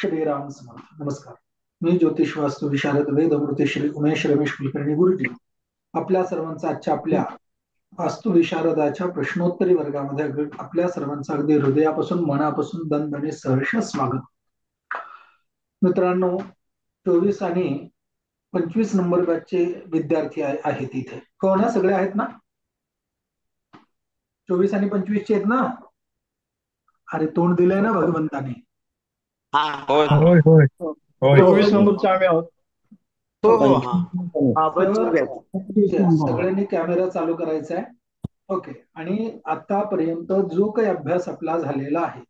श्रीराम समर्थ. नमस्कार. मी ज्योतिष वास्तू विशारद वेदमूर्ती श्री उमेश रमेश कुलकर्णी गुरुजी आपल्या सर्वांचं आजच्या आपल्या वास्तू विशारदाच्या प्रश्नोत्तरी वर्गामध्ये आपल्या सर्वांचं अगदी हृदयापासून मनापासून दणदणीत सहर्ष स्वागत. मित्रांनो, 24 आणि 25 नंबर बॅचचे विद्यार्थी आहेत इथे. हो ना, सगळे आहेत ना? 24 आणि 25 चे आहेत ना? अरे तोंड दिलंय ना भगवंताने. हा होय होय होय होय. 24 नंबरचे आम्ही आहोत. हो हो हा तर सगळ्यांनी कॅमेरा चालू करायचा आहे. ओके. आणि आतापर्यंत जो काही अभ्यास आपला झालेला आहे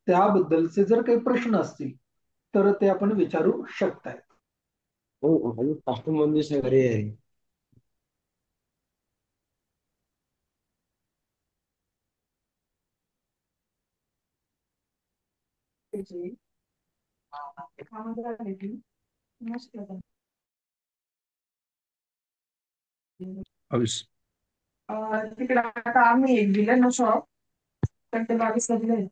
त्याबद्दलचे जर काही प्रश्न असतील तर ते आपण विचारू शकताय. घरी आहे. तिकडे आता आम्ही एक दिलं ना शॉप तर ते 22 दिले.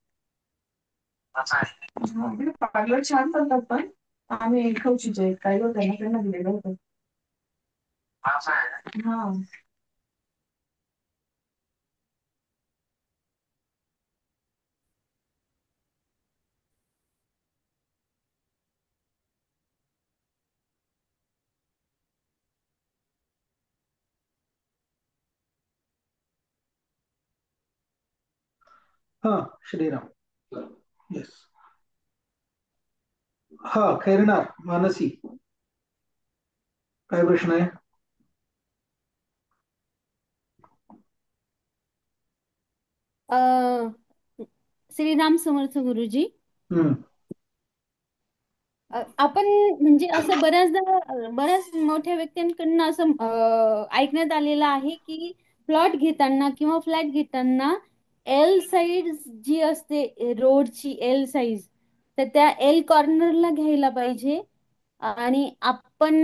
पार्लर छान करतात पण आम्ही खवशीचे काही होतं ना त्यांना दिलेलं होतं. हा हा, श्रीराम. येस. हा, खैरनार मानसी, काय प्रश्न आहे? श्रीराम समर्थ गुरुजी. हम्म. आपण म्हणजे असं बऱ्याच मोठ्या व्यक्तींकडनं असं ऐकण्यात आलेलं आहे की प्लॉट घेताना किंवा फ्लॅट घेताना एल साईज जी असते रोडची एल साईज तर त्या एल कॉर्नरला घ्यायला पाहिजे. आणि आपण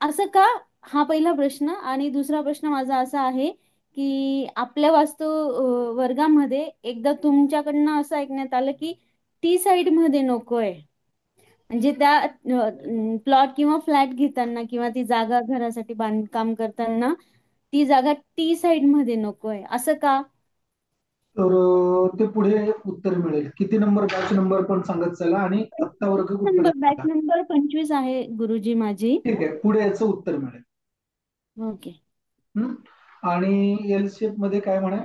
असं का, हा पहिला प्रश्न. आणि दुसरा प्रश्न माझा असा आहे की आपल्या वास्तू वर्गामध्ये एकदा तुमच्याकडनं असं ऐकण्यात आलं की टी साईड मध्ये नकोय. म्हणजे त्या प्लॉट किंवा फ्लॅट घेताना किंवा ती जागा घरासाठी बांधकाम करताना ती जागा टी साईड मध्ये नकोय, असं का? तर ते पुढे उत्तर मिळेल. किती नंबर बॅच नंबर पण सांगत चला आणि आत्ता वर्ग कुठला नंबर बॅच घेतला? नंबर 25 आहे गुरुजी माझी. ठीक आहे, पुढे याचं उत्तर मिळेल. ओके. आणि एल शेप मध्ये काय म्हणे?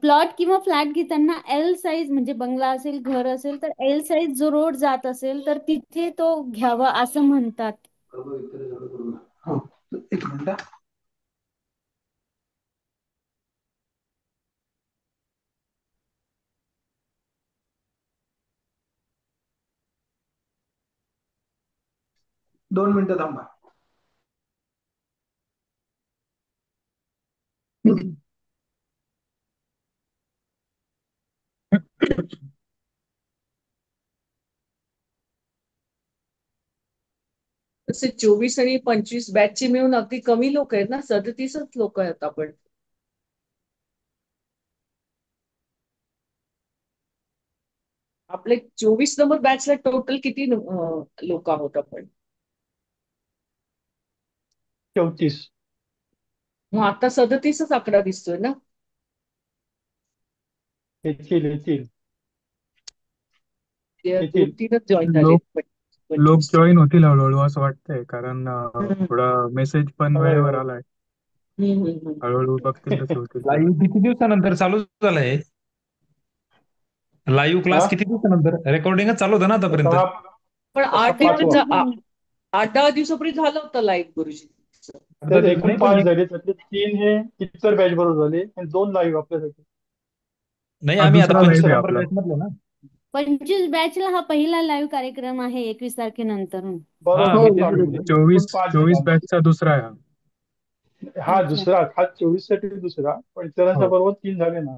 प्लॉट किंवा फ्लॅट घेताना एल साईज म्हणजे बंगला असेल घर असेल तर एल साईज जो रोड जात असेल तर तिथे तो घ्यावा असं म्हणतात. हो, एक मिनिट. दोन मिनिटं थांबा. तसे 24 आणि 25 बॅचचे मिळून अगदी कमी लोक आहेत ना, 37च लोक आहेत आपण. आपले 24 नंबर बॅचला टोटल किती लोक आहोत आपण? 34. मग आता 37च आकडा दिसतोय ना. येतील. दोन तीनच जॉईन झाले. लोक जॉईन होतील हळूहळू असं वाटतंय, कारण थोडा मेसेज पण वेळेवर आलाय. हळूहळू बघतील तसे होतील. लाईव्ह किती दिवसानंतर चालू झालंय? लाईव्ह क्लास किती दिवसानंतर? रेकॉर्डिंगच चालू होतं ना आतापर्यंत? पण 8-10 दिवसापूर्वी झालं होतं लाईव्ह गुरुजी. एकूण 5 झाले, त्यातले 3 हे इतर बॅच बरोबर झाले आणि 2 लाईव्ह आपल्यासाठी. नाही, हा आम्ही आता दुसरा 25 लाईव्ह आहे नंबर आपला. बॅच मधलो ना. 25 बॅचला हा पहिला लाईव्ह कार्यक्रम आहे 21 तारखेनंतर. बरोबर. 24 बॅचचा दुसरा आहे हा. हा दुसरा, हा 24 साठी दुसरा, पण इतरांच्या हो. बरोबर 3 झाले ना.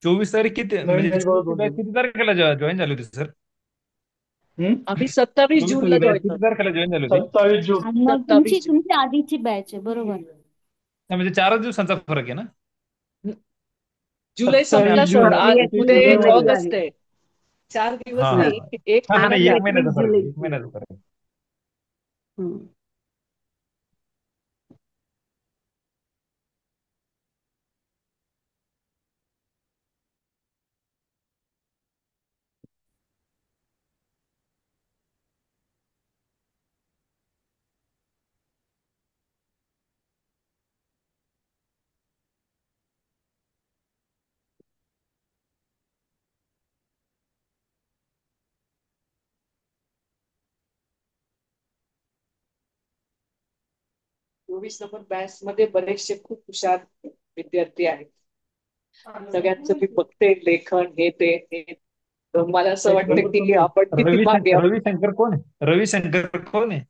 24 तारीख किती, नवीन म्हणजे बॅच 24 बरोबर बॅच किती तारखेला जॉईन झाली होती सर? आम्ही 27 24 जूनला बॅच जॉईन किती झालो. तारखेला जॉईन झाली होती? 27 जून. मग 27 जून. तुमची आधीची बॅच आहे बरोबर. म्हणजे 4 दिवसांचा फरक आहे ना? जुलै 27 संपला सर. जुलै आज ते उद्या जुलै 1 मध्ये ऑगस्ट आहे. 4 दिवस हा नाही, हा 1 हा महिना नाही, एक गॅप. महिन्याचा फरक आहे, 1 महिन्याचा फरक आहे. हम्म. 24 नंबर बॅच मध्ये बरेचसे खूप हुशार विद्यार्थी आहेत. सगळ्यांचं मी बघते लेखन हे ते हे. तर मला असं एक वाटतं नंबर की कोण आपण किती भाग्य. रविशंकर कोण आहे? रविशंकर कोण आहे?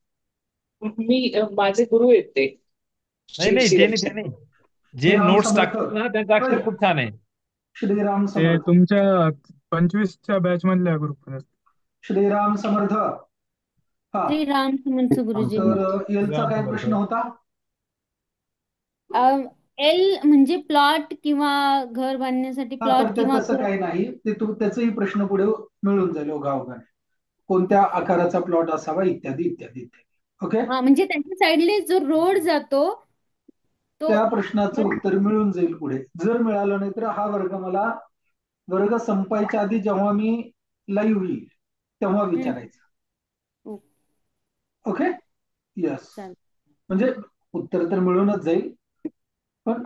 मी माझे गुरु आहेत ते. नाही नाही, ते नाही, ते नाही. जे श्रीराम नोट्स समर्थ. टाकतात ना, त्यांचं अक्षर खूप छान आहे. श्रीराम ते समर्थ. तुमच्या 25च्या बॅच मधल्या ग्रुप श्रीराम समर्थ. हा, श्रीराम समर्थ गुरुजी. तर एलचा श्रीराम काय समर्थ. प्रश्न होता? एल म्हणजे प्लॉट किंवा घर बांधण्यासाठी हा, प्लॉट तर ते किंवा तसं घर. काही नाही, ते त्याचाही प्रश्न पुढे मिळून जाईल ओघाओघाने. कोणत्या आकाराचा प्लॉट असावा इत्यादी इत्यादी इत्यादी. ओके, हा म्हणजे त्याच्या साईडने जो रोड जातो तो. त्या प्रश्नाचं उत्तर मिळून जाईल पुढे. जर मिळालं नाही तर हा वर्ग मला वर्ग संपायच्या आधी जेव्हा मी लाईव्ह येईल तेव्हा विचारायचं. Okay, yes. चालेल. म्हणजे उत्तर तर मिळूनच जाईल, पण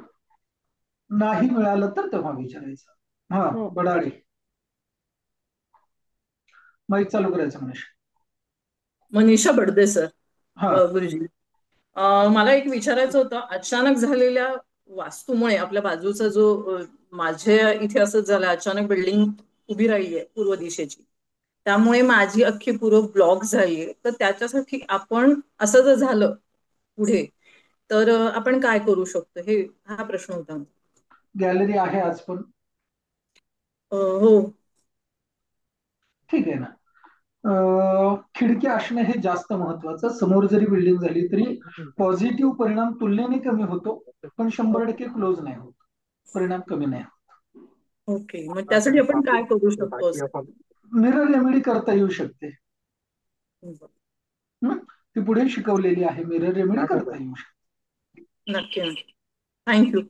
नाही मिळालं तर तेव्हा विचारायचं. हा, हो. बडाळे. माईक चालू करायचं मनीष. मनीषा बडदे सर. हा, गुरुजी, मला एक विचारायचं होतं. अचानक झालेल्या वास्तूमुळे आपल्या बाजूचा जो माझ्या इथे असंच झालं, अचानक बिल्डिंग उभी राहिली आहे पूर्व दिशेची, त्यामुळे माझी अख्खी पूर्व ब्लॉक झाली आहे. तर त्याच्यासाठी आपण असं जर झालं पुढे तर आपण काय करू शकतो, हे हा प्रश्न होता. गॅलरी आहे आज पण. हो. ठीक आहे ना. खिडकी असणं हे जास्त महत्वाचं. समोर जरी बिल्डिंग झाली तरी पॉझिटिव्ह परिणाम तुलनेने कमी होतो, पण 100% क्लोज नाही होत, परिणाम कमी नाही होत. ओके, मग त्यासाठी आपण काय करू शकतो असं? मिरर रेमेडी करता येऊ शकते. ती पुढे शिकवलेली आहे. मिरर रेमेडी करता येऊ शकते. नक्की नक्की. थँक्यू.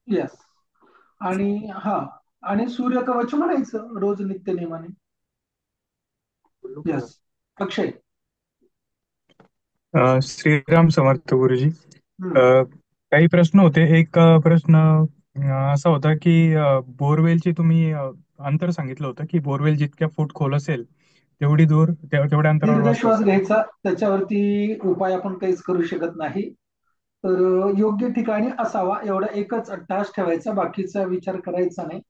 येस. आणि हा, आणि सूर्यकवच म्हणायचं रोज नित्य नियमाने. येस. अक्षय. श्रीराम समर्थ गुरुजी. काही प्रश्न होते. एक प्रश्न असा होता की बोरवेलची तुम्ही अंतर सांगितलं होतं की बोरवेल जितक्या फूट खोल असेल तेवढी दूर तेवढ्या अंतरावर दीर्घ वास्तू श्वास असेल. घ्यायचा, त्याच्यावरती उपाय आपण काहीच करू शकत नाही. तर योग्य ठिकाणी असावा एवढा एकच अट्टास ठेवायचा, बाकीचा विचार करायचा नाही.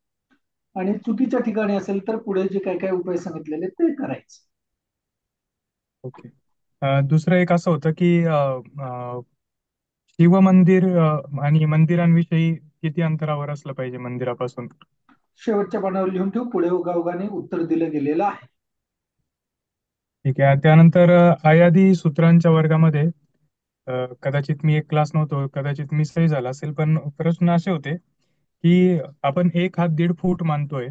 आणि चुकीच्या ठिकाणी असेल तर पुढे जे काय काय उपाय सांगितलेले ते करायचे. ओके. दुसरं एक असं होतं की शिवमंदिर आणि मंदिरांविषयी किती अंतरावर असलं पाहिजे मंदिरापासून? शेवटच्या पानावर लिहून ठेवू, पुढे ओघाओघाने उत्तर दिलं गेलेलं आहे. ठीक आहे. त्यानंतर अयादी सूत्रांच्या वर्गामध्ये कदाचित मी एक क्लास नव्हतो, कदाचित मिसही झाला असेल, पण प्रश्न असे होते की आपण 1 हात 1.5 फूट मानतोय,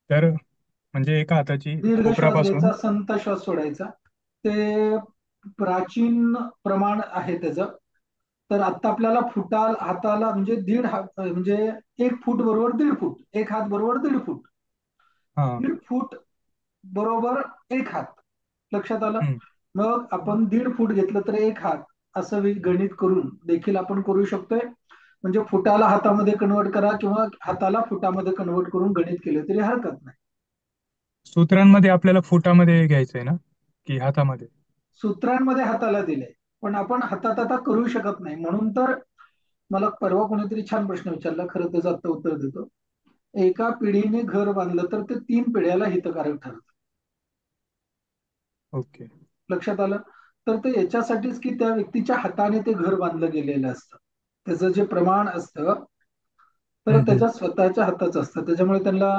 तर म्हणजे एका हाताची दीर्घ श्वास कोपरापासून. घ्यायचा, संत श्वास सोडायचा. ते प्राचीन प्रमाण आहे त्याचं. तर आता आपल्याला हाताला म्हणजे 1.5 हात म्हणजे 1 फूट बरोबर 1.5 फूट, 1 हात बरोबर 1.5 फूट, हा. 1.5 फूट बरोबर 1 हात. लक्षात आलं? हम्म. मग आपण 1.5 फूट घेतलं तर 1 हात असं गणित करून देखील आपण करू शकतोय. म्हणजे फुटाला हातामध्ये कन्वर्ट करा किंवा हाताला फुटामध्ये कन्वर्ट करून गणित केलं तरी हरकत नाही. सूत्रांमध्ये आपल्याला फुटामध्ये घ्यायचंय ना की हातामध्ये? सूत्रांमध्ये हाताला दिलंय, पण आपण हातात आता करू शकत नाही. म्हणून तर मला परवा कोणीतरी छान प्रश्न विचारला, खरं त्याचं आता उत्तर देतो. एका पिढीने घर बांधलं तर ते 3 पिढ्याला हितकारक ठरतं. ओके. लक्षात आलं? तर ते याच्यासाठीच की त्या व्यक्तीच्या हाताने ते घर बांधलं गेलेलं असतं. त्याचं जे प्रमाण असतं तर त्याच्या स्वतःच्या हाताचं असतं. त्याच्यामुळे त्यांना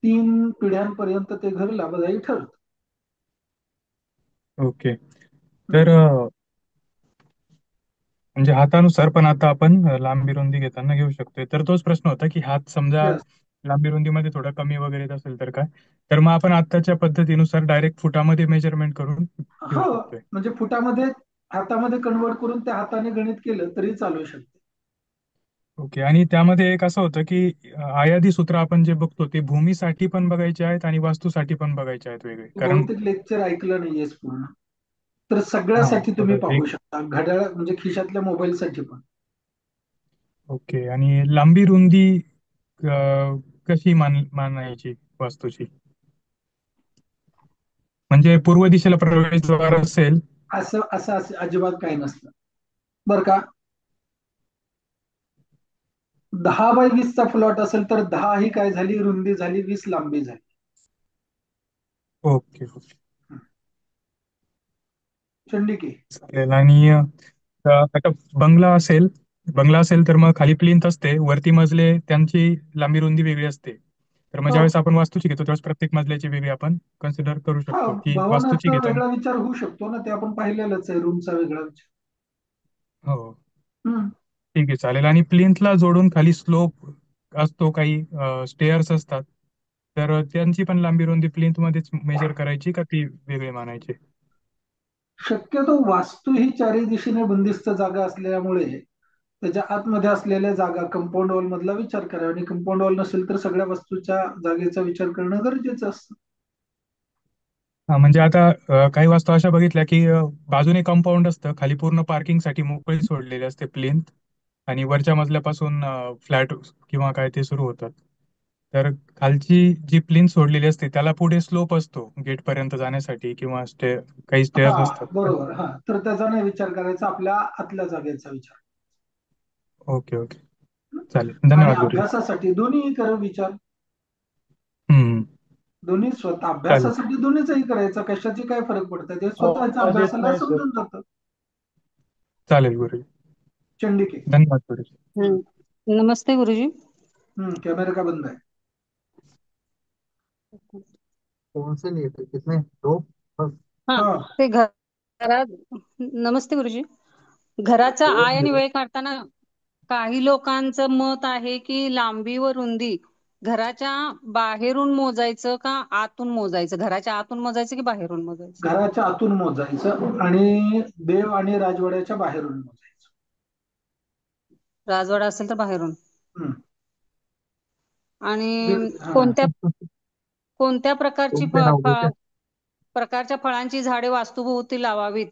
3 पिढ्यांपर्यंत ते घर लाभदायी ठरतं. ओके. तर म्हणजे हातानुसार पण आता आपण लांबी रुंदी घेताना घेऊ शकतोय. तर तोच प्रश्न होता की हात समजा Yes. लांबी रुंदीमध्ये थोडा कमी वगैरे येत असेल तर काय, तर मग आपण आत्ताच्या पद्धतीनुसार डायरेक्ट फुटामध्ये मेजरमेंट करून घेऊ हो, शकतोय. म्हणजे फुटामध्ये हातामध्ये कन्वर्ट करून त्या हाताने गणित केलं तरी चालू शकते. ओके. आणि त्यामध्ये एक असं होतं की आयादी सूत्र आपण जे बघतो ते भूमीसाठी पण बघायचे आहेत आणि वास्तूसाठी पण बघायचे आहेत वेगळे, कारण बहुतेक लेक्चर ऐकलं नाहीयेस पूर्ण. तर हा सगळ्यासाठी तुम्ही तर पाहू एक शकता, घड्याळ म्हणजे खिशातल्या मोबाईल साठी पण. ओके. आणि लांबी रुंदी कशी मानायची वास्तूची? म्हणजे पूर्व दिशेला प्रवेशद्वार असेल. असं असं असं अजिबात काही नसतं बरं का. 10 बाय 20चा प्लॉट असेल तर 10 ही काय झाली, रुंदी झाली, 20 लांबी झाली. ओके ओके चंडिके. चालेल. आणि आता बंगला असेल तर मग खाली प्लिंथ असते, वरती मजले त्यांची लांबी रुंदी वेगळी असते. तर मग हो, ज्यावेळेस आपण वास्तूची घेतो त्यावेळेस प्रत्येक मजल्याची वेगळी आपण कन्सिडर करू हा, शकतो की वास्तूची भवनाचा घेतो. वेगळा विचार होऊ शकतो ना, ते आपण पाहिलेलंच आहे, रूमचा वेगळा विचार. हो हम्म. ठीक आहे चालेल. आणि प्लिंथला जोडून खाली स्लोप असतो, काही स्टेअर्स असतात, तर त्यांची पण लांबी रुंदी प्लिंथ मध्येच मेजर करायची का ती वेगळी मानायची? शक्यतो वास्तू ही चारही दिशेने बंदिस्त जागा असल्यामुळे त्याच्या आतमध्ये असलेल्या जागा कंपाऊंड वॉल मधला विचार करा, आणि कंपाऊंड वॉल नसेल तर सगळ्या वस्तूच्या जागेचा विचार करणं गरजेचं असतं. हा, म्हणजे आता काही वास्तू अशा बघितल्या की बाजूने कंपाऊंड असतं, खाली पूर्ण पार्किंगसाठी मोकळी सोडलेली असते प्लिंथ, आणि वरच्या मजल्यापासून फ्लॅट किंवा काय ते सुरू होतात. तर खालची जी प्लिंथ सोडलेली असते त्याला पुढे स्लोप असतो गेट पर्यंत जाण्यासाठी, किंवा काही हा, स्टेअर्स असतात. बरोबर. हा, तर त्याचा नाही विचार करायचा, आपल्या आतल्या जागेचा विचार. ओके ओके चालेल. आणि धन्यवाद गुरुजी. अभ्यासासाठी दोन्ही कर विचार. हम्म दोन्ही स्वतः चालेल. अभ्यासासाठी दोन्हीचाही करायचं, कशाची काय फरक पडतं ते स्वतःच्या आवाज येत अभ्यासाला नाही सर. समजून जातं. चालेल गुरुजी. चंडिके. धन्यवाद गुरुजी. नमस्ते गुरुजी. कॅमेरा का बंद आहे? कौन से लिए थे कितने दो बस हा, हा, ते घरात नमस्ते गुरुजी. घराचा दो आय आणि मेरे व्यय काढताना काही लोकांचं मत आहे की लांबी व रुंदी घराच्या बाहेरून मोजायचं का आतून मोजायचं, घराच्या आतून मोजायचं की बाहेरून मोजायचं? घराच्या आतून मोजायचं आणि देव आणि राजवाड्याच्या बाहेरून मोजायचं. राजवाडा असेल तर बाहेरून. हम्म. आणि हा. कोणत्या कोणत्या प्रकारची तुम पे ना हो क्या प्रकारच्या फळांची झाडे वास्तूभोवती लावावीत?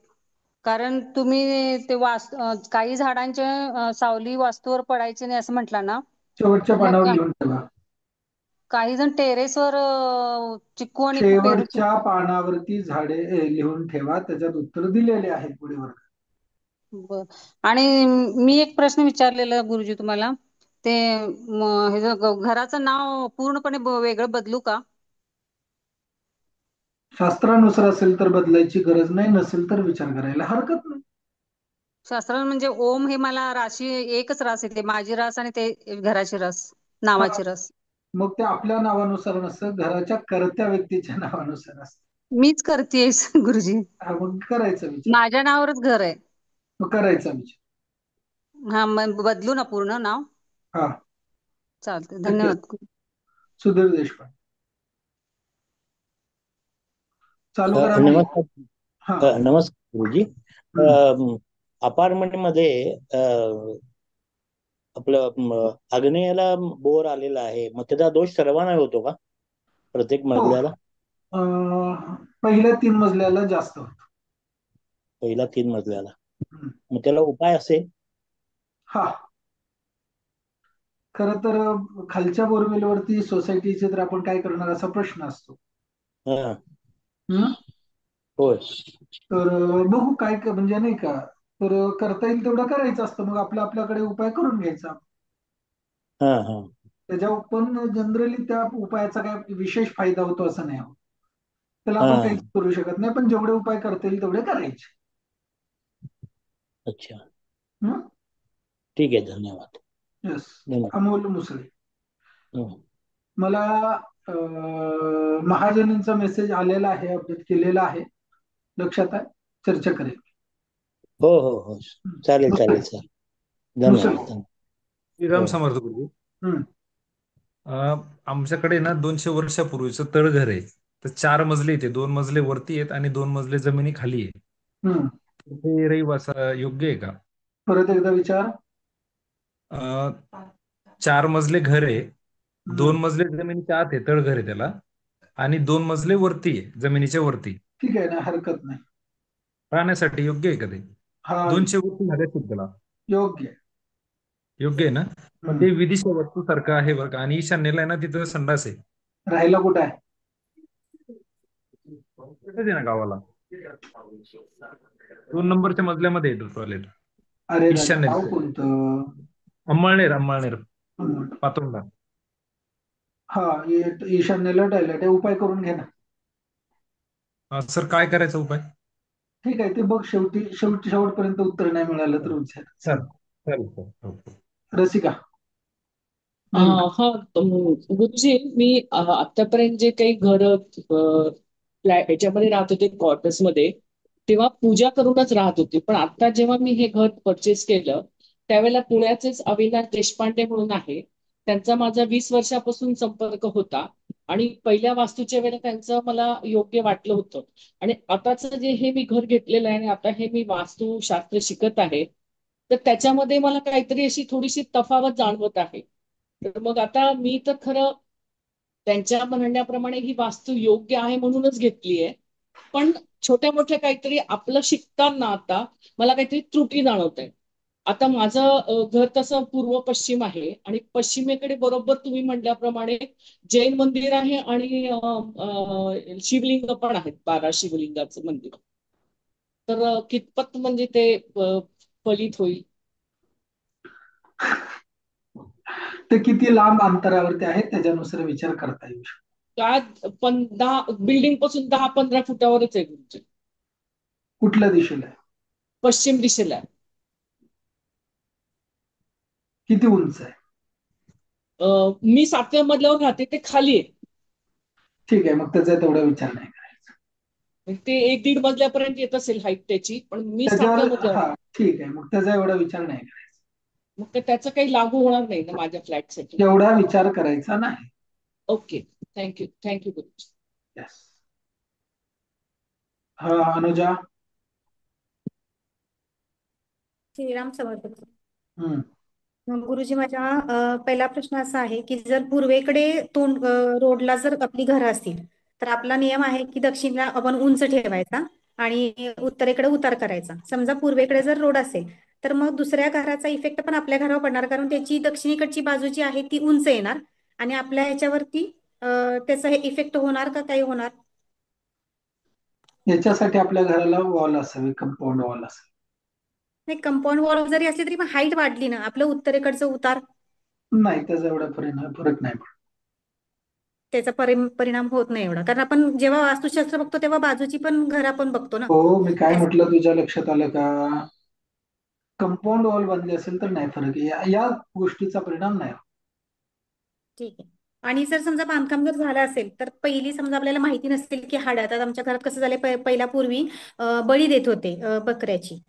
कारण तुम्ही ते काही झाडांचे सावली वास्तूवर पडायची नाही असं म्हटलं ना, शेवटच्या मग पानावर लिहून ठेवा. काही जण टेरेसवर चिक्कू आणि पेरूची. शेवटच्या पानावरती झाडे लिहून ठेवा, त्याच्यात उत्तर दिलेले आहे पुढे वर्गात. बर. आणि मी एक प्रश्न विचारलेला गुरुजी तुम्हाला, ते घराचं नाव पूर्णपणे वेगळं बदलू का? शास्त्रानुसार असेल तर बदलायची गरज नाही, नसेल तर विचार करायला हरकत नाही. शास्त्रात म्हणजे ओम हे मला राशी एकच रास येते, माझी रास आणि ते घराची रास, हा, नावाची रास. मग ते आपल्या नावानुसार नसतं, घराच्या कर्त्या व्यक्तीच्या नावानुसार असतं. मीच करतेय गुरुजी, हा, मग करायचा विचार. माझ्या नावावरच घर आहे. मग करायचा विचार. हा, मग बदलू ना पूर्ण नाव? हा, चालते. शक्य. धन्यवाद. सुधीर देशपांडे. चालू करा मी. नमस्कार. हा. नमस्कार गुरुजी. अपार्टमेंट मध्ये आपलं आग्नेयाला बोर आलेला आहे, मग त्याचा दोष सर्वांना होतो का, प्रत्येक हो, मजल्याला? पहिल्या 3 मजल्याला जास्त होतो. पहिला 3 मजल्याला. मग त्याला उपाय असेल? हा, खर तर खालच्या बोरवेलवरती सोसायटीचे तर आपण काय करणार असा प्रश्न असतो. हा, हम्म? होय. तर बघू काय म्हणजे नाही का, तर करता येईल तेवढं करायचं असतं, मग आपल्याकडे उपाय करून घ्यायचा. हा हा त्याच्या पण जनरली त्या उपायाचा काय विशेष फायदा होतो असं नाही. त्याला आपण हा काहीच करू शकत नाही, पण जेवढे उपाय करता येईल तेवढे करायचे. अच्छा, ठीक आहे. धन्यवाद. येस. धन्यवाद. अमोल मुसळे. हं. मला महाजनींचा मेसेज आलेला आहे, अपडेट केलेला आहे, लक्षात आहे, चर्चा करेल. हो हो हो चालेल चालेल चालेल. दुसरं. धन्यवाद धन्यवाद. श्रीराम हो. समर्थ गुरुजी. हम्म. आमच्याकडे ना 200 वर्षापूर्वीचं तळघर आहे. तर 4 मजले येते, 2 मजले वरती आहेत आणि 2 मजले जमिनी खाली आहे. हम्म. ते रहिवासा योग्य आहे का? परत एकदा विचार. 4 मजले घर आहे, 2 हम्म. मजले जमिनीच्या आत आहे, तळघर आहे त्याला, आणि 2 मजले वरती आहे, जमिनीच्या वरती. ठीक आहे ना, हरकत नाही. राहण्यासाठी योग्य आहे का ते? हा 200 गोष्टी झाल्या असतील त्याला. योग्य आहे. योग्य आहे ना? पण ते विदिशा वस्तू सारखं आहे बरं का. आणि ईशान्येला आहे ना तिथं संडास आहे. राहायला कुठं आहे? तिथंच आहे ना गावाला. 2 नंबरच्या मजल्यामध्ये येतो टॉयलेट. अरे राजा, ईशान्य नाव कोणतं? अंमळनेर, अंमळनेर हम्म. पातोंडा. हा, ईशान्येला टॉयलेट आहे. उपाय करून घे ना. सर काय करायचा उपाय? ठीक आहे, ते बघ. शेवटपर्यंत उत्तर नाही मिळालं तर विचार. चालेल चालेल सर. हो, हो. रसिका. हा गुरुजी, मी आतापर्यंत जे काही घर फ्लॅट याच्यामध्ये राहत होते, क्वार्टर्स मध्ये, तेव्हा पूजा करूनच राहत होते. पण आता जेव्हा मी हे घर परचेस केलं, त्यावेळेला पुण्याचेच अविनाश देशपांडे म्हणून आहे, त्यांचा माझा 20 वर्षापासून संपर्क होता. आणि पहिल्या वास्तूच्या वेळेला त्यांचं मला योग्य वाटलं होतं. आणि आताच जे हे मी घर घेतलेलं आहे आणि आता हे मी वास्तुशास्त्र शिकत आहे, तर त्याच्यामध्ये मला काहीतरी अशी थोडीशी तफावत जाणवत आहे. तर मग आता मी तर खरं त्यांच्या म्हणण्याप्रमाणे ही वास्तू योग्य आहे म्हणूनच घेतली आहे. पण छोट्या मोठ्या काहीतरी आपलं शिकताना आता मला काहीतरी त्रुटी जाणवत आहे. आता माझं घर तसं पूर्व पश्चिम आहे आणि पश्चिमेकडे बरोबर तुम्ही म्हटल्याप्रमाणे जैन मंदिर आहे आणि शिवलिंग पण आहेत, 12 शिवलिंगाचं मंदिर. तर कितपत म्हणजे ते फलित होईल? ते किती लांब अंतरावरती आहे त्याच्यानुसार विचार करता येऊ शकतो. पण 10 बिल्डिंग पासून 10-15 फुटावरच आहे गुरुजी. कुठल्या दिशेला आहे? पश्चिम दिशेला आहे. किती उंच आहे? मी 7व्या मजल्यावर राहते, ते खाली आहे. ठीक आहे, मग त्याचा तेवढा विचार नाही करायचा. ते 1-1.5 मजल्यापर्यंत येत असेल हाईट त्याची, पण मी 7व्या त्याच्यावर मजल्यावर. हा ठीक आहे, मग त्याचा एवढा विचार नाही करायचा. मग त्याचं काही लागू होणार नाही ना माझ्या फ्लॅटसाठी? एवढा विचार करायचा नाही. ओके, थँक्यू गुरुजी. यस. हा, अनुजा. श्रीराम समर्थ. हम्म. गुरुजी, माझा पहिला प्रश्न असा आहे की जर पूर्वेकडे तोंड रोडला जर आपली घरं असतील, तर आपला नियम आहे की दक्षिणेला आपण उंच ठेवायचा आणि उत्तरेकडे उतार करायचा. समजा पूर्वेकडे जर रोड असेल, तर मग दुसऱ्या घराचा इफेक्ट पण आपल्या घरावर पडणार, कारण त्याची दक्षिणेकडची बाजू जी आहे ती उंच येणार आणि आपल्या ह्याच्यावरती त्याचा हे इफेक्ट होणार का काही होणार? याच्यासाठी आपल्या घराला वॉल असावी, कंपाऊंड वॉल असावी. नाही, कंपाऊंड वॉल जरी असली तरी पण हाईट वाढली ना, आपलं उत्तरेकडचं उतार नाही, त्याचा एवढा फरक नाही पडत. त्याचा परिणाम होत नाही एवढा, कारण आपण जेव्हा वास्तुशास्त्र बघतो तेव्हा बाजूची पण घर आपण बघतो ना. हो, मी काय म्हटलं तुझ्या लक्षात आलं का? कंपाऊंड वॉल बांधली असेल तर नाही फरक आहे, या गोष्टीचा परिणाम नाही. ठीक आहे. आणि जर समजा बांधकाम जर झालं असेल, तर पहिली समजा आपल्याला माहिती नसेल की हाड, आता आमच्या घरात कसं झालं, पहिला पूर्वी बळी देत होते बकऱ्याची.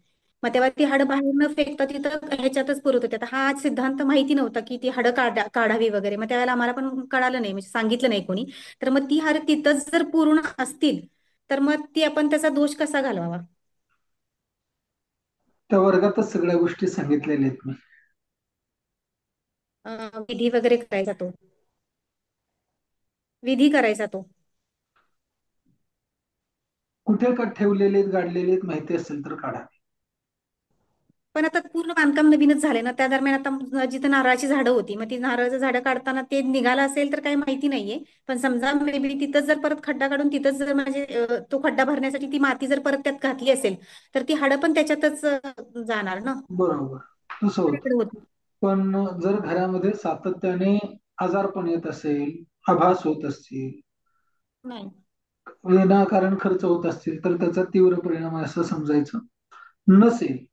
मग तेव्हा ती हाडं बाहेर न फेकता तिथं ह्याच्यातच पुरत होते. आता हा सिद्धांत माहिती नव्हता की ती हाडं काढावी वगैरे. मग त्यावेळेला आम्हाला पण कळालं नाही, म्हणजे सांगितलं नाही कोणी. तर मग ती हाडं तिथंच जर पूर्ण असतील, तर मग ती आपण त्याचा दोष कसा घालवावा? त्या वर्गातच सगळ्या गोष्टी सांगितलेल्या आहेत मी. विधी वगैरे करायचा तो, विधी करायचा तो. कुठे का ठेवलेले आहेत, गाडलेले आहेत, माहिती असेल तर काढा. पण आता पूर्ण बांधकाम नवीनच झाले ना, त्या दरम्यान आता जिथे नारळाची झाडं होती, मग ती नारळाचं झाडं काढताना ते निघालं असेल तर काही माहिती नाहीये. पण समजा मे बी तिथंच जर परत खड्डा काढून तिथंच जर म्हणजे तो खड्डा भरण्यासाठी ती माती जर परत त्यात घातली असेल, तर ती हाडं पण त्याच्यातच जाणार ना. बरोबर, तसं होतं. पण जर घरामध्ये सातत्याने आजारपण येत असेल, आभास होत असतील, नाही, विनाकारण खर्च होत असतील, तर त्याचा तीव्र परिणाम आहे असं समजायचं. नसेल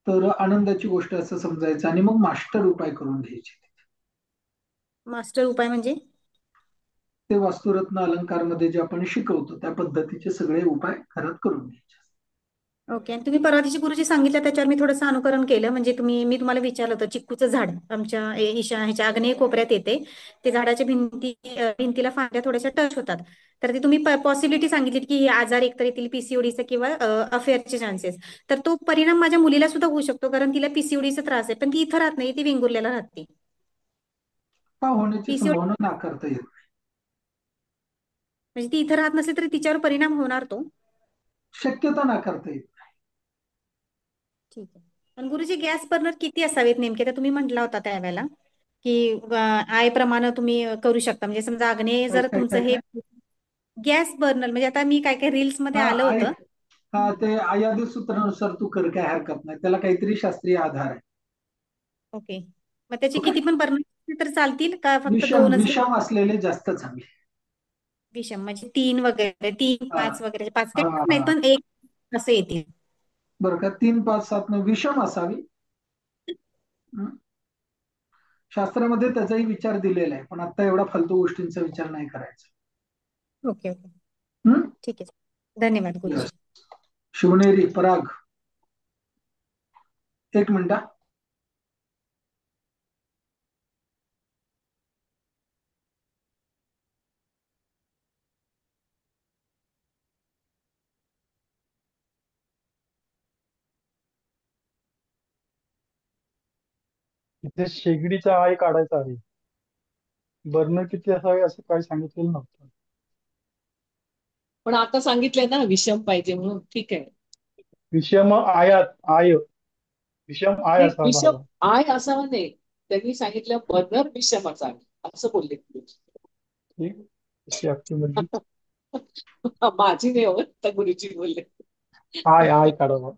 तर आनंदाची गोष्ट असं समजायचं आणि मग मास्टर उपाय करून घ्यायचे. मास्टर उपाय म्हणजे ते वास्तुरत्न अलंकार मध्ये जे आपण शिकवतो त्या पद्धतीचे सगळे उपाय घरात करून घ्यायचे. ओके. आणि तुम्ही परवा दिवशी गुरुजी सांगितलं त्याच्यावर मी थोडंसं अनुकरण केलं. म्हणजे मी तुम्हाला विचारलं होतं चिक्कूचं झाड आमच्या ह्याच्या आग्नेय कोपऱ्यात येते. ते झाडाच्या भिंतीला फांद्या थोड्याशा टच होतात. तर ते तुम्ही पॉसिबिलिटी सांगितली की हे आजार एकतर येतील पीसीओडीचा किंवा अफेअरचे चान्सेस. तर तो परिणाम माझ्या मुलीला सुद्धा होऊ शकतो कारण तिला पीसीओडीचा त्रास आहे. पण ती इथं राहत नाही, ती वेंगुर्ल्याला राहते. का होण्याची पीसीओडी संभावना नाकारता येत नाही. म्हणजे ती इथं राहत नसेल तरी तिच्यावर परिणाम होणार तो. शक्यता नाकारता येत नाही. ठीक आहे. आणि गुरुजी गॅस बर्नर किती असावेत नेमके? तर तुम्ही म्हटला होता त्यावेळेला की आय प्रमाणे तुम्ही करू शकता. म्हणजे समजा आग्नेय काय जर काय तुमचं काय हे काय गॅस बर्नर म्हणजे आता मी काय रील्स मध्ये हा आलं आहे. होतं. हा ते आयादी सूत्रानुसार तू कर, काय हरकत नाही. त्याला काहीतरी शास्त्रीय आधार आहे. ओके. मग त्याचे ओके. किती पण बर्नर तर चालतील का फक्त विषम दोनच विषम असलेले जास्त चांगले. विषम म्हणजे 3 वगैरे 3, हा 5 वगैरे 5 हा काही नाही हा पण एक असं येतील. बरं का, 3, 5, 7 न विषम असावी. हं? शास्त्रामध्ये त्याचाही विचार दिलेला आहे, पण आता एवढा फालतू गोष्टींचा विचार नाही करायचा. ओके ओके हं? ठीक आहे. धन्यवाद गुरुजी. Yes. शिवनेरी पराग, एक मिनिट. इथे शेगडीचा आय काढायचा आहे. बर्नर किती असावे असं काही सांगितलेलं नव्हतं. पण आता सांगितलंय ना विषम पाहिजे म्हणून, ठीक आहे. विषम आय विषम आय नाही, असायला विषम हवा. आय असावा नाही, त्यांनी सांगितलं बर्नर विषम असावे असं बोलले. ठीक, अशी आपली मर्जी. माझी नाही होत तर गुरुजी बोलले. आय काढावा.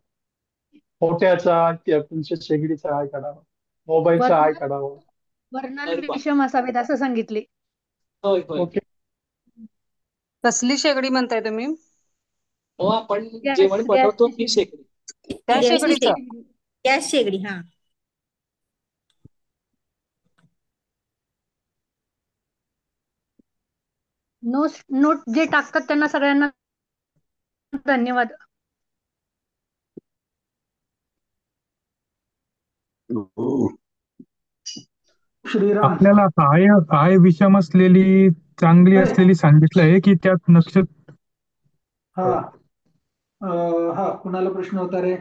मोठ्याचा तुमच्या शेगडीचा आय काढावा. मोबाईलचा आय काढावा. बर्नर विषम असावेत असं सांगितले. होय होय. ओके. कसली शेगडी म्हणताय तुम्ही? हो, आपण जेवण बनवतो ती शेगडी. त्या शेगडीचा गॅस शेगडी. हा नोट जे टाकतात त्यांना सगळ्यांना धन्यवाद. श्रीराम, आपल्याला आय विषम असलेली चांगली असलेली सांगितलंय की त्यात नक्षत्र. हा हा कुणाला प्रश्न होता रे?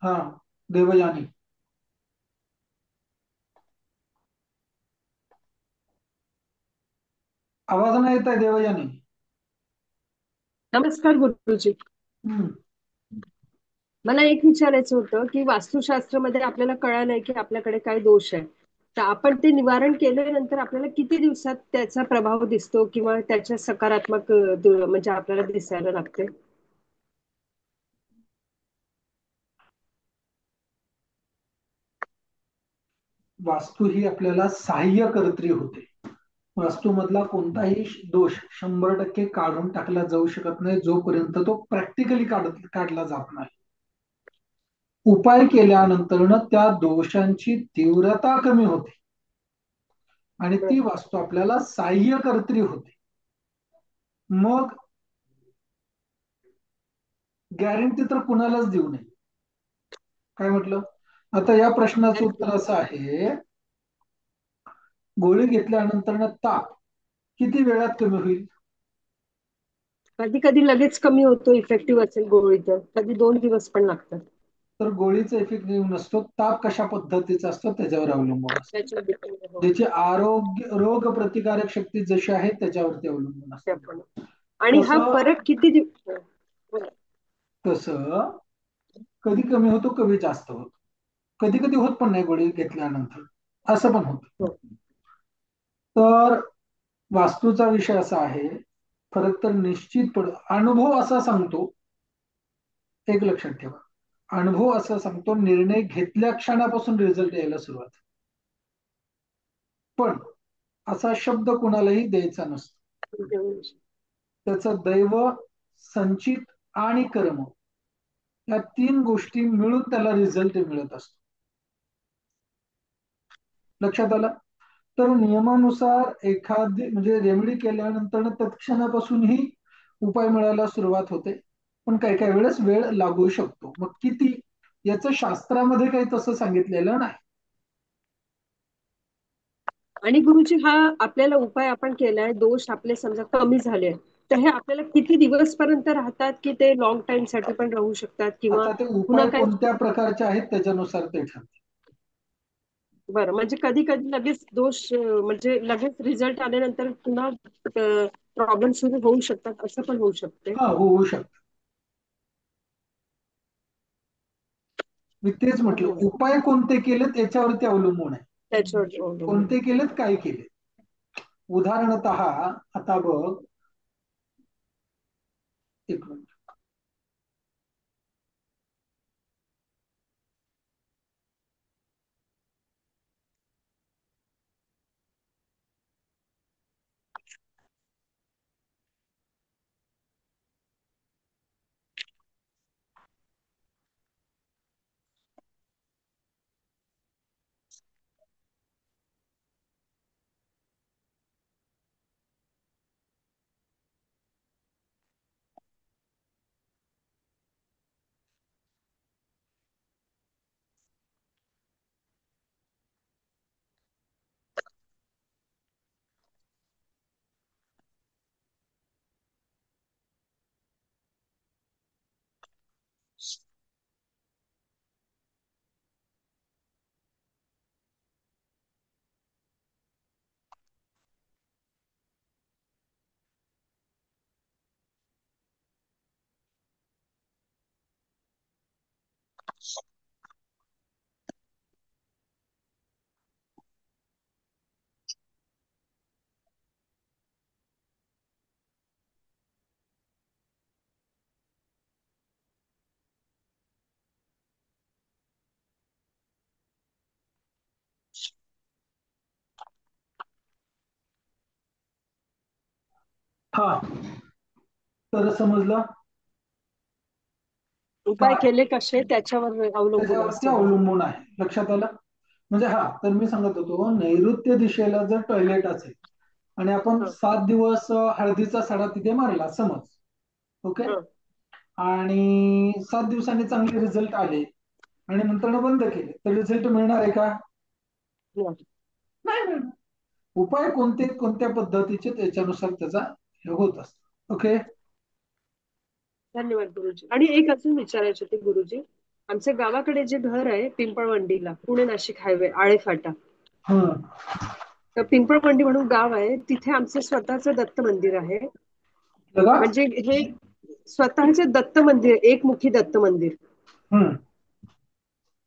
हा देवयानी. आवाज नाही येत आहे देवयानी. नमस्कार गुरुजी. मला एक विचारायचं होतं की वास्तुशास्त्रामध्ये आपल्याला कळालंय की आपल्याकडे काय दोष आहे, तर आपण ते निवारण केल्यानंतर आपल्याला किती दिवसात त्याचा प्रभाव दिसतो किंवा त्याच्या सकारात्मक म्हणजे आपल्याला दिसायला लागते? वास्तू ही आपल्याला सहाय्यकर्त्री होते. वास्तूमधला कोणताही दोष 100% काढून टाकला जाऊ शकत नाही जोपर्यंत तो प्रॅक्टिकली काढला जात नाही. उपाय केल्यानंतर त्या दोषांची तीव्रता कमी होते आणि ती वास्तू आपल्याला सहाय्यकर्त्री होते. मग गॅरंटी तर कुणालाच देऊ नये. काय म्हटलं? आता या प्रश्नाचं उत्तर असं आहे, गोळी घेतल्यानंतर ताप किती वेळात कमी होईल? कधी कधी लगेच कमी होतो, इफेक्टिव्ह असेल गोळी तर कधी 2 दिवस पण लागतात. तर गोळीचा इफेक्टिव्ह नसतो, ताप कशा पद्धतीचा असतो त्याच्यावर अवलंबून असतो. ज्याची रोग प्रतिकारक शक्ती जशी आहे त्याच्यावरती अवलंबून असतो. आणि हा फरक किती कसं कधी कमी होतो, कधी जास्त होतो, कधी कधी होत पण नाही गोळी घेतल्यानंतर, असं पण होतं. तर वास्तूचा विषय असा आहे, फरक तर निश्चित पडतो. अनुभव असा सांगतो, एक लक्षात ठेवा, अनुभव असा सांगतो निर्णय घेतल्या क्षणापासून रिझल्ट यायला सुरुवात. पण असा शब्द कुणालाही द्यायचा नसतो. त्याचं दैव, संचित आणि कर्म या 3 गोष्टी मिळून त्याला रिझल्ट मिळत असतो. लक्षात आलं? तर नियमानुसार एखादी म्हणजे रेमेडी केल्यानंतर तत्क्षणापासूनही उपाय मिळायला सुरुवात होते. पण काही काही वेळेस वेळ लागू शकतो. मग किती, याचं शास्त्रामध्ये काही तसं सांगितलेलं नाही. आणि गुरुजी हा आपल्याला उपाय आपण केलाय, दोष आपले समजा कमी झाले, तर हे आपल्याला किती दिवस पर्यंत राहतात, की ते लॉंग टाइम साठी पण राहू शकतात किंवा आता ते पुन्हा उपाय काय? कोणत्या प्रकारचे आहेत त्याच्यानुसार ते ठरते. बरं, म्हणजे कधी कधी लगेच दोष म्हणजे लगेच रिझल्ट आल्यानंतर पुन्हा प्रॉब्लेम सुरू होऊ शकतात, असं पण होऊ शकते. हा, होऊ शकतं. मी तेच म्हटलं, उपाय कोणते केले त्याच्यावरती अवलंबून आहे. त्याच्यावर कोणते केलेत, काय केले. उदाहरणतः आता बघ, एक मिनिट. हा, तर समजलं. उपाय केले कसे त्याच्यावर अवलंबून त्याच्यावरती असतं. अवलंबून आहे. लक्षात आलं. म्हणजे हा, तर मी सांगत होतो, नैऋत्य दिशेला जर टॉयलेट असेल आणि आपण 7 दिवस हळदीचा सडा तिथे मारला समज, ओके, आणि 7 दिवसांनी चांगले रिझल्ट आले आणि नंतर बंद केले, तर रिझल्ट मिळणार आहे का? नाही मिळणार. उपाय कोणते, कोणत्या पद्धतीचे, त्याच्यानुसार त्याचा हे होत असतो. ओके. धन्यवाद गुरुजी. आणि एक अजून विचारायचे होते गुरुजी, आमच्या गावाकडे जे घर आहे पिंपळवंडीला, पुणे नाशिक हायवे आळेफाटा, तर पिंपळवंडी म्हणून गाव आहे, तिथे आमचं स्वतःचं दत्त मंदिर आहे. म्हणजे हे स्वतःचे दत्त मंदिर, एकमुखी दत्त मंदिर.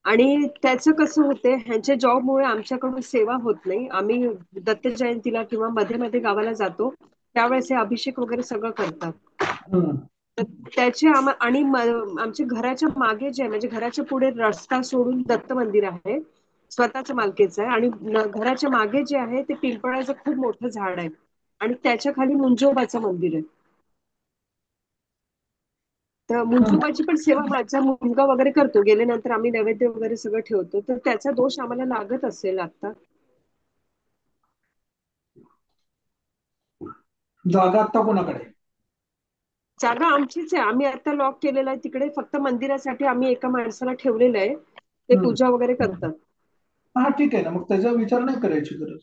आणि त्याचं कसं होते, ह्यांच्या जॉबमुळे आमच्याकडून सेवा होत नाही. आम्ही दत्त जयंतीला किंवा मध्ये मध्ये गावाला जातो, त्यावेळेस हे अभिषेक वगैरे सगळं करतात. त्याचे आणि आमच्या घराच्या मागे जे आहे, म्हणजे घराच्या पुढे रस्ता सोडून दत्त मंदिर आहे, स्वतःच्या मालकीचं आहे. आणि घराच्या मागे जे आहे ते पिंपळाचं खूप मोठं झाड आहे आणि त्याच्या खाली मुंजोबाचं मंदिर आहे. तर मुंजोबाची पण सेवा माझा मुलगा वगैरे करतो, गेल्यानंतर आम्ही नैवेद्य वगैरे सगळं ठेवतो. तर त्याचा दोष आम्हाला लागत असेल आता? जागा आता कोणाकडे? जागा आमचीच आहे, आम्ही आता लॉक केलेला आहे तिकडे. फक्त मंदिरासाठी आम्ही एका माणसाला ठेवलेलं आहे, ते पूजा वगैरे करतात. हा, ठीक आहे ना, मग त्याचा विचार नाही करायची गरज.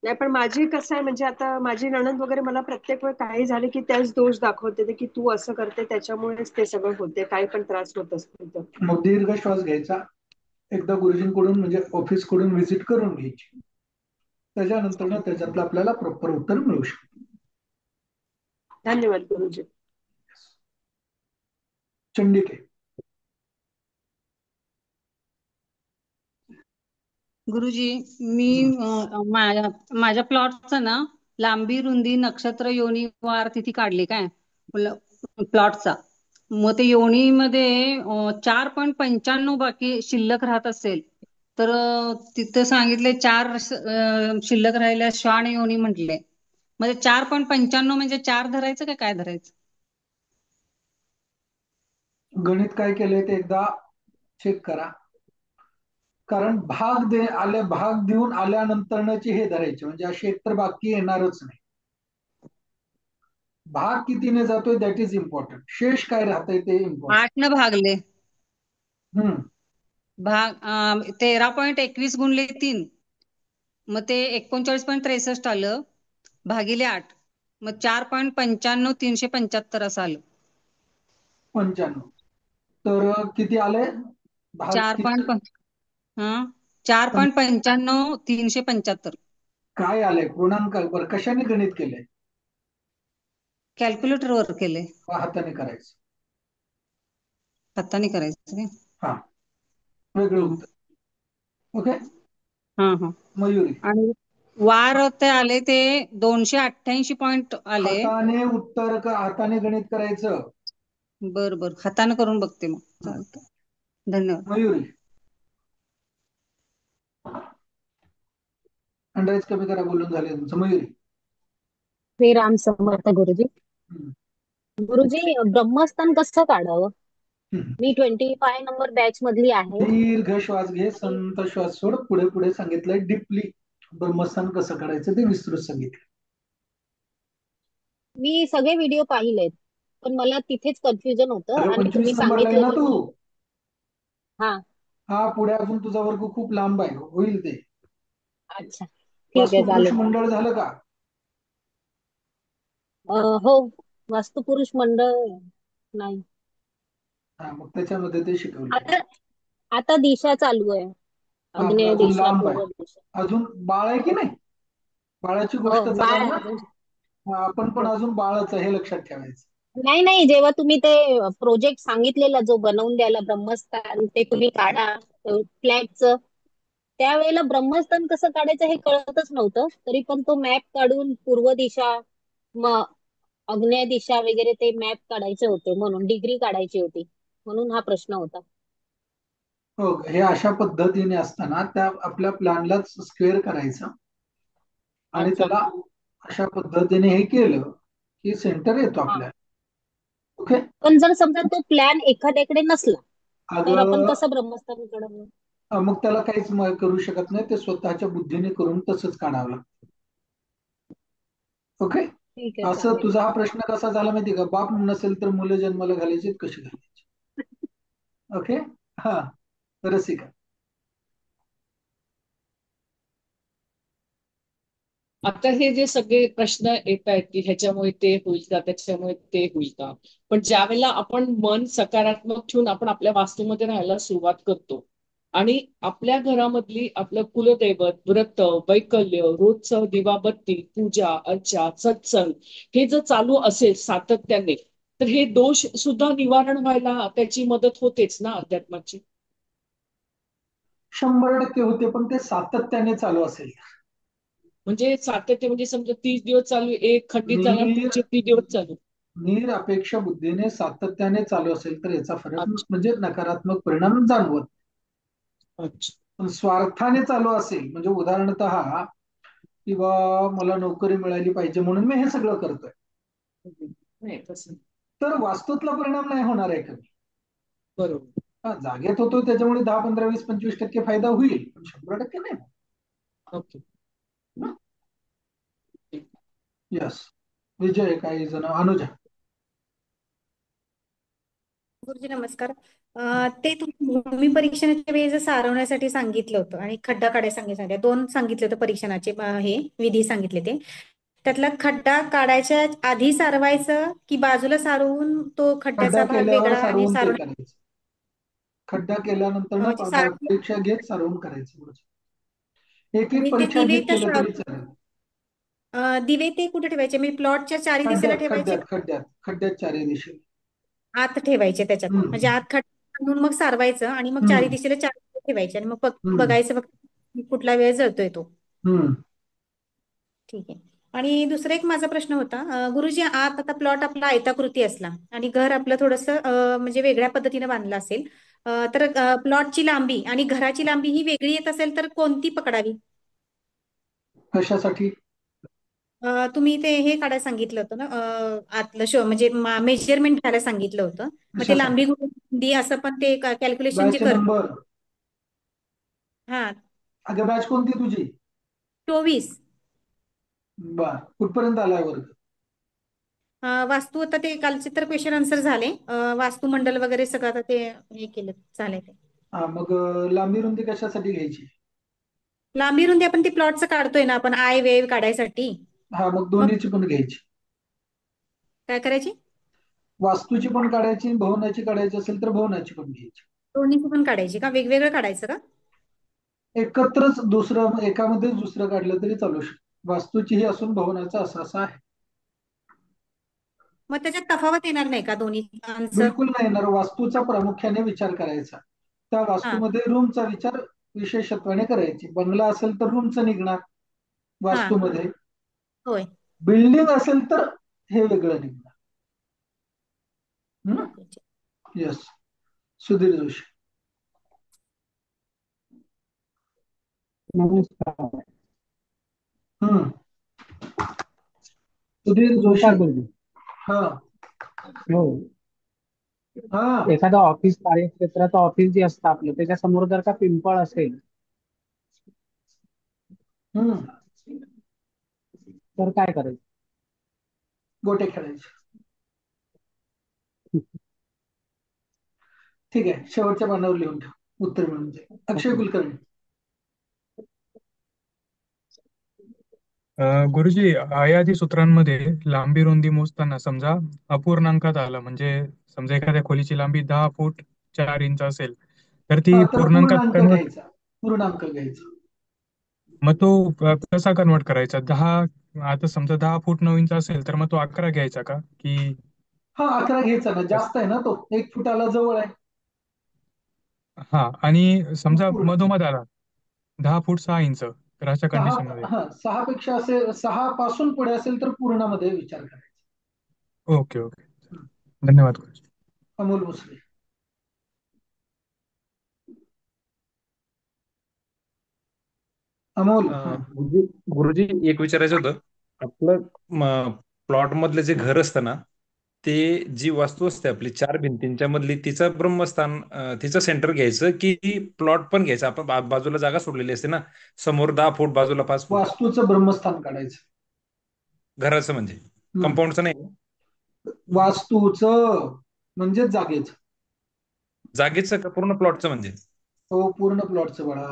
नाही, पण माझी कसं आहे, म्हणजे आता माझी नणंद वगैरे मला प्रत्येक वेळ काही झाले की त्याच दोष दाखवते की तू असं करते, त्याच्यामुळेच ते सगळं होते, काही पण त्रास होत असतो तर. मग दीर्घ श्वास घ्यायचा, एकदा गुरुजींकडून म्हणजे ऑफिस कडून व्हिजिट करून घ्यायची, त्याच्यानंतर त्याच्यातलं आपल्याला प्रॉपर उत्तर मिळू शकतं. धन्यवाद गुरुजी. चंडिके. गुरुजी, मी माझ्या प्लॉटचं ना लांबी रुंदी नक्षत्र योनी वार तिथे काढले काय प्लॉटचा. मग ते योनीमध्ये 4.95 बाकी शिल्लक राहत असेल तर तिथं सांगितले 4 शिल्लक राहिल्या श्वान योनी म्हटले. म्हणजे 4.95 म्हणजे 4 धरायचं का काय धरायचं? गणित काय केलंय ते एकदा चेक करा, कारण भाग देऊन आल्यानंतरची हे धरायचे, म्हणजे अशी एकतर बाकी येणारच नाही. भाग कितीने जातोय दॅट इज इम्पॉर्टंट. शेष काय राहतंय ते इम्पॉर्टंट. 8 न भागले. हम्म. भाग 13.21 गुणले 3, मग ते 39.63 आलं भागिले 8, मग 4.95 375 असं आलं. 95. तर किती आले भाग 4.95 375. काय आलंय पूर्णांक बरं कशाने गणित केलंय? कॅल्क्युलेटर वर केले. हाताने करायचं. हाताने करायचं काय? हा वेगळं उत्तर. ओके. मयुरी. आणि वार ते आले ते 288 पॉइंट आले. हाताने उत्तर हाताने गणित करायचं. बर हाताने करून बघते मग. चालतं. धन्यवाद. मयुरी. अंदाज कमी करा बोलून झाले तुमचं. मयुरी. श्रीराम समर्थ गुरुजी. गुरुजी ब्रह्मस्थान कसं काढावं? मी 25 नंबर बॅच मधली आहे. दीर्घ श्वास घे, संत श्वास सोड. पुढे पुढे सांगितलंय डीपली. ब्रह्मस्थान कसं काढायचं ते विस्तृत सांगितलं. मी सगळे व्हिडिओ पाहिलेत पण मला तिथेच कन्फ्युजन होतं. आणि 25 तुम्ही नंबरला आहे ना सांगितलेलं तू? हा हा पुढे अजून तुझा वर्ग खूप लांब आहे. होईल ते. अच्छा ठीक आहे वास्तुपुरुष चालेल. मंडळ झालं का? हो वास्तुपुरुष मंडळ नाही. हा मग त्याच्यामध्ये ते शिकवलं. आता दिशा चालू आहे. आग्नेय अजून दिशा, लांब पूर्व आहे. दिशा. अजून बाळ आहे की नाही? बाळाची गोष्ट हो चालू बाळ आहे आहे ना? अजून. हा, आपण पण अजून बाळच आहे हे लक्षात ठेवायचं. नाही जेव्हा तुम्ही ते प्रोजेक्ट सांगितलेला जो बनवून द्यायला ब्रह्मस्थान ते तुम्ही काढा फ्लॅटचं, त्यावेळेला ब्रह्मस्थान कसं काढायचं हे कळतच नव्हतं. तरी पण तो मॅप काढून पूर्व दिशा मग आग्नेय दिशा वगैरे ते मॅप काढायचे होते, म्हणून डिग्री काढायची होती, म्हणून हा प्रश्न होता. हो हे अशा पद्धतीने असताना त्या आपल्या प्लॅनलाच स्क्वेअर करायचं आणि अच्छा. त्याला अशा पद्धतीने हे केलं की सेंटर येतो आपल्याला. ओके. पण जर समजा तो प्लॅन एखाद्याकडे नसला तर आपण अगं कसं ब्रह्मस्थान काढावं? मग त्याला काहीच करू शकत नाही. ते स्वतःच्या बुद्धीने करून तसंच काढावं लागतं. ओके. ठीक आहे असं चालेल. तुझा हा प्रश्न कसा झाला माहिती का? बाप नसेल तर मुलं जन्माला घालायची कशी घालायची? ओके. हा रसिका. आता हे जे सगळे प्रश्न येत आहेत की ह्याच्यामुळे ते होईल का, त्याच्यामुळे ते होईल का, पण ज्या वेळेला आपण मन सकारात्मक ठेवून आपण आपल्या वास्तूमध्ये राहायला सुरुवात करतो आणि आपल्या घरामधली आपलं कुलदैवत, व्रत, वैकल्य, रोजचं दिवाबत्ती, पूजा अर्चा, सत्संग हे जर चालू असेल सातत्याने तर हे दोष सुद्धा निवारण व्हायला त्याची मदत होतेच ना अध्यात्माची. 100% होते, पण ते सातत्याने चालू असेल. म्हणजे सातत्य म्हणजे समजा 30 दिवस चालू, एक खंडित झाला पुढचे 30 दिवस चालू. निरपेक्ष बुद्धीने सातत्याने चालू असेल तर याचा फरक म्हणजे नकारात्मक परिणाम जाणवत. पण स्वार्थाने चालू असेल म्हणजे उदाहरणतः किंवा मला नोकरी मिळाली पाहिजे म्हणून मी हे सगळं करतोय, तर वास्तूतला परिणाम नाही होणार आहे कमी. बरोबर. जागेत होतो त्याच्यामुळे 10, 15, 20, 25% फायदा होईल, पण 100% नाही. ओके. यस. विजय काही जण. अनुजा. गुरुजी नमस्कार. ते तुम्ही भूमी परीक्षणाच्या वेळी जर सारवण्यासाठी सांगितलं होतं आणि खड्डा काढायला सांगितलं, 2 सांगितले होते परीक्षणाचे हे विधी सांगितले ते. त्यातला खड्डा काढायच्या आधी सारवायचं की बाजूला सारवून तो खड्ड्याचा भाग केल्यावर वेगळा आणि सारवून ते सारवून करायचं. खड्डा केल्यानंतर ना म्हणजे परीक्षा घेत सारवून करायचं. एक आणि ते परीक्षा दिवे घेत केलं तरी चालेल. दिवे ते कुठे ठेवायचे? मी प्लॉटच्या चारी दिशेला ठेवायचे, खड्ड्यात चारी दिशेला आत ठेवायचे त्याच्यात, म्हणजे आत खड्डा घालून मग सारवायचं आणि मग चारी दिशेला 4 ठेवायचे आणि मग बघायचं फक्त कुठला वेळ जळतोय तो. ठीक आहे. आणि दुसरा एक माझा प्रश्न होता, गुरुजी आत आता प्लॉट आपला आयताकृती असला आणि घर आपलं थोडंसं म्हणजे वेगळ्या पद्धतीने बांधलं असेल, तर प्लॉटची लांबी आणि घराची लांबी ही वेगळी येत असेल तर कोणती पकडावी? कशासाठी? तुम्ही ते हे काढायला सांगितलं होतं ना, आतलं म्हणजे मेजरमेंट घ्यायला सांगितलं होतं, मग ते लांबी रुंदी असं पण ते कॅल्क्युलेशन जे करतो. नंबर. हा. अगं बॅच कोणती तुझी? 24. बर. कुठपर्यंत आलाय वर्ग? वास्तू आता ते कालचे तर क्वेश्चन आन्सर झाले. वास्तुमंडल वगैरे सगळं आता ते हे केलं झालंय ते. हा मग लांबी रुंदी कशासाठी घ्यायची? लांबी रुंदी आपण ते प्लॉटचं काढतोय ना आपण आय वेव काढायसाठी. हा मग दोन्हीची पण घ्यायची. काय करायची? वास्तूची पण काढायची, भवनाची काढायची असेल तर भवनाची पण घ्यायची. दोन्हीची पण काढायची का? वेगवेगळं काढायचं का? एकत्रच दुसरं एकामध्येच दुसरं काढलं तरी चालू शकतं. वास्तूचीही असून भवनाचं असं असं आहे. मग त्याच्यात तफावत येणार नाही का दोन्ही आन्सर? बिलकुल नाही येणार. वास्तूचा प्रामुख्याने विचार करायचा. त्या वास्तूमध्ये रूमचा विचार विशेषत्वाने करायची. बंगला असेल तर रूमचं निघणार वास्तूमध्ये. होय. बिल्डिंग असेल तर हे वेगळं निघणार. येस. सुधीर जोशी. नमस्कार. सुधीर जोशी. हा हो. एखादं ऑफिस कार्यक्षेत्राचं ऑफिस जे असतं आपलं त्याच्या समोर जर का पिंपळ असेल तर काय करायचं? गोटे खेळायचे. ठीक आहे, शेवटच्या पानावर लिहून ठेव उत्तर मिळून जाईल. अक्षय कुलकर्णी. गुरुजी, अयादी सूत्रांमध्ये लांबी रुंदी मोजताना समजा अपूर्णांकात आलं, म्हणजे समजा एखाद्या खोलीची लांबी 10 फूट 4 इंच असेल तर ती पूर्णांकात कन्वर्ट, पूर्णांक घ्यायचा. मग तो कसा कन्वर्ट करायचा? आता समजा 10 फूट 9 इंच असेल तर मग तो 11 घ्यायचा का? की हा 11 घ्यायचा ना, जास्त आहे ना तो, 1 फुटाला जवळ आहे. हा, आणि समजा मधोमध आला 10 फूट 6 इंच तर अशा कंडिशन मध्ये 6 पेक्षा असेल, 6 पासून पुढे असेल तर पूर्णामध्ये विचार करायचा. ओके ओके, धन्यवाद गुरुजी. अमोल भोसले. अमोल. गुरुजी एक विचारायचं होतं. आपलं प्लॉट मधले जे घर असतं ना, ते जी वास्तू असते आपली 4 भिंतींच्या मधली, तिचं ब्रह्मस्थान, तिचं सेंटर घ्यायचं की प्लॉट पण घ्यायचं? आपण बाजूला जागा सोडलेली असते ना, समोर 10 फूट बाजूला 5 फूट. वास्तूचं ब्रह्मस्थान काढायचं. घराचं म्हणजे कंपाऊंडचं नाही? वास्तूचं म्हणजे जागेचं. जागेचं का पूर्ण प्लॉटचं म्हणजे? हो, पूर्ण प्लॉटचं बाळा.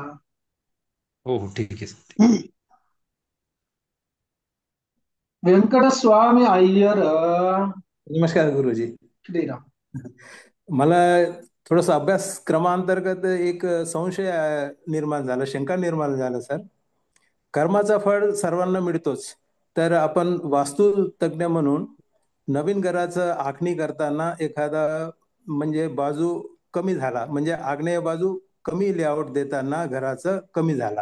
हो हो, ठीक आहे. व्यंकटस्वामी अय्यर. नमस्कार गुरुजी. श्रीराम. मला थोडस अभ्यासक्रमांतर्गत एक संशय निर्माण झाला, शंका निर्माण झाला सर. कर्माचा फळ सर्वांना मिळतोच, तर आपण वास्तु तज्ञ म्हणून नवीन घराचं आखणी करताना एखादा म्हणजे बाजू कमी झाला, म्हणजे आग्नेय बाजू कमी लेआउट देताना घराचं कमी झाला,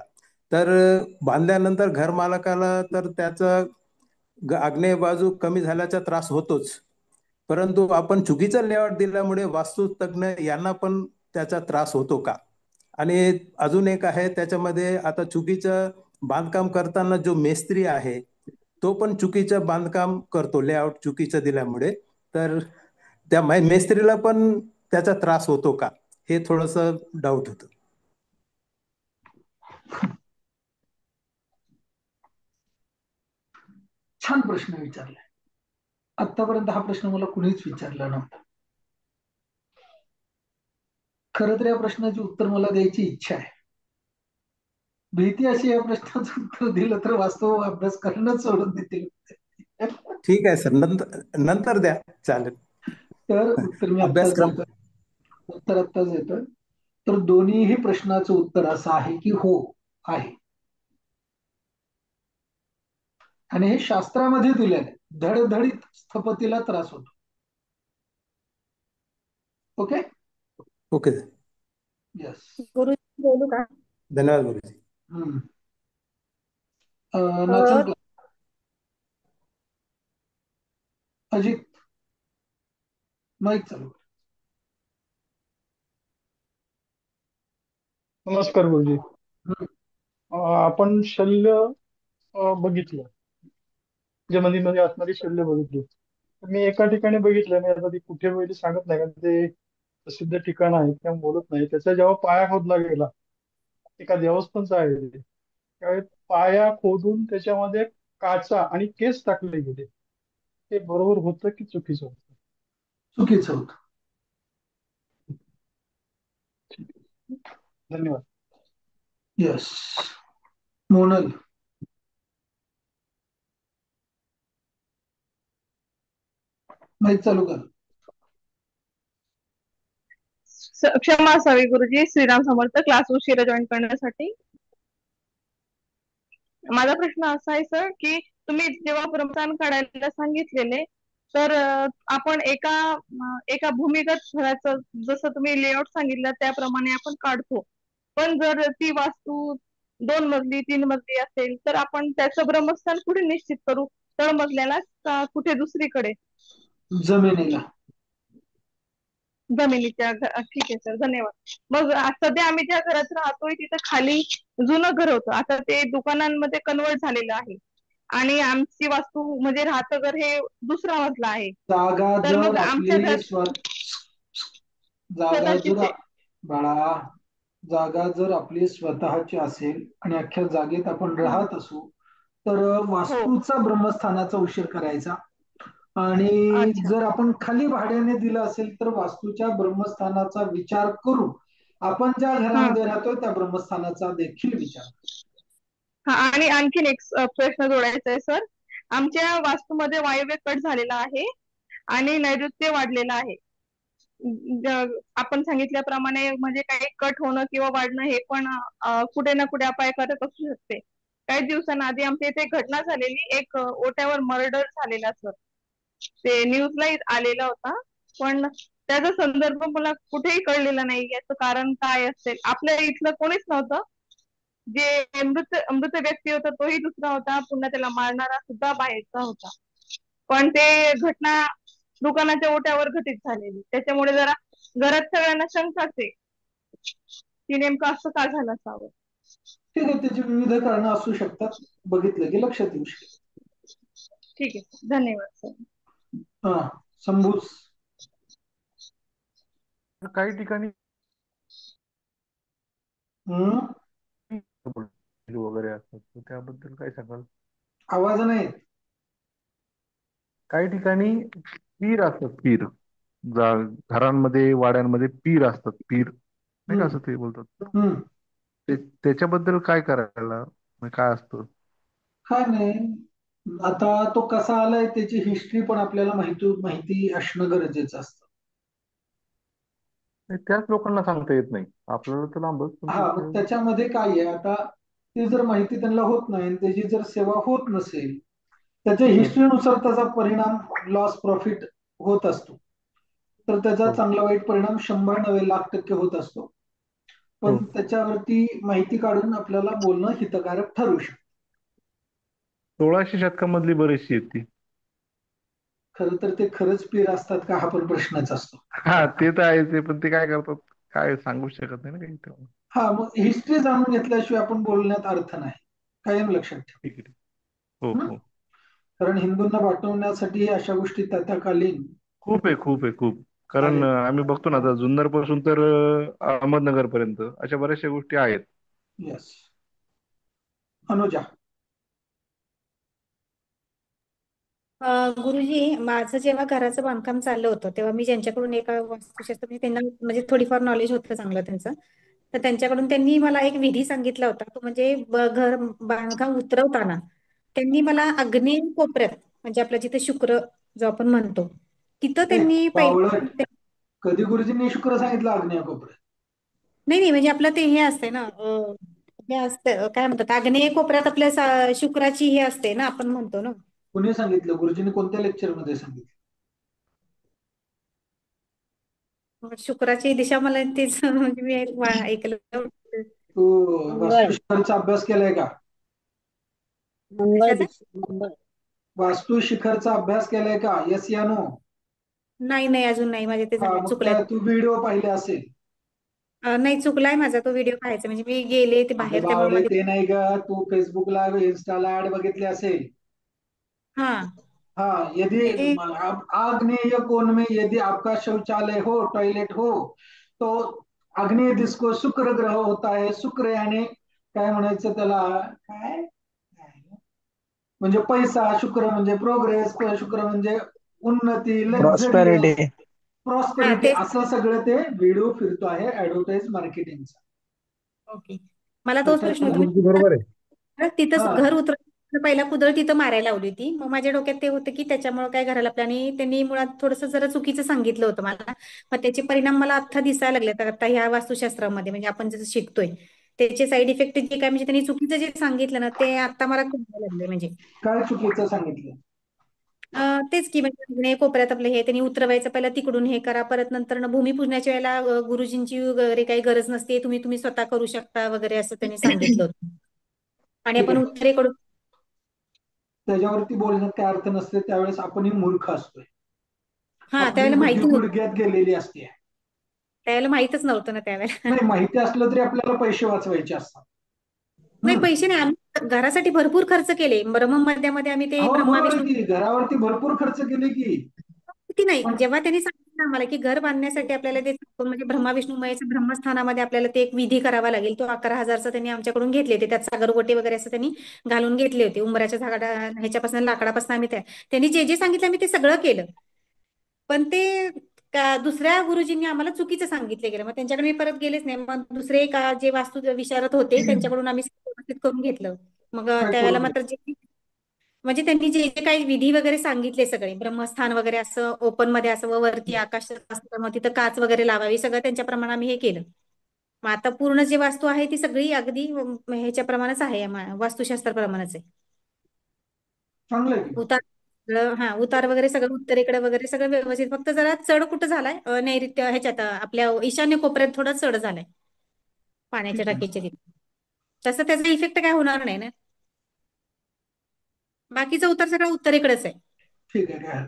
तर बांधल्यानंतर घर मालकाला तर त्याचं आग्नेय बाजू कमी झाल्याचा त्रास होतोच, परंतु आपण चुकीचा लेआउट दिल्यामुळे वास्तुतज्ञ यांना पण त्याचा त्रास होतो का? आणि अजून एक आहे त्याच्यामध्ये, आता चुकीचं बांधकाम करताना जो मेस्त्री आहे तो पण चुकीचं बांधकाम करतो लेआउट चुकीचं दिल्यामुळे, तर त्या मेस्त्रीला पण त्याचा त्रास होतो का? हे थोडस डाऊट होतं. छान प्रश्न विचारलाय. आतापर्यंत हा प्रश्न मला कुणीच विचारला नव्हता. खरं तर या प्रश्नाचे उत्तर मला द्यायची इच्छा आहे. भीती अशी या प्रश्नाचं उत्तर दिलं तर वास्तव अभ्यास करणंच सोडून देतील. ठीक आहे सर, नंतर द्या, चालेल. तर उत्तर मी अभ्यासक्रम आत्ताच येतोय. तर दोन्हीही प्रश्नाचं उत्तर असं आहे की हो आहे, आणि हे शास्त्रामध्ये दिलेलं आहे. धडधडीत स्थपतीला त्रास होतो. Okay okay yes. गुरुजी बोलू का? धन्यवाद गुरुजी. नाचन अजित माईक चालू. नमस्कार गुरुजी. आपण शल्य बघितलं, जमिनीमध्ये असणारी शल्य बघितली. मी एका ठिकाणी बघितलं, मी आता ती कुठे बघितली सांगत नाही, कारण ते प्रसिद्ध ठिकाण आहे त्यामुळे बोलत नाही. त्याचा जेव्हा पाया खोदला गेला, एका देवस्थानचं आहे ते, त्यावेळी पाया खोदून त्याच्यामध्ये काचा आणि केस टाकले गेले. ते बरोबर होतं की चुकीचं होतं? चुकीचं होतं. ठीक आहे. धन्यवाद. येस. मोनल. माईक चालू कर. क्षमा असावी गुरुजी, श्रीराम समर्थ. क्लास उशिरा जॉईन करण्यासाठी. माझा प्रश्न असा आहे सर की तुम्ही जेव्हा ब्रह्मस्थान काढायला सांगितलेले तर आपण एका भूमिगत घराचं जसं तुम्ही लेआउट सांगितलं त्याप्रमाणे आपण काढतो. पण जर ती वास्तू 2 मजली 3 मजली असेल तर आपण त्याचं ब्रह्मस्थान कुठे निश्चित करू? तळमजल्याला का कुठे दुसरीकडे? जमिनीला. जमिनीच्या ठीक आहे सर, धन्यवाद. मग सध्या आम्ही ज्या घरात राहतोय तिथं खाली जुनं घर होतं, आता ते दुकानांमध्ये कन्वर्ट झालेलं आहे आणि आमची वास्तू म्हणजे राहतं घर हे दुसरा मजला आहे. जागा तर जर मग आमच्या आपली घर जागा स्वतःचीच जर आहे. बाळा, जागा जर आपली स्वतःची असेल आणि अख्ख्या जागेत आपण राहत असू तर वास्तूचा ब्रह्मस्थानाचा उशीर करायचा. आणि अच्छा. जर आपण खाली भाड्याने दिलं असेल तर वास्तूच्या ब्रह्मस्थानाचा विचार करून आपण ज्या घरामध्ये राहतोय त्या ब्रह्मस्थानाचा देखील विचार करू. हा, आणि आणखीन एक प्रश्न जोडायचा आहे सर. आमच्या वास्तूमध्ये वायव्य कट झालेला आहे आणि नैऋत्य वाढलेलं आहे. आपण सांगितल्याप्रमाणे म्हणजे काही कट होणं किंवा वाढणं हे पण कुठे ना कुठे अपायकारक असू शकते. काही दिवसांआधी आमच्या इथे एक घटना झालेली, एक ओट्यावर मर्डर झालेला सर. ते न्यूजला आलेला होता, पण त्याचा संदर्भ मला कुठेही कळलेला नाही. याचं कारण काय असेल? आपल्या इथलं कोणीच नव्हतं. जे मृत व्यक्ती होता तोही दुसरा होता, पुन्हा त्याला मारणारा सुद्धा बाहेरचा होता. पण ते घटना दुकानाच्या ओट्यावर घटित झालेली, त्याच्यामुळे जरा घरात सगळ्यांना शंकाच आहे की नेमकं असं का झालं असावं. ठीक आहे, त्याची विविध कारणं असू शकतात, बघितलं की लक्षात येऊ शकतं. ठीक आहे, धन्यवाद सर. हा, शंभूस. काही ठिकाणी वगैरे असतात, तर त्याबद्दल काय सांगाल? आवाज नाही. काही ठिकाणी पीर असतात, पीर घरांमध्ये वाड्यांमध्ये पीर असतात, पीर नाही का असं ते बोलतात. त्याच्याबद्दल काय करायला, काय असतं? काय नाही, आता तो कसा आलाय त्याची हिस्ट्री पण आपल्याला माहिती असणं गरजेचं असतं. त्याच लोकांना सांगता येत नाही, आपल्याला तर लांबच. हा, मग त्याच्यामध्ये काय आहे, आता ती जर माहिती त्यांना होत नाही, त्याची जर सेवा होत नसेल, त्याच्या हिस्ट्रीनुसार त्याचा परिणाम लॉस प्रॉफिट होत असतो. तर त्याचा चांगला वाईट परिणाम 100-90 लाख% होत असतो. पण त्याच्यावरती माहिती काढून आपल्याला बोलणं हितकारक ठरू शकतं. 1600 शतकामधली बरीचशी आहेत ती. खरं तर ते खरंच पीर असतात का हा पण प्रश्नच असतो. हा, ते तर आहे, पण ते काय करतात काय सांगू शकत नाही ना काही. हा, मग हिस्ट्री जाणून घेतल्याशिवाय आपण बोलण्यात अर्थ नाही, कायम लक्षात ठेव. कारण हिंदूंना वाटवण्यासाठी अशा गोष्टी तत्कालीन खूप आहे. कारण आम्ही बघतो ना आता जुन्नर पासून तर अहमदनगर पर्यंत अशा बऱ्याचशा गोष्टी आहेत. येस. अनुजा. गुरुजी, माझं जेव्हा घराचं बांधकाम चाललं होतं तेव्हा मी ज्यांच्याकडून एका वास्तुशास्त्र म्हणजे त्यांना म्हणजे थोडीफार नॉलेज होतं चांगलं त्यांचं, तर त्यांच्याकडून त्यांनी मला एक विधी सांगितला होता. तो म्हणजे घर बांधकाम उतरवताना त्यांनी मला आग्नेय कोपऱ्यात म्हणजे आपल्या जिथे शुक्र जो आपण म्हणतो तिथं त्यांनी बावळट. कधी गुरुजींनी शुक्र सांगितलं आग्नेय कोपऱ्यात? नाही म्हणजे आपलं ते हे असते ना, हे असतं काय म्हणतात, आग्नेय कोपऱ्यात आपल्या शुक्राची हे असते ना, आपण म्हणतो ना. कुणी सांगितलं? गुरुजींनी कोणत्या लेक्चर मध्ये सांगितलं? शुक्राची दिशा मला तेच म्हणजे मी ऐकलं. तू वास्तुशिखरचा अभ्यास केलाय का? वास्तु शिखरचा अभ्यास केलाय का? येस या नो? नाही अजून नाही, माझे ते झाले, चुकले. तू व्हिडिओ पाहिले असेल. नाही, चुकलाय माझा तो व्हिडिओ पाहायचा, म्हणजे मी गेले ते बाहेर बावळे ते नाही ग, तू फेसबुकला इन्स्टाला ऍड बघितली असेल. हाँ, यदि आग्नेय कोण में यदि आपका शौचालय हो, टॉयलेट हो, तो आग्नेय दिस को शुक्र ग्रह होता है. शुक्र यानी काय म्हणायचं त्याला, काय म्हणजे पैसा, शुक्र म्हणजे प्रोग्रेस, शुक्र म्हणजे उन्नती, लक्झरियस, प्रॉस्पेरिटी. प्रॉस्पेरिटी, असं सगळं ते व्हिडिओ फिरतो आहे ऍडव्हर्टाईज मार्केटिंगचा. ओके, मला तोच प्रश्न होता. अगदी बरोबर आहे. तिथंच हा. घर उतरवलं, पहिला कुदळ तिथं मारायला लावली होती. मग माझ्या डोक्यात ते होतं की त्याच्यामुळे काय घराला आपल्या, आणि त्यांनी मुळात थोडंसं जरा चुकीचं सांगितलं होतं मला. मग त्याचे परिणाम मला आता दिसायला लागले आता ह्या वास्तुशास्त्रामध्ये, म्हणजे आपण जसं शिकतोय त्याचे साईड इफेक्ट जे काय, म्हणजे त्यांनी चुकीचं जे सांगितलं ना ते आता मला कळायला लागले. म्हणजे काय चुकीचं सांगितलं? तेच की, म्हणजे कोपऱ्यात आपलं हे त्यांनी उतरवायचं, पहिला तिकडून हे करा, परत नंतर भूमिपूजनाच्या वेळेला गुरुजींची वगैरे काही गरज नसते, तुम्ही तुम्ही स्वतः करू शकता वगैरे असं त्यांनी सांगितलं होतं. आणि ठीक आपण आहे. उत्तरेकडून त्याच्यावरती बोलण्यात काय अर्थ नसते, त्यावेळेस आपणही मूर्ख असतोय, आपली त्यावेळेला बुद्धी माहिती नव्हतं, गुडघ्यात गेलेली असते. त्यावेळेला माहितच नव्हतं ना त्यावेळेला. नाही, माहिती असलं तरी आपल्याला पैसे वाचवायचे असतात. नाही, पैसे नाही, आम्ही घरासाठी भरपूर खर्च केले. ब्रह्ममध्यामध्ये आम्ही ते हो, ब्रह्मा बरोबर विष्णू आहे की, घरावरती भरपूर खर्च केले की. किती नाही, जेव्हा त्यांनी सांगितलं आम्हाला की घर बांधण्यासाठी आपल्याला ते म्हणजे ब्रह्मा विष्णू मयेच्या ब्रह्मस्थानामध्ये आपल्याला ते एक विधी करावा लागेल, तो 11,000चा त्यांनी आमच्याकडून घेतले होते. त्यात सागरगोटे वगैरे असं त्यांनी घालून घेतले होते. उंबराच्या झाडा ह्याच्यापासून, लाकडापासून आम्ही त्यांनी जे जे सांगितलं आम्ही ते सगळं केलं. पण ते दुसऱ्या गुरुजींनी आम्हाला चुकीचं सांगितलं गेलं. मग त्यांच्याकडे मी परत गेलेच नाही. मग दुसरे जे वास्तू विशारद होते त्यांच्याकडून आम्ही व्यवस्थित करून घेतलं. मग काय त्यावेळेला करून मात्र म्हणजे त्यांनी जे जे काही विधी वगैरे सांगितले सगळे, ब्रह्मस्थान वगैरे असं ओपन मध्ये असावं, वरती आकाश असतं, मग तिथं काच वगैरे लावावी, सगळं त्यांच्याप्रमाणे आम्ही हे केलं. मग आता पूर्ण जी वास्तू आहे ती सगळी अगदी ह्याच्याप्रमाणेच आहे, वास्तुशास्त्राप्रमाणेच आहे. चांगलं आहे. उतार, उतार वगैरे सगळं उत्तरेकडे वगैरे सगळं व्यवस्थित, फक्त जरा चढ कुठं झालाय नैऋत्य ह्याच्यात आपल्या ईशान्य कोपऱ्यात थोडा चढ झालाय पाण्याच्या टाकीच्या तिथे. तसं त्याचा इफेक्ट काय होणार नाही ना, बाकीचा उतार सगळा उत्तरेकडेच आहे. ठीक आहे, काय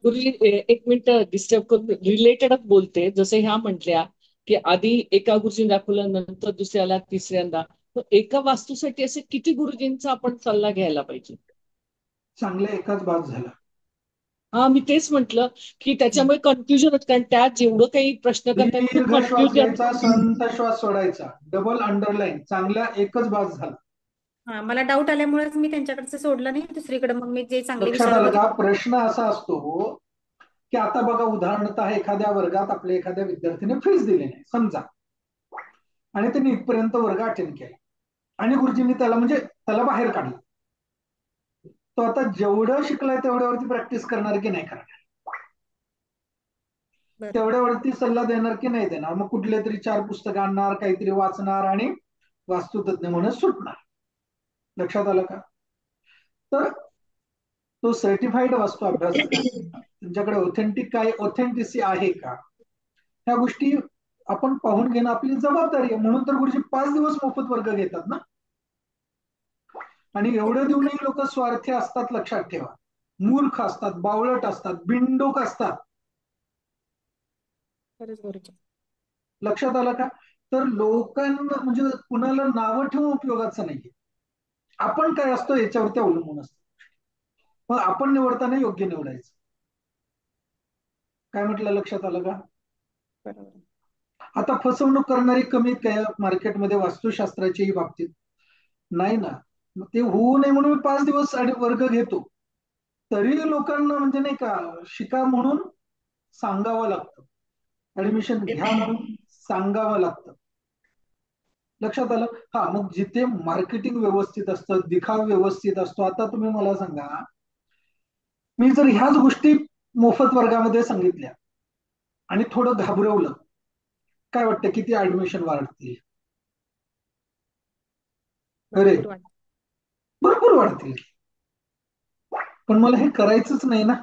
गुरुजी एक मिनिट डिस्टर्ब करून रिलेटेडच बोलते. जसं ह्या म्हटल्या की आधी एका गुरुजीने दाखवलं, नंतर दुसऱ्याला, तिसऱ्यांदा, एका वास्तूसाठी असे किती गुरुजींचा आपण सल्ला घ्यायला पाहिजे? चांगला एकाच बाज झाला. हा, मी तेच म्हटलं की त्याच्यामुळे कन्फ्युजन होत, कारण त्यात जेवढं काही प्रश्न करतात खूप दीर्घ श्वास कन्फ्युजन. घ्यायचा, संत श्वास सोडायचा, डबल अंडरलाईन, चांगला एकच बाज झाला. मला डाऊट आल्यामुळेच मी त्यांच्याकडचं सोडलं नाही, दुसरीकडे मग मी जे चांगले लक्षात विचारत आलं होते. का? प्रश्न असा असतो की आता बघा, उदाहरणतः एखाद्या वर्गात आपल्या एखाद्या विद्यार्थ्याने फीस दिली नाही समजा, आणि त्यांनी इथपर्यंत वर्ग अटेंड केला, आणि गुरुजींनी त्याला बाहेर काढलं, तो आता जेवढं शिकलाय तेवढ्यावरती प्रॅक्टिस करणार की नाही करणार, तेवढ्यावरती सल्ला देणार की नाही देणार? मग कुठले तरी 4 पुस्तकं आणणार, काहीतरी वाचणार आणि वास्तुतज्ञ म्हणून सुटणार. लक्षात आलं का? तर तो सर्टिफाईड वास्तू अभ्यासक तुमच्याकडे ऑथेंटिसिटी आहे का, ह्या गोष्टी आपण पाहून घेणं आपली जबाबदारी आहे. म्हणून तर गुरुजी 5 दिवस मोफत वर्ग घेतात ना. आणि एवढं देऊनही लोक स्वार्थी असतात, लक्षात ठेवा. मूर्ख असतात, बावळट असतात, बिनडोक असतात. लक्षात आलं का? तर लोकांना म्हणजे कुणाला नावं ठेवून उपयोगाचं नाहीये. आपण काय असतो याच्यावरती अवलंबून असतो. मग आपण निवडताना योग्य निवडायचं. काय म्हटलं, लक्षात आलं का? आता फसवणूक करणारी कमीत काय मार्केटमध्ये वास्तुशास्त्राच्याही बाबतीत नाही ना. ते होऊ नये म्हणून 5 दिवस वर्ग घेतो, तरी लोकांना म्हणजे नाही का शिका म्हणून सांगावं लागतं, ऍडमिशन घ्या म्हणून सांगावं लागतं. लक्षात आलं? हा, मग जिथे मार्केटिंग व्यवस्थित असतं, दिखाव व्यवस्थित असतो. आता तुम्ही मला सांगा, मी जर ह्याच गोष्टी मोफत वर्गामध्ये सांगितल्या आणि थोडं घाबरवलं, काय वाटतं किती ऍडमिशन वाढतील? अरे भरपूर वाढतील. पण मला हे करायचंच नाही ना.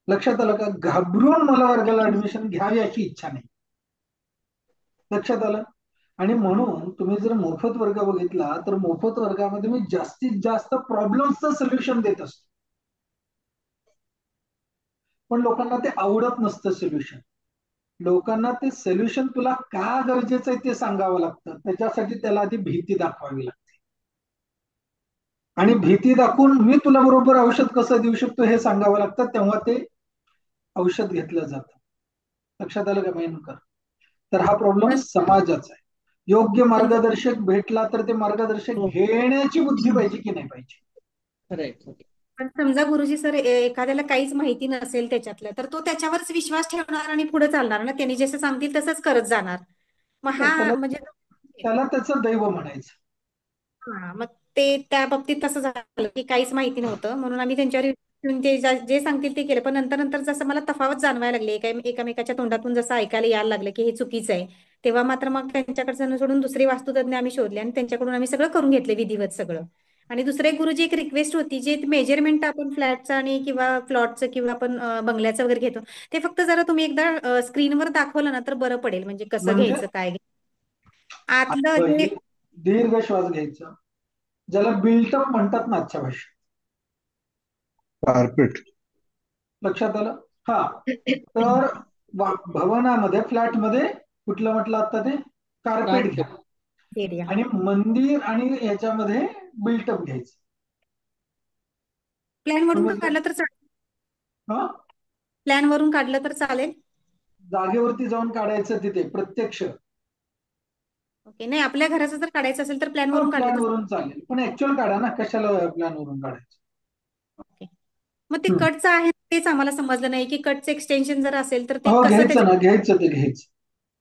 लक्षात आलं का? घाबरून मला वर्गाला ऍडमिशन घ्यावी अशी इच्छा नाही. लक्षात आलं? आणि म्हणून तुम्ही जर मोफत वर्ग बघितला तर मोफत वर्गामध्ये मी जास्तीत जास्त प्रॉब्लेम्सचं सोल्युशन देत असतो. पण लोकांना ते आवडत नसतं सोल्युशन. लोकांना ते सोल्युशन तुला का गरजेचं आहे ते सांगावं लागतं. त्याच्यासाठी त्याला आधी भीती दाखवावी लागते, आणि भीती दाखवून मी तुला बरोबर औषध कसं देऊ शकतो हे सांगावं लागतं, तेव्हा ते औषध घेतलं जातं. लक्षात आलं का? मेनकर तर हा प्रॉब्लेम समाजाचा आहे. योग्य मार्गदर्शक भेटला तर ते मार्गदर्शक घेण्याची बुद्धी पाहिजे की नाही पाहिजे. पण समजा गुरुजी सर एखाद्याला काहीच माहिती नसेल त्याच्यातलं, तर तो त्याच्यावरच विश्वास ठेवणार आणि पुढे चालणार ना, त्यांनी जसं सांगतील तसंच करत जाणार. मग हा म्हणजे त्याला त्याचं दैव म्हणायचं. हा, मग ते त्या बाबतीत तसं झालं की काहीच माहिती नव्हतं, म्हणून आम्ही त्यांच्यावर विश्वास ठेवून ते जे सांगतील ते केलं. पण नंतर नंतर जसं मला तफावत जाणवायला लागली, एकामेकाच्या तोंडातून जसं ऐकायला यायला लागलं की हे चुकीचं आहे, तेव्हा मात्र मग त्यांच्याकडे सोडून दुसरे वास्तुतज्ञ आम्ही शोधले आणि त्यांच्याकडून आम्ही सगळं करून घेतले विधिवत सगळं. आणि दुसरे गुरुजी एक रिक्वेस्ट होती, जे मेजरमेंट आपण फ्लॅटचं आणि किंवा प्लॉटचं किंवा आपण बंगल्याचं वगैरे घेतो, ते फक्त जरा तुम्ही एकदा स्क्रीनवर दाखवलं ना तर बरं पडेल, म्हणजे कसं म्हणजे घ्यायचं काय आतलं जे दीर्घ श्वास घ्यायचा, ज्याला बिल्टअप म्हणतात ना आजच्या भाषेत. कार्पेट. लक्षात आलं? हा, तर भवनामध्ये फ्लॅटमध्ये कुठलं म्हटलं आता ते कार्पेट घ्या, आणि मंदिर आणि याच्यामध्ये बिल्टअप घ्यायचं. प्लॅन वरून काढलं तर चालेल. प्लॅन वरून काढलं तर चालेल. जागेवरती जाऊन काढायचं तिथे प्रत्यक्ष. ओके, नाही आपल्या घराचं जर काढायचं असेल तर प्लॅन वरून काढलं प्लॅन वरून चालेल, पण ऍक्च्युअल काढा ना, कशाला प्लॅन वरून काढायचं. ओके, मग ते कटचं आहे तेच आम्हाला समजलं नाही की कटचं एक्सटेन्शन जर असेल तर ते हो, कसं घ्यायचं ना, घ्यायचं ते घ्यायचं.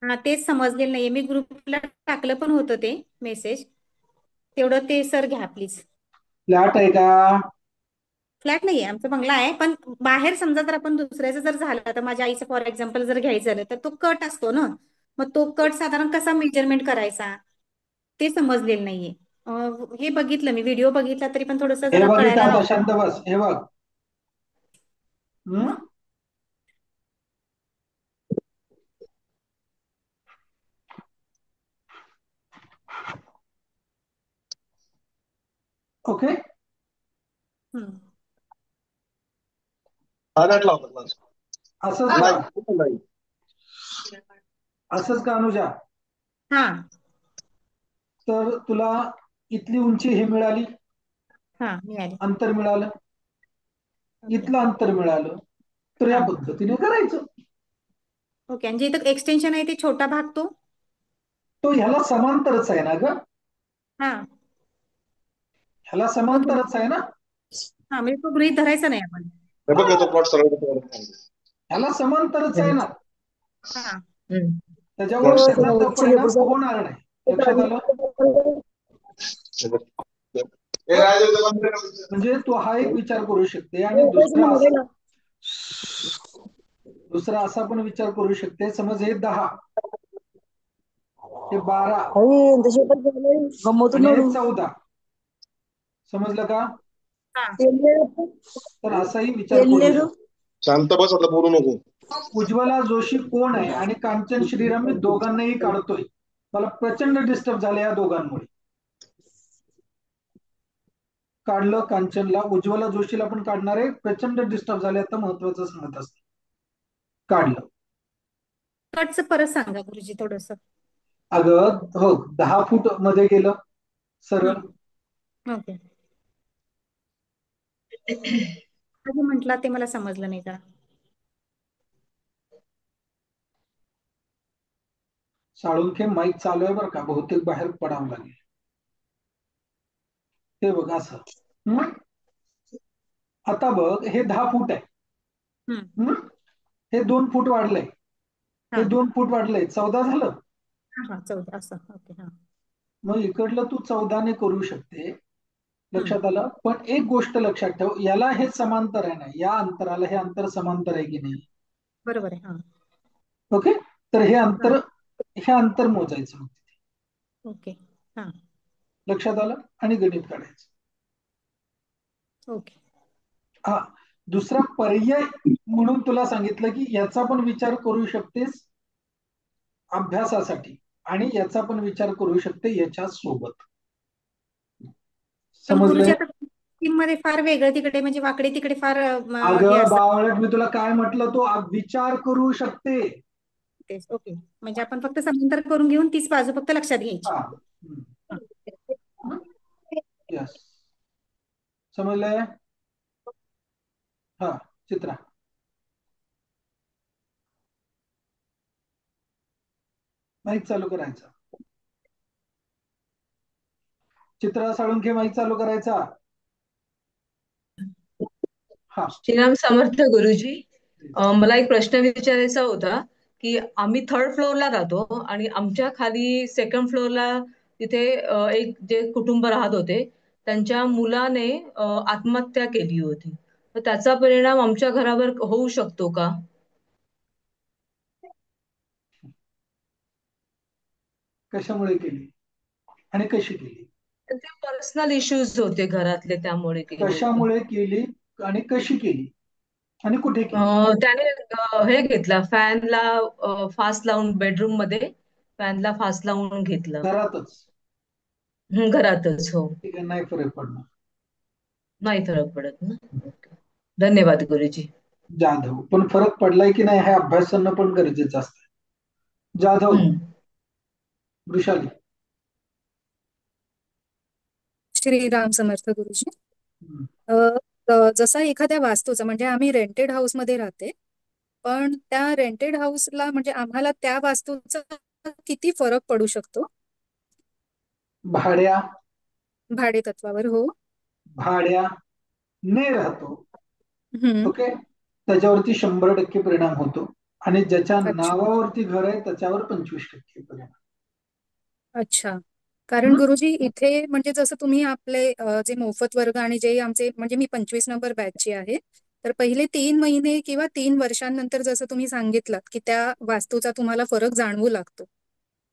हा, तेच समजलेलं नाहीये. मी ग्रुपला टाकलं पण होतं ते मेसेज, तेवढं ते सर घ्या प्लीज. फ्लॅट आहे का? फ्लॅट नाहीये, आमचा बंगला आहे. पण बाहेर समजा जर आपण दुसऱ्याचं जर झालं, तर माझ्या आईचं फॉर एक्झाम्पल जर घ्यायचं झालं तर तो कट असतो ना, मग तो कट साधारण कसा मेजरमेंट करायचा ते समजलेलं नाहीये. हे बघितलं मी, व्हिडिओ बघितला तरी पण थोडस हे जरा बघ इथं कळायला आता हवं. शांत बस. हे बघ, ओके. असंच का अनुजा? हा, तर तुला इथली उंची हे मिळाली, हा मिळाली, अंतर मिळालं, इथलं अंतर मिळालं, तर या पद्धतीने करायचं. ओके, आणि जे इथं एक्सटेन्शन आहे ते छोटा भाग तो ह्याला समांतरच आहे ना ग? हा, ह्याला समांतरच आहे ना? हा, म्हणजे तो गृहीत धरायचा नाही आपण. ह्याला समांतरच आहे ना, हा, त्याच्यावर त्याचा परिणाम होणार नाही. लक्षात आलं? म्हणजे तू हा एक विचार करू शकते, आणि दुसरा असा पण विचार करू शकते. समज हे 10, हे 12 आणि हे 14, समजलं का? तर असाही विचार करू शकतो. शांत बस, आता बोलू नको. उज्ज्वला जोशी कोण आहे आणि कांचन श्रीराम, मी दोघांनाही काढतोय. मला प्रचंड डिस्टर्ब झाले या दोघांमुळे. काढलं कांचनला, उज्ज्वला जोशीला पण काढणार आहे. प्रचंड डिस्टर्ब झाले, आता महत्वाचं सांगत असत. काढलं. कटचं परत सांगा गुरुजी थोडस. अगं हो, 10 फूट मध्ये गेलं सरळ. ओके, म्हटलं ते मला समजलं नाही का. साळुंखे माईक चालू आहे बरं का, बहुतेक बाहेर पडावं लागेल. हे बघ असं. आता बघ, हे 10 फूट आहे. हे 2 फूट वाढलंय, हे 2 फूट वाढलंय, 14 झालं. 14 असं. ओके, हा. मग इकडलं तू 14ने करू शकते. लक्षात आलं? पण एक गोष्ट लक्षात ठेव, याला हे समांतर आहे ना, या अंतराला हे अंतर समांतर आहे की नाही? बरोबर आहे. हा, ओके, तर हे अंतर मोजायचं. ओके, हा, लक्षात आलं? आणि गणित काढायचं. ओके, हा, दुसरा पर्याय म्हणून तुला सांगितलं की याचा पण विचार करू शकतेस अभ्यासासाठी, आणि याचा पण विचार करू शकते याच्या सोबत. गुरुजी समजलंय? आता टीम मध्ये फार वेगळं तिकडे, म्हणजे वाकडे तिकडे फार अगं बावळट, मी तुला काय म्हटलं, तो विचार करू शकते. ओके, म्हणजे आपण फक्त समांतर करून घेऊन तीच बाजू फक्त लक्षात घ्यायची. यस, समजलंय? हा, चित्रा माईक चालू करायचं. चित्रा साळुंखे माईक चालू करायचा. हा, श्रीराम समर्थ गुरुजी. मला एक प्रश्न विचारायचा होता की आम्ही थर्ड फ्लोअरला राहतो आणि आमच्या खाली सेकंड फ्लोअरला तिथे एक जे कुटुंब राहत होते त्यांच्या मुलाने आत्महत्या केली होती. तर त्याचा परिणाम आमच्या घरावर होऊ शकतो का? कशामुळे केली आणि कशी केली? ते पर्सनल इश्यूज होते घरातले, त्यामुळे केली होती. कशामुळे केली आणि कशी केली आणि कुठे केली? त्याने हे घेतला फॅनला फास्ट लावून, बेडरूम मध्ये फॅनला फास्ट लावून घेतलं. घरातच? घरातच, हो. ठीक आहे, नाही फरक पडणार. नाही फरक पडत ना. ओके. धन्यवाद गुरुजी. जाधव, पण फरक पडलाय की नाही हे अभ्यास करणं पण गरजेचं असतं. जाधव, वृषाली. श्रीराम समर्थ गुरुजी. जसा एखाद्या वास्तूचा, म्हणजे आम्ही रेंटेड हाऊस मध्ये राहते, पण त्या रेंटेड हाऊसला म्हणजे आम्हाला त्या वास्तूचा किती फरक पडू शकतो? भाडे तत्वावर, हो. भाड्याने राहतो, ओके, त्याच्यावरती 100% परिणाम होतो आणि ज्याच्या नावावरती घर आहे त्याच्यावर 25% परिणाम. अच्छा. कारण गुरुजी इथे म्हणजे जसं तुम्ही आपले जे मोफत वर्ग आणि जे आमचे, म्हणजे मी 25 नंबर बॅचची आहे, तर पहिले 3 महिने किंवा 3 वर्षांनंतर जसं तुम्ही सांगितलं की त्या वास्तूचा तुम्हाला फरक जाणवू लागतो.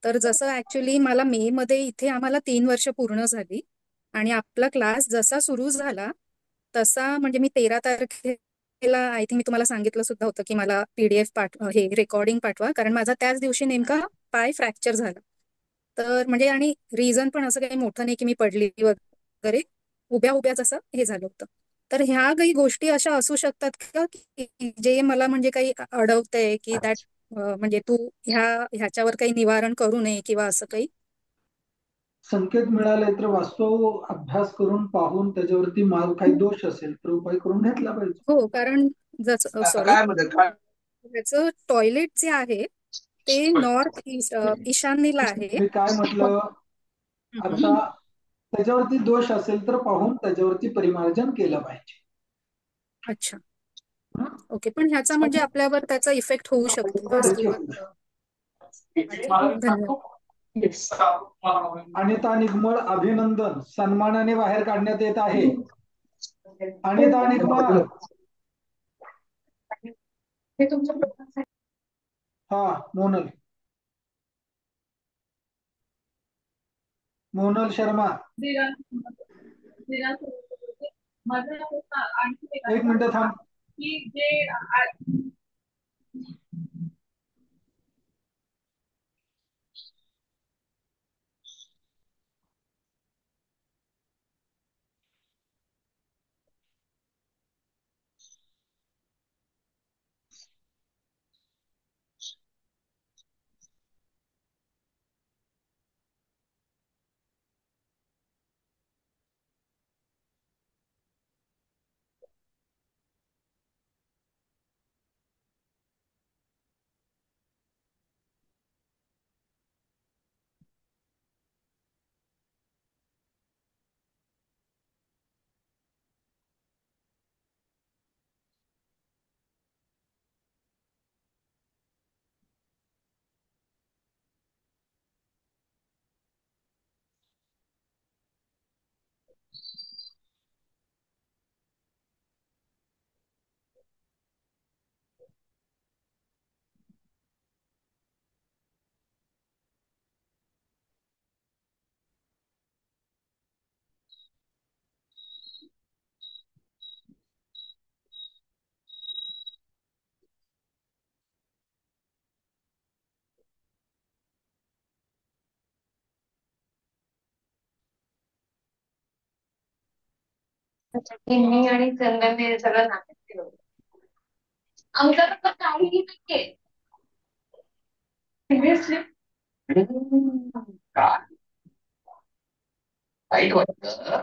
तर जसं ऍक्च्युली मला मे मध्ये इथे आम्हाला 3 वर्ष पूर्ण झाली आणि आपला क्लास जसा सुरू झाला तसा, म्हणजे मी 13 तारखेला आय थिंक मी तुम्हाला सांगितलं सुद्धा होतं की मला PDF हे रेकॉर्डिंग पाठवा, कारण माझा त्याच दिवशी नेमका पाय फ्रॅक्चर झाला. तर म्हणजे, आणि रिझन पण असं काही मोठं नाही की मी पडली वगैरे, उभ्या जसं हे झालं होतं. तर ह्या काही गोष्टी अशा असू शकतात का की जे मला म्हणजे काही अडवतंय की दॅट म्हणजे तू ह्याच्यावर काही निवारण करू नये किंवा असं काही? संकेत मिळाले तर वास्तू अभ्यास करून पाहून त्याच्यावरती काही दोष असेल तर उपाय करून घेतला पाहिजे. हो, कारण त्याचं टॉयलेट जे आहे ते नॉर्थ ईशान्येला आहे. मी काय म्हटलं, आता त्याच्यावरती दोष असेल तर पाहून त्याच्यावरती परिमार्जन केलं पाहिजे. अच्छा, ओके. पण ह्याचा म्हणजे आपल्यावर त्याचा इफेक्ट होऊ शकतो वास्तूवर? धन्यवाद. अनिता निगमळ, अभिनंदन, सन्मानाने बाहेर काढण्यात येत आहे. अनिता निगमळ. हा, मोनल शर्मा. एक मिनिट थांब. चिमणी आणि चंदन सगळं नाटक केलं. आमच्याकडे काहीही नाहीये. सिरियसली काय वाईट वाटतं.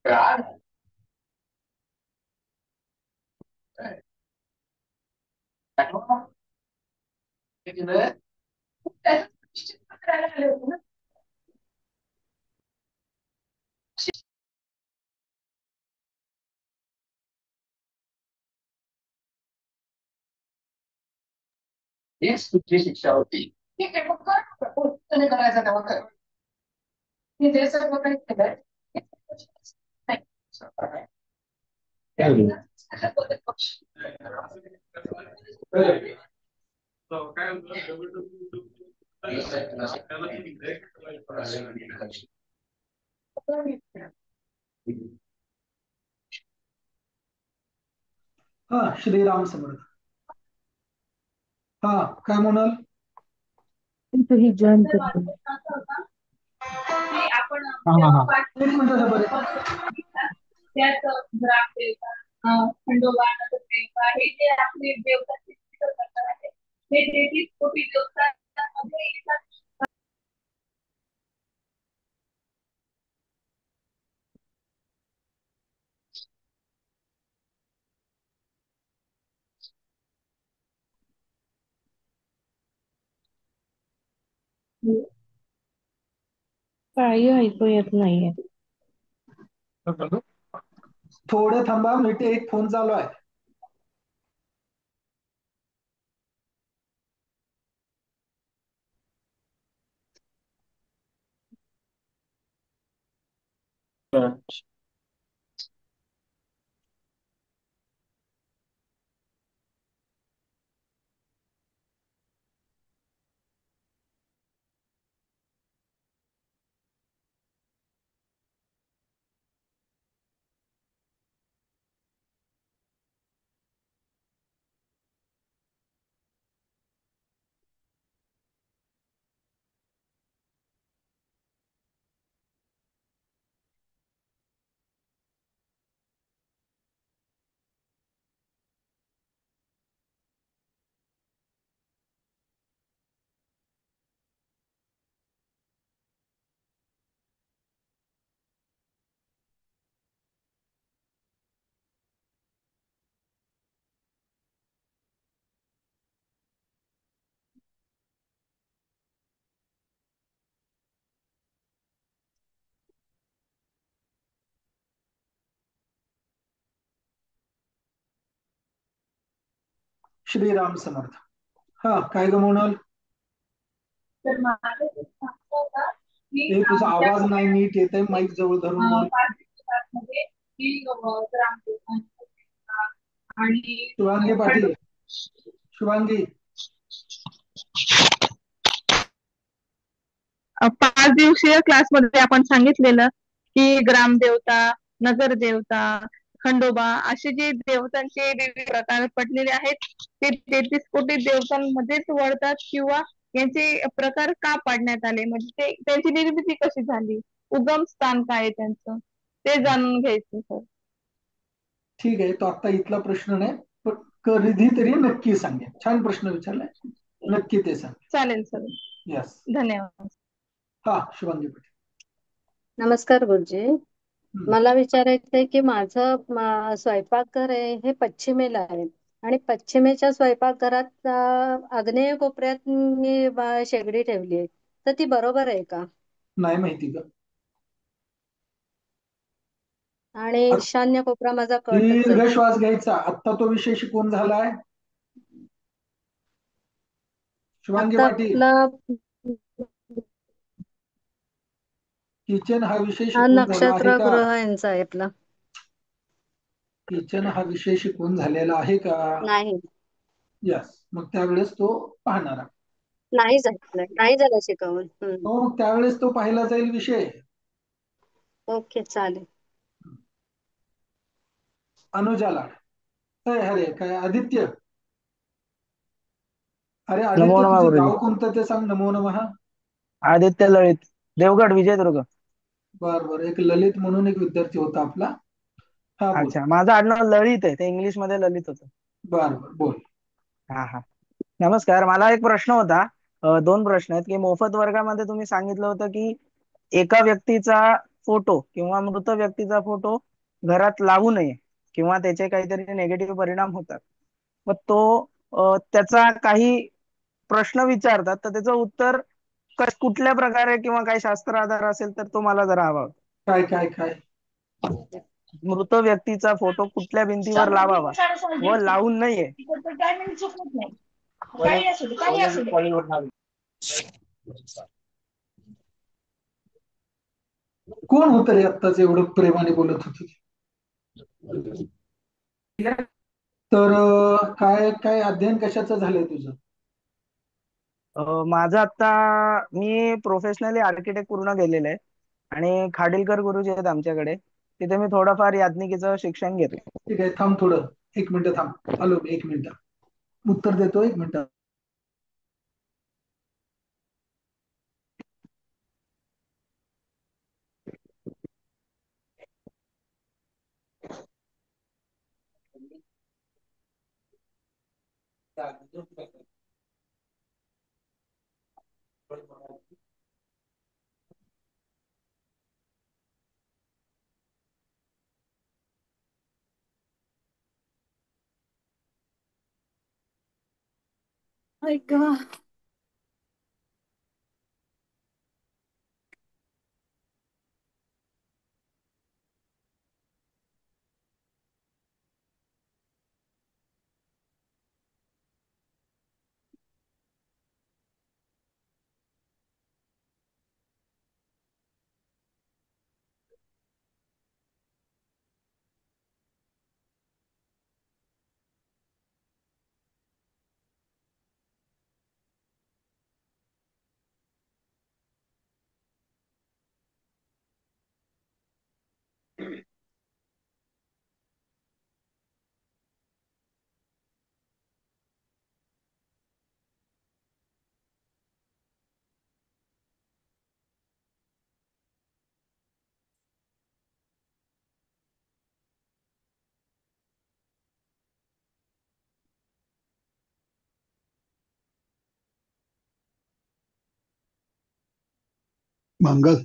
काय करायला आले होते ना. हीच तुझी शिक्षा होती. ठीक आहे, मग कर नाही करायचं तेव्हा कर. मी जे सर्व काही केलंय नाही. हा, श्रीराम समर्थ. हा, काय म्हणाल? ही जॉईन करून आपण एक मिनिट बरं. त्यात खंडोबा नगरदेवता हे जे आपले देवतांचे प्रकार आहेत हे 33 कोटी देवतांमध्ये येतात. काही ऐकू येत नाहीये. थोडं थांबा, मी ते एक फोन चालू आहे. श्रीराम समर्थ. हा, काय ग म्हणाल? तर माझं ते सांगतो होता की हे तुझा आवाज नाही नीट येत आहे, माईक जवळ धरून बोल. 5 दिवसांमध्ये की ग्रामदेवता आणि शिवांगी पाटील. शिवांगी, 5 दिवसीय क्लासमध्ये आपण सांगितलेलं की ग्रामदेवता, नगरदेवता, खंडोबा असे जे देवतांचे विविध प्रकार पडलेले आहेत ते 33 कोटी देवतांमध्येच वळतात किंवा यांचे प्रकार का पाडण्यात आले, म्हणजे ते त्यांची निर्मिती कशी झाली, उगम स्थान काय आहे त्यांचं, ते जाणून घ्यायचं सर. ठीक आहे, तो आता इथला प्रश्न नाही, पण कधीतरी नक्की सांगेन. छान प्रश्न विचारलाय, नक्की ते सांग. चालेल सर. यस. धन्यवाद. हा, शिवांगी पाटील. नमस्कार गुरुजी. मला विचारायचंय की माझं स्वयंपाकघर आहे हे पश्चिमेला आहे आणि पश्चिमेच्या स्वयंपाकघरात आग्नेय कोपऱ्यात मी शेगडी ठेवली आहे, तर ती बरोबर आहे का? नाही माहिती का? आणि ईशान्य कोपरा माझा कटच दीर्घ आहे. श्वास घ्यायचा. आता तो विषय शिकवून झालाय. शिवांगी आता पाटील, आपला किचन हा विषय हा शिकवून झाला आहे नक्षत्र का? ग्रह यांचा आहे आपला. किचन हा विषय शिकवून झालेला आहे का? नाही, यस. मग त्यावेळेस तो पाहणार. नाही झालं शिकवून. हो, मग त्यावेळेस तो पाहिला जाईल विषय. ओके, चालेल. अनुजाला. अरे काय आदित्य? अरे नमो आदित्य, नमः तुझं गुरुजी. गाव कोणतं ते सांग. नमो नमः. आदित्य ललित, देवगड, विजयदुर्ग. बर, एक ललित म्हणून एक विद्यार्थी होता आपला. हा, बोल. अच्छा, माझं आडनाव ललित आहे, ते इंग्लिश मध्ये ललित होतं. बर, बोल. हा. नमस्कार. मला एक प्रश्न होता. 2 प्रश्न आहेत की मोफत वर्गामध्ये तुम्ही सांगितलं होतं की एका व्यक्तीचा फोटो किंवा मृत व्यक्तीचा फोटो घरात लावू नये किंवा त्याचे काहीतरी निगेटिव्ह परिणाम होतात. मग तो त्याचा काही प्रश्न विचारतात, तर त्याचं उत्तर कुठल्या प्रकारे किंवा काही शास्त्र आधार असेल तर तो मला जरा हवा होता. काय मृत व्यक्तीचा फोटो कुठल्या भिंतीवर लावावा व लावू नये काही असू दे, काही असू दे. कोण होतं रे आत्ताच एवढं प्रेमाने बोलत होती? तर काय काय अध्ययन कशाचं झालंय तुझं? माझं आता मी प्रोफेशनली आर्किटेक्ट पूर्ण केलेलं आहे आणि खाडीलकर गुरुजी आहेत आमच्याकडे, तिथे मी थोडंफार याज्ञिकीचं शिक्षण घेतलं. ठीक आहे, थांब थोडं, 1 मिनिट थांब. हॅलो, 1 मिनिट उत्तर देतो, 1 मिनिट. ऐका. मंगल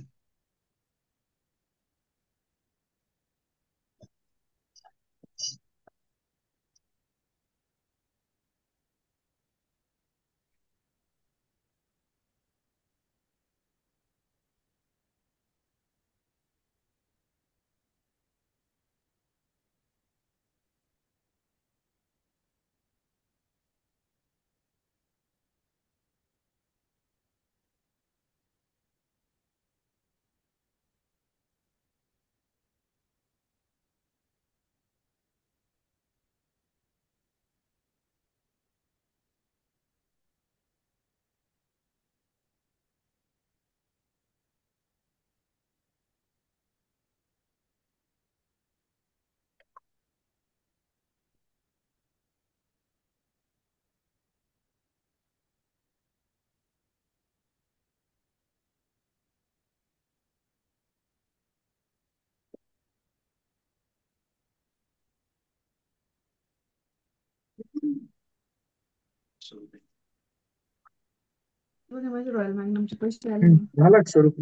रॉयल मॅग्नमचे पैसे आले झाला स्वरूप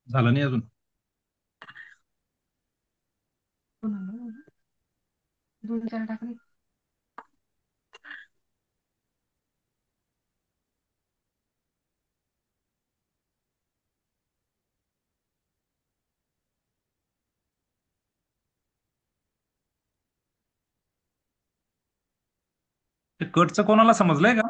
झालं नाही अजून. दोन चार टाकले. ते कटचं कोणाला समजलंय का?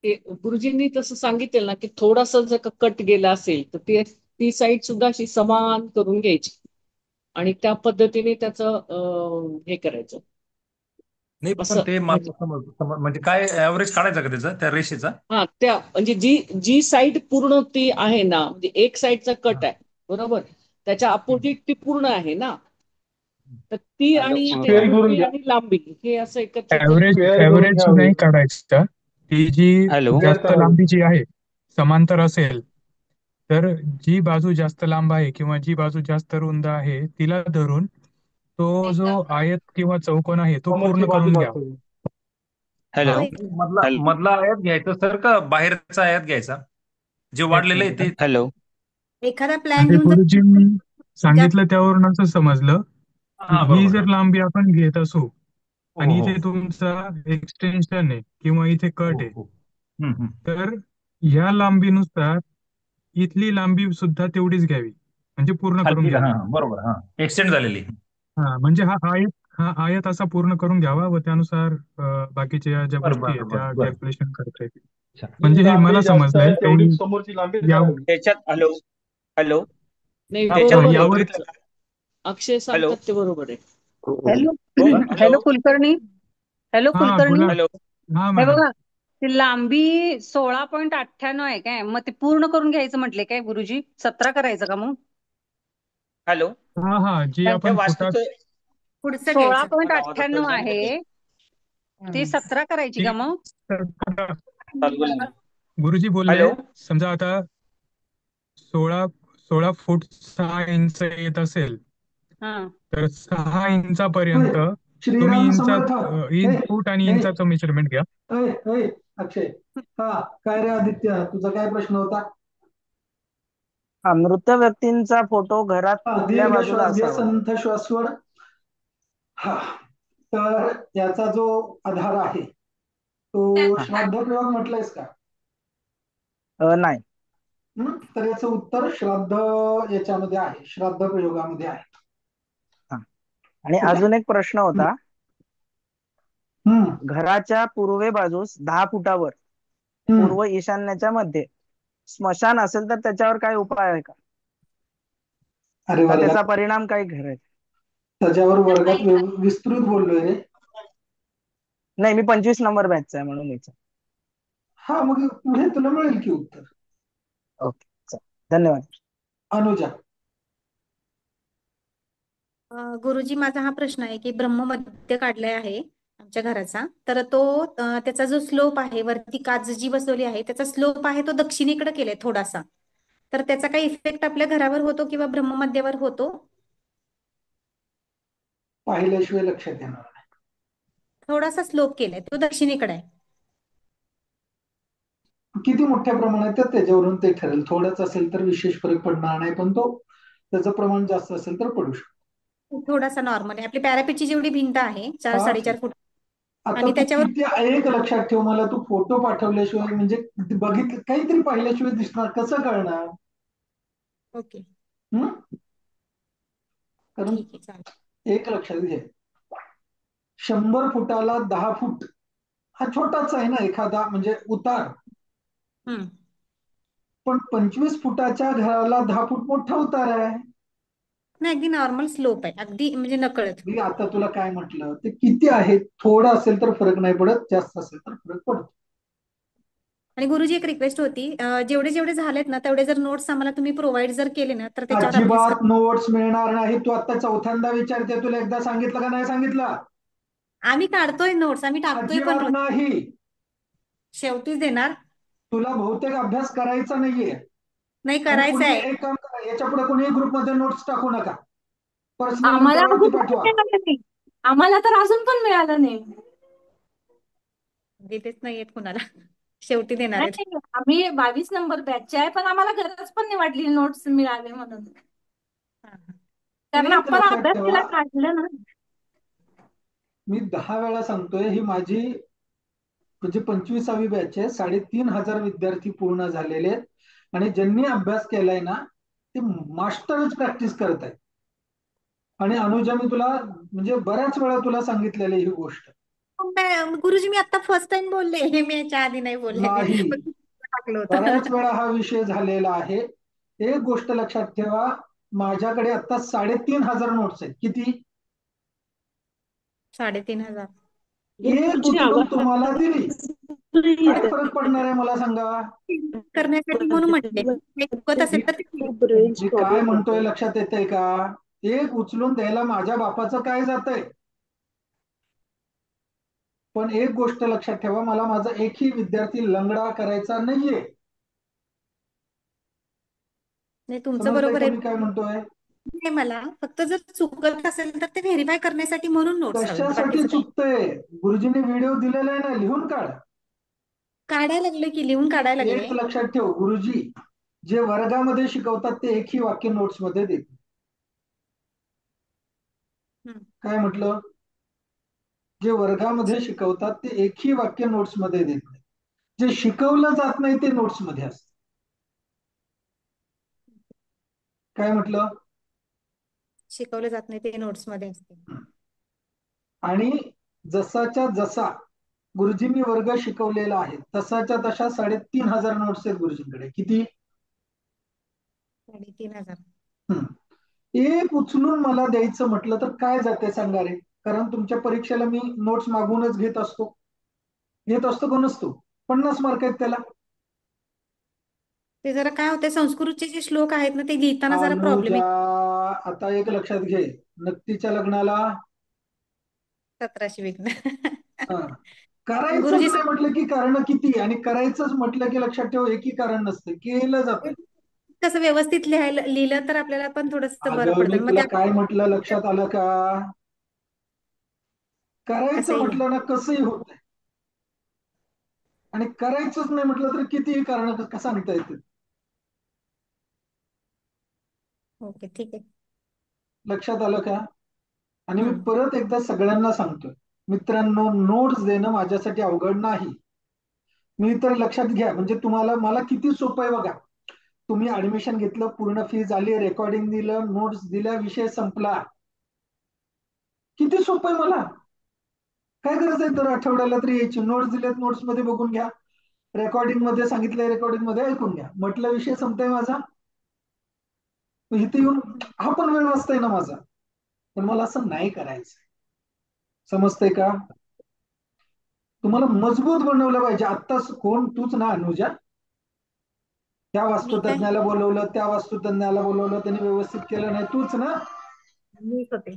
ते गुरुजींनी तसं सांगितलं ना की थोडासा जर का कट गेला असेल तर ती साईड सुद्धा अशी समान करून घ्यायची आणि त्या पद्धतीने त्याचं हे करायचं. नाही पण असं ते मला म्हणजे काय ऍव्हरेज काढायचं का त्याचा त्या रेषेचा? हा त्या म्हणजे जी साईड पूर्ण ती आहे ना, म्हणजे एक साईडचा कट आहे बरोबर, त्याच्या अपोजिट ती पूर्ण आहे ना, तर ती आणि त्याची रुंदी आणि लांबी हे असं एकत्र ऍव्हरेज नाही काढायचं. ती जी जास्त लांबीची आहे समांतर असेल तर जी बाजू जास्त लांब आहे किंवा जी बाजू जास्त रुंद आहे तिला धरून तो जो आयत किंवा चौकोन आहे तो पूर्ण करून घ्या. मधला आयात घ्यायचा सर का बाहेरचा आयात घ्यायचा? जे वाढलेलं आहे ते एखादा प्लॅन म्हणजे घेऊन गुरुजींनी सांगितलं त्यावरून असं समजलं की ही बरोबर. जर लांबी आपण घेत असू आणि हो. इथे तुमचा एक्सटेन्शन आहे किंवा इथे कट आहे तर या लांबीनुसार इथली लांबी सुद्धा तेवढीच घ्यावी. म्हणजे पूर्ण करून खालती का? घ्यावा. हा बरोबर, हा एक्सटेंड झालेली. म्हणजे हा आयत असा पूर्ण करून घ्यावा व त्यानुसार बाकीच्या ज्या बरं गोष्टी आहेत बरं त्या बरं बरं. कॅल्क्युलेशन करता येतील. अच्छा. म्हणजे जी हे मला लांबी जास्त समजलंय आहे तेवढी काही समोरची लांबी या घटावी. त्याच्यात हॅलो हॅलो नाही त्याच्यात बरोबर आहे. यावर बघितलं का? अक्षय हॅलो सांगतात ते बरोबर आहे. हॅलो हो हॅलो हॅलो कुलकर्णी. हॅलो हा कुलकर्णी. बोला. हॅलो हा हे मॅडम. बघा ती लांबी 16.98 आहे काय, मग ते पूर्ण करून घ्यायचं म्हटले काय गुरुजी? 17 करायचं का मग? हॅलो हा जी त्या आपण फुटात वास्तूचं पुढचं घ्यायचं. 16.98 आहे ती 17 करायची जी का मग? गुरुजी बोलले हॅलो समजा आता 16 फूट 6 इंच येत असेल हा तर 6 इंचापर्यंत होय. तुम्ही श्रीराम समर्थ. हे फूट आणि हे इंचाचं मेजरमेंट घ्या. हे अक्षय, हा काय रे आदित्य, तुझा काय प्रश्न होता? मृत व्यक्तींचा फोटो घरात कुठल्या दीर्घ बाजूला श्वास घे, असावा? संथ श्वास सोड. हा, तर याचा जो आधार आहे तो श्राद्ध प्रयोग म्हटलायस का? नाही. तर याचं उत्तर श्राद्ध याच्यामध्ये आहे, श्राद्ध प्रयोगामध्ये आहे. आणि ठीक आहे? अजून एक प्रश्न होता. हम्म. घराच्या पूर्वे बाजूस 10 फुटावर हम्म. पूर्व ईशान्याच्या मध्ये स्मशान असेल तर त्याच्यावर काय उपाय आहे का? अरे का त्याचा वर्गात परिणाम काय घरायचा? त्याच्यावर वर्गात विस्तृत बोललोय रे. नाही, मी 25 नंबर बॅचचा आहे म्हणून विचार. हा, मग पुढे तुला मिळेल की उत्तर. ओके, धन्यवाद. अनुजा. गुरुजी, माझा हा प्रश्न आहे की ब्रह्ममध्य काढलाय आहे आमच्या घराचा, तर तो त्याचा जो स्लोप आहे, वरती काच जी बसवली आहे त्याचा स्लोप आहे तो दक्षिणेकडे केलाय थोडासा, तर त्याचा काही इफेक्ट आपल्या घरावर होतो किंवा ब्रह्ममध्यावर होतो? पाहिल्याशिवाय लक्षात येणार नाही. थोडासा स्लोप केलाय, तो दक्षिणेकडे आहे. किती मोठ्या प्रमाणात आहे त्याच्यावरून ते ठरेल. थोडंच असेल तर विशेष फरक पडणार नाही, पण तो त्याचं प्रमाण जास्त असेल तर पडू शकतो. थोडासा नॉर्मल आहे. आपली पॅरापीटची जेवढी भिंत आहे 4-4.5 फूट, आता आणि तू त्याच्यावर किती एक लक्षात ठेव, मला तू फोटो पाठवल्याशिवाय म्हणजे बघितलं काहीतरी पाहिल्याशिवाय दिसणार कसं कळणार? ओके कारण ठीक आहे, चालेल. एक लक्षात घे, 100 फुटाला 10 फूट हा छोटाच आहे ना एखादा म्हणजे उतार, पण 25 फुटाच्या घराला 10 फूट मोठा उतार आहे. नाही, अगदी नॉर्मल स्लोप आहे, अगदी म्हणजे नकळत. मी आता तुला काय म्हटलं ते किती आहे, थोडं असेल तर फरक नाही पडत, जास्त असेल तर फरक पडतो. आणि गुरुजी, एक रिक्वेस्ट होती, जेवढे जेवढे झालेत ना तेवढे जर नोट्स आम्हाला तुम्ही प्रोव्हाइड जर केले ना तर त्याच्यावर अभ्यास अजिबात नोट्स मिळणार नाही. तू आता चौथ्यांदा विचारते, तुला एकदा सांगितलं का नाही सांगितलं? आम्ही काढतोय नोट्स, आम्ही टाकतोय पण अजिबात नाही. शेवटीच देणार. तुला बहुतेक अभ्यास करायचा नाहीये. नाही, करायचं आहे. एक काम करा, याच्या पुढे कोणीही ग्रुपमध्ये नोट्स टाकू नका. पर्सनल आम्हाला नंबरवरती अजून पण पाठवा. मिळालं नाही. आम्हाला तर अजून पण मिळालं नाही. देतेच नाहीयेत कुणाला, शेवटी देणार नाही आहेत. नाही, आम्ही 22 नंबर बॅचचे आहे, पण आम्हाला गरज पण नाही वाटली नोट्स मिळाले म्हणून, कारण एक आपण लक्षात अभ्यास ठेवा, केला, काढलं ना. मी 10 वेळा सांगतोय, ही माझी म्हणजे 25वी बॅच आहे. 3,500 विद्यार्थी पूर्ण झालेले आहेत, आणि ज्यांनी अभ्यास केलाय ना ते मास्टरच प्रॅक्टिस करत आहेत. आणि अनुजा, मी तुला म्हणजे बऱ्याच वेळा तुला सांगितलेली ही गोष्ट. गुरुजी, मी आता फर्स्ट टाइम बोलले, हे मी याच्या आधी नाही बोलले. नाही, टाकलं बऱ्याच होतं. वेळा हा विषय झालेला आहे. एक गोष्ट लक्षात ठेवा, माझ्याकडे आता 3,500 नोट्स आहेत. किती? 3,500. एक उचलून तुम्हाला दिली, काय फरक पडणार आहे मला सांगा? करण्यासाठी म्हणून म्हटले, चुकत असेल तर मी काय म्हणतोय लक्षात येतंय का? एक उचलून द्यायला माझ्या बापाचं काय जातंय? पण एक गोष्ट लक्षात ठेवा, मला माझा एकही विद्यार्थी लंगडा करायचा नाहीये. नाही, तुमचं समजतंय बरोबर का आहे. मी काय म्हणतोय? नाही, मला फक्त जर चुकत असेल तर ते व्हेरीफाय करण्यासाठी म्हणून नोट्स हवे, कशासाठी बाकीचं काही. चुकतंय? गुरुजींनी व्हिडिओ दिलेला आहे ना, लिहून काढ. काढायला लागले की, लिहून काढायला लागले. एक लक्षात ठेव, गुरुजी जे वर्गामध्ये शिकवतात ते एकही वाक्य नोट्स मध्ये देत. काय म्हटलं? जे वर्गामध्ये शिकवतात ते एकही वाक्य नोट्स मध्ये देत नाही. जे शिकवलं जात नाही ते नोट्स मध्ये असतं. काय म्हटलं? शिकवलं जात नाही ते नोट्स मध्ये असते. आणि जसाच्या जसा गुरुजींनी वर्ग शिकवलेला आहे तसाच्या तशा 3,500 नोट्स आहेत गुरुजींकडे. किती? 3,500. एक उचलून मला द्यायचं म्हटलं तर काय जाते सांगा रे? कारण तुमच्या परीक्षेला मी नोट्स मागूनच घेत असतो का नसतो? 50 मार्क आहेत त्याला. ते जरा काय होते, संस्कृतचे जे श्लोक आहेत ना ते लिहिताना जरा प्रॉब्लेम अनुजा, आता एक लक्षात घे, नक्कीच्या लग्नाला 17 विघ्न. करायचंच गुरुजी नाही म्हटलं की कारण किती, आणि करायचंच म्हटलं की लक्षात ठेव एकही कारण नसतं, केलं जातं. कसं व्यवस्थित लिहिलं तर आपल्याला पण थोडस बरं अगं मी पडतं. मग तुला त्या काय म्हटलं लक्षात आलं का? करायचं कसंही म्हटलं ना कसंही होत, आणि करायचंच नाही म्हटलं तर कितीही कारण कसं सांगता येते. ओके, ठीक आहे. लक्षात आलं का? आणि मी परत एकदा सगळ्यांना सांगतोय, मित्रांनो, नोट्स देणं माझ्यासाठी अवघड नाही. मी तर लक्षात घ्या, म्हणजे तुम्हाला मला किती सोपं आहे बघा. तुम्ही ऍडमिशन घेतलं, पूर्ण फी झाली, रेकॉर्डिंग दिलं, नोट्स दिल्या, विषय संपला. किती सोपं आहे मला. काय गरज आहे दर आठवड्याला तरी यायची? नोट्स दिलेत, नोट्स मध्ये बघून घ्या, रेकॉर्डिंग मध्ये सांगितलंय, रेकॉर्डिंग मध्ये ऐकून घ्या, म्हटलं विषय संपताय माझा. इथे येऊन हा पण वेळ वाचताय ना माझा. पण मला असं नाही करायचं. समजतंय का? तुम्हाला मजबूत बनवलं पाहिजे. आत्ताच कोण? तूच ना अनुजा? त्या वास्तुतज्ञाला बोलवलं, त्या वास्तुतज्ञाला बोलवलं, त्यांनी व्यवस्थित केलं नाही, तूच ना? मीच होते.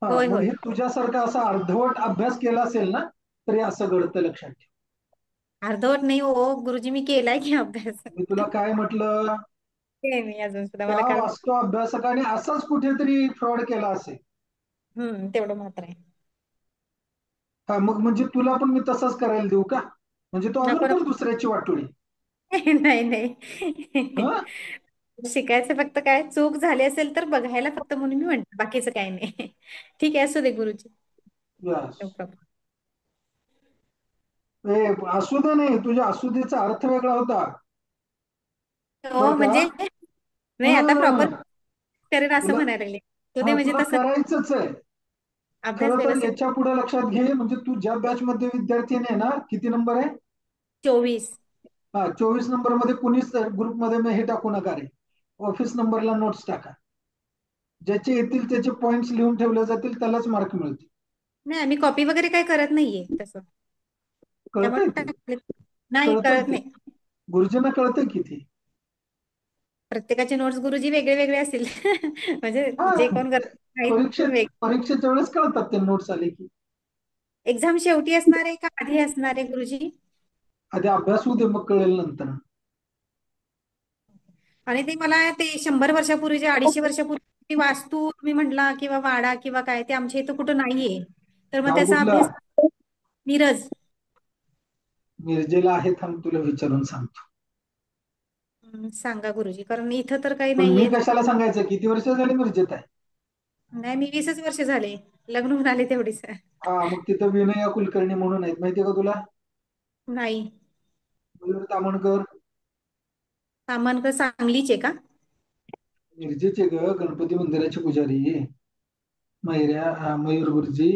मग हे तुझ्यासारखा असा अर्धवट अभ्यास केला असेल ना तरी असं घडतं, लक्षात ठेव. अर्धवट नाही हो गुरुजी, मी केलाय की अभ्यास. मी तुला काय म्हटलं? मी अजून सुद्धा त्या मला काय वास्तू अभ्यासकाने असाच कुठेतरी फ्रॉड केला असेल. तेवढं मात्र आहे. हा, मग म्हणजे तुला पण मी तसाच करायला देऊ का? म्हणजे तो अजून पण दुसऱ्याची वाटोळी. नाही नाही, शिकायचं फक्त काय चूक झाली असेल तर बघायला फक्त, म्हणून मी म्हणते, बाकीचं काही नाही. ठीक आहे, असू दे गुरुजी. असू दे नाही, तुझ्या असू देचा अर्थ वेगळा होता. हो म्हणजे नाही, आता प्रॉपर करेन असं तुला म्हणायला लागले. असू दे म्हणजे तसं करायचंच आहे. अभ्यास खरं तर व्यवस्थित. याच्या पुढे लक्षात घे, म्हणजे तू ज्या बॅच मध्ये विद्यार्थी आहे ना, किती नंबर आहे? 24. हा, 24 नंबर मध्ये कुणीच ग्रुपमध्ये हे टाकू नका रे, ऑफिस नंबरला नोट्स टाका. ज्याचे येतील त्याचे पॉइंट्स लिहून ठेवले जातील, त्यालाच मार्क मिळतील. नाही, आम्ही कॉपी वगैरे काही करत नाहीये तसं. कळतंय? नाही, कळत नाही. गुरुजींना कळतंय किती? प्रत्येकाचे नोट्स गुरुजी वेगळे वेगळे असतील. म्हणजे जे कोण परीक्षेच्या वेळेस कळतात ते नोट्स आले की. एक्झाम शेवटी असणार आहे का आधी असणार आहे गुरुजी? आधी अभ्यास होऊ दे, मग कळेल नंतर. आणि ते मला ते 100 वर्षापूर्वी, 250 वर्षापूर्वी वास्तू तुम्ही म्हटला किंवा वाडा किंवा काय, ते आमच्या इथं कुठं नाहीये. तर मग त्याचा अभ्यास मिरज मिरजेला आहे. थांब तुला विचारून सांगतो. सांगा गुरुजी, कारण इथं तर काही पण मी नाहीये. कशाला सांगायचं? किती वर्ष झाली मिरजेत आहे? नाही, मी 20च वर्ष झाले, लग्न होऊन आले तेवढीच. हा, मग तिथं विनया कुलकर्णी म्हणून आहेत, माहितीये का तुला? नाही. मयूर तामणकर. तामणकर सांगलीचे का? मिरजेचे ग, गणपती मंदिराचे पुजारी मयूर गुरुजी.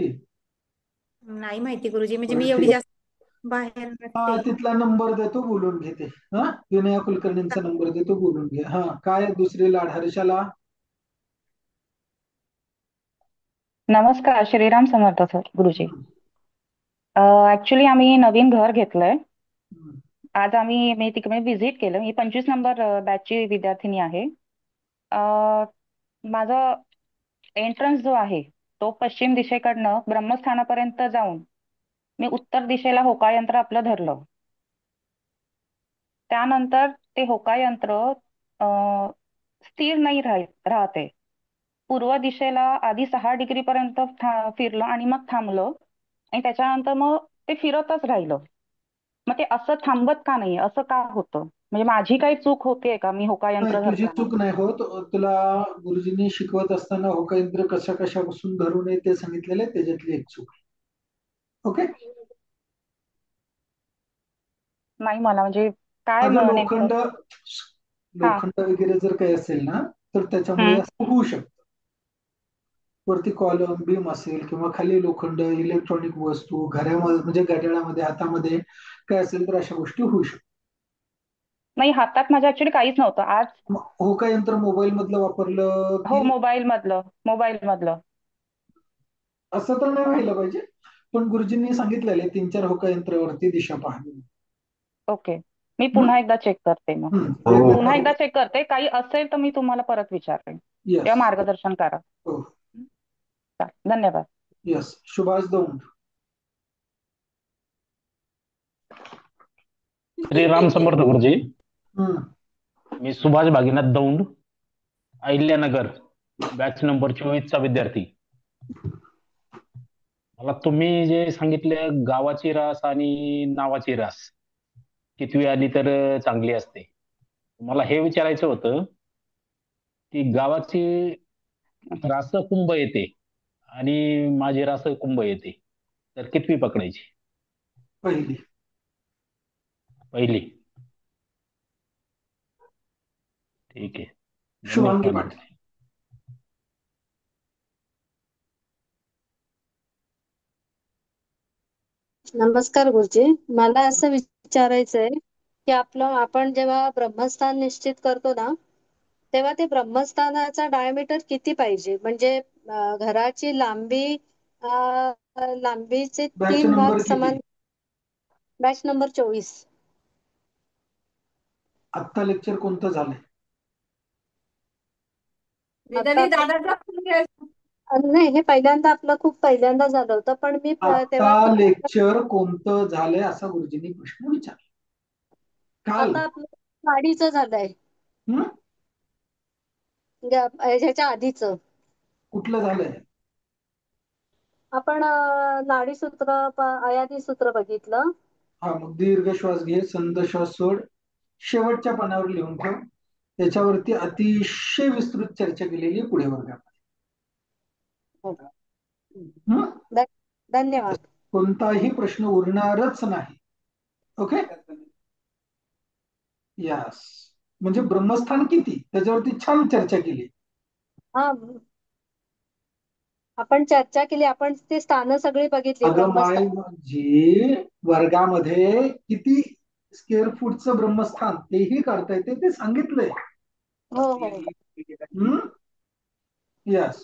नाही माहिती गुरुजी, म्हणजे मी एवढी जास्त बाहेर नसते. तिथला नंबर देतो, बोलून घेते. हा, विनया कुलकर्णींचा नंबर देतो, बोलून घे. हा, काय दुसरी लाड हर्षाला? नमस्कार, श्रीराम समर्थ सर गुरुजी. ऍक्च्युली आम्ही नवीन घर घेतलंय. आज मी तिकडे व्हिजिट केलं. मी 25 नंबर बॅचची विद्यार्थिनी आहे. माझा एंट्रन्स जो आहे तो पश्चिम दिशेकडनं ब्रह्मस्थानापर्यंत जाऊन मी उत्तर दिशेला होकायंत्र आपलं धरलं. त्यानंतर ते होकायंत्र स्थिर नाही राहते. पूर्व दिशेला आधी 6 डिग्री पर्यंत फिरलं आणि मग थांबलं, आणि त्याच्यानंतर मग ते फिरतच राहिलं. मग ते असं थांबत का नाही, असं का होतं? म्हणजे माझी काही चूक होतीये का? मी होकायंत्र तुझी धरताना चूक नाही होत. तुला गुरुजींनी शिकवत असताना होकायंत्र कशा कशापासून धरू नये ते सांगितलेलं आहे, त्याच्यातली एक चूक. ओके. नाही, मला म्हणजे काय अगं नेमकं लोखंड, हा लोखंड वगैरे जर काही असेल ना तर त्याच्यामुळे असं होऊ शकतं. वरती कॉलम बीम असेल किंवा खाली लोखंड, इलेक्ट्रॉनिक वस्तू, घरामध्ये म्हणजे घड्याळामध्ये, हातामध्ये काय असेल तर अशा गोष्टी होऊ शकतात. नाही, हातात माझ्या ऍक्च्युली काहीच नव्हतं आज. होका यंत्र मोबाईल मधलं वापरलं हो, की मोबाईल मधलं. असं तर नाही व्हायला पाहिजे, पण गुरुजींनी सांगितलेलं 3-4 होका यंत्रावरती दिशा पाहावी. ओके, मी पुन्हा एकदा चेक करते मग. पुन्हा एकदा चेक करते, काही असेल तर मी तुम्हाला परत विचारेन किंवा मार्गदर्शन करा. धन्यवाद. यस. सुभाष दौंड. श्रीराम समर्थ गुरुजी. हम्म. मी सुभाष भागीनाथ दौंड, अहिल्यानगर, बॅच नंबर 24 चा विद्यार्थी. मला तुम्ही जे सांगितले गावाची रास आणि नावाची रास कितवी आली तर चांगली असते, मला हे विचारायचं होतं की गावाची रास कुंभ येते आणि माझी रास कुंभ येते, तर कितवी पकडायची? पहिली. ठीक आहे. शुभांगी पाटील. नमस्कार गुरुजी, मला असं विचारायचंय की आपण जेव्हा ब्रह्मस्थान निश्चित करतो ना, तेव्हा ते ब्रह्मस्थानाचा डायमीटर किती पाहिजे? म्हणजे घराची लांबीचे बॅच 3 भाग नंबर समान. किती? Batch number 24. आत्ता लेक्चर कोणतं झालंय? नाही, हे पहिल्यांदा आपलं खूप पहिल्यांदा झालं होतं, पण मी तेव्हा आता लेक्चर कोणतं झालंय असा गुरुजींनी प्रश्न विचारला काल. आता आपलं साडीचं झालंय. ह्याच्या आधीच कुठलं झालंय? आपण नाडीसूत्र अयादी सूत्र बघितलं. हा, मग दीर्घ श्वास घे, संध श्वास सोड, शेवटच्या पानावर लिहून ठेव. त्याच्यावरती अतिशय विस्तृत चर्चा केलेली आहे पुढे वर्गात. धन्यवाद. कोणताही प्रश्न उरणारच नाही. ओके. यस. म्हणजे ब्रह्मस्थान किती त्याच्यावरती छान चर्चा केली. हा, आपण चर्चा केली, आपण ते स्थानं सगळी बघितली. जी वर्गामध्ये किती स्क्वेअर फूटचं ब्रह्मस्थान तेही करता येते ते सांगितलंय. हो. यस.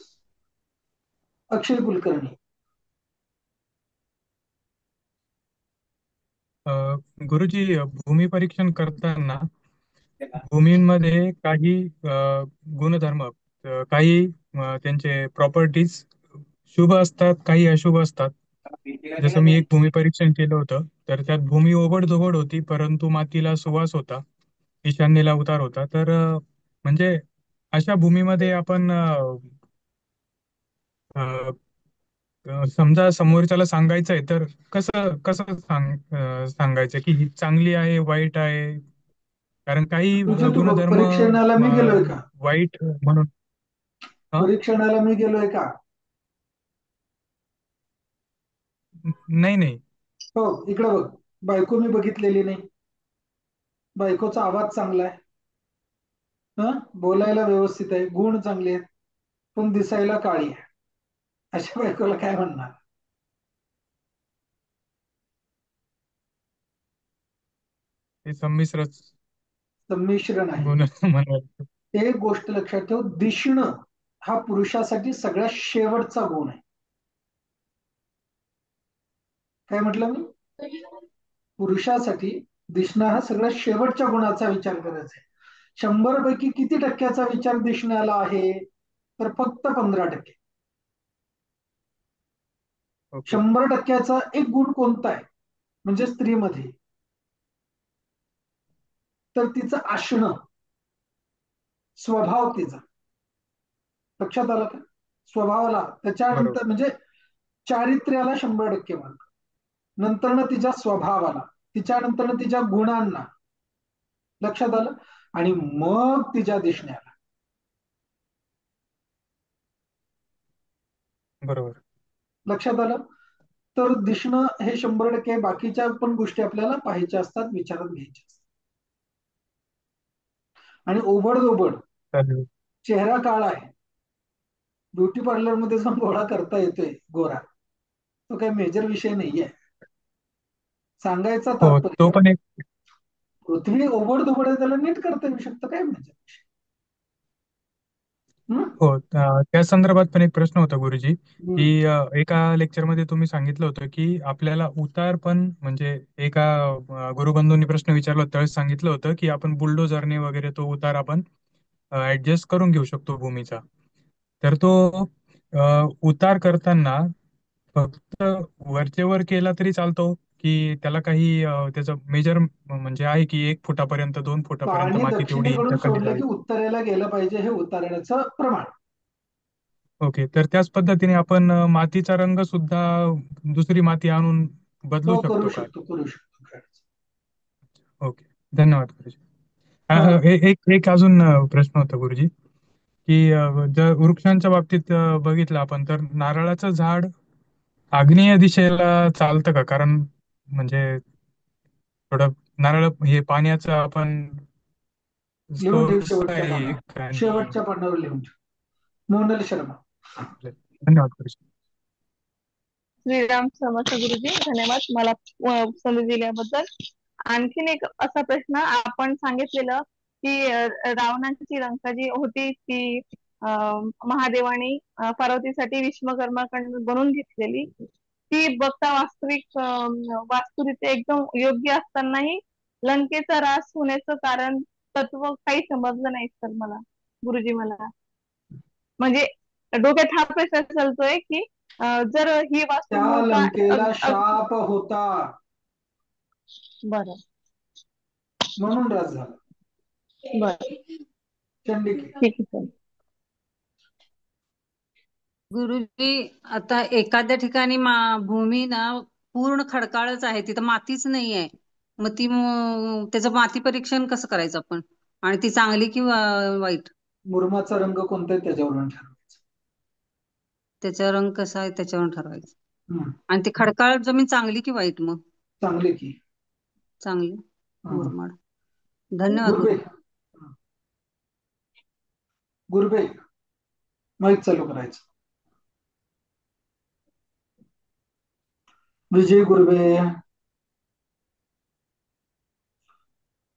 अक्षय कुलकर्णी. गुरुजी, भूमी परीक्षण करताना भूमींमध्ये काही गुणधर्म, काही त्यांचे प्रॉपर्टीज शुभ असतात, काही अशुभ असतात. जसं मी एक भूमी परीक्षण केलं होतं, तर त्यात भूमी ओबडधोबड होती, परंतु मातीला सुवास होता, ईशान्येला उतार होता. तर म्हणजे अशा भूमीमध्ये आपण समजा समोरच्याला सांगायचं आहे तर कसं कसं सांगायचं की ही चांगली आहे, वाईट आहे? कारण काही गुणधर्म परीक्षणाला मी गेलोय का? वाईट म्हणून. परीक्षणाला मी गेलोय का? नाही. हो, इकडे बघ. बायको मी बघितलेली नाही. बायकोचा आवाज चांगला आहे, बोलायला व्यवस्थित आहे, गुण चांगले आहेत, पण दिसायला काळी आहे. अशा बायकोला काय म्हणणार? ते संमिश्र नाही. एक गोष्ट लक्षात ठेव, दिसणं हा पुरुषासाठी सगळ्यात शेवटचा गुण आहे. काय म्हटलं मी? पुरुषासाठी दिसणं हा सगळ्यात शेवटच्या गुणाचा विचार करायचा आहे. 100 पैकी किती टक्क्याचा विचार दिसण्याला आहे? तर फक्त 15%. 100% एक गुण कोणता आहे म्हणजे स्त्रीमध्ये? तर तिचं असणं, स्वभाव तिचा. लक्षात आलं का? स्वभावाला, त्याच्यानंतर म्हणजे चारित्र्याला 100% मार्क, नंतर तिच्या स्वभावाला, तिच्यानंतर तिच्या गुणांना. लक्षात आलं? आणि मग तिच्या दिसण्याला. बरोबर. लक्षात आलं? तर दिसणं हे 100%, बाकीच्या पण गोष्टी आपल्याला पाहायच्या असतात, विचारात घ्यायच्या असतात. आणि ओबड चालेल. चेहरा काळा आहे, ब्युटी पार्लर मध्ये जाऊन गोळा करता येतोय गोरा, तो काही मेजर विषय नाहीये. सांगायचा हो, तात्पर्य तो पण एक पृथ्वी ओबड आहे, त्याला नीट करता येऊ शकतं, काय मेजर विषय. हो, त्या संदर्भात पण एक प्रश्न होता गुरुजी, की हम्म. एका लेक्चरमध्ये तुम्ही सांगितलं होतं की आपल्याला उतार पण म्हणजे एका गुरुबंधूंनी प्रश्न विचारला होता त्यावेळेस सांगितलं होतं की आपण बुलडोझरने वगैरे तो उतार आपण ऍडजस्ट करून घेऊ शकतो भूमीचा. तर तो उतार करताना फक्त वरचे वर केला तरी चालतो, की त्याला काही त्याचं मेजर म्हणजे आहे की 1 फुटापर्यंत 2 फुटापर्यंत पाणी माती तेवढी दक्षिणेकडून ढकलली सोडलं जावी? की उत्तरेला गेलं पाहिजे, हे उतारण्याचं प्रमाण. ओके, तर त्याच पद्धतीने आपण मातीचा रंग सुद्धा दुसरी माती आणून बदलू हो, शकतो का? करू शकतो काय. ओके, धन्यवाद गुरुजी. हा. एक एक अजून प्रश्न होता गुरुजी, की जर वृक्षांच्या बाबतीत बघितलं आपण तर नारळाचं झाड आग्नेय दिशेला चालतं का? कारण म्हणजे थोडं नारळ हे पाण्याचं आपण लिहून ठेव सोर्स शेवटच्या आहे पानावर, एक आणि शेवटच्या पानावर लिहून ठेव. मोनल शर्मा. धन्यवाद गुरुजी. श्रीराम समर्थ गुरुजी, धन्यवाद मला संधी दिल्याबद्दल. आणखीन एक असा प्रश्न, आपण सांगितलेलं की रावणाची लंका जी होती ती महादेवाने पार्वतीसाठी विश्वकर्माकडून बनवून घेतलेली, ती बघता वास्तविक वास्तुरीत्या एकदम योग्य असतानाही लंकेचा ऱ्हास होण्याचं कारण तत्व काही समजलं नाही सर मला, गुरुजी. मला म्हणजे डोक्यात हा प्रश्न चालतोय की जर ही वास्तू त्या मूळचा लंकेला शाप होता बरं म्हणून ऱ्हास झाला. बरं चंडिके. ठीक आहे सर. गुरुजी, आता एखाद्या ठिकाणी भूमी ना पूर्ण खडकाळच आहे, तिथं मातीच नाही आहे, मग त्याचं माती परीक्षण कसं करायचं आपण, आणि ती चांगली की वाईट? मुरुमाचा रंग कोणता आहे त्याच्यावरून ठरवायचं. त्याचा रंग कसा आहे त्याच्यावरून ठरवायचं. हम्म. आणि ती खडकाळ जमीन चांगली की वाईट? मग चांगली की चांगली मुरमाड. धन्यवाद गुरुबे. गुरुबे, माईक चालू करायचं. विजय गुरुबे.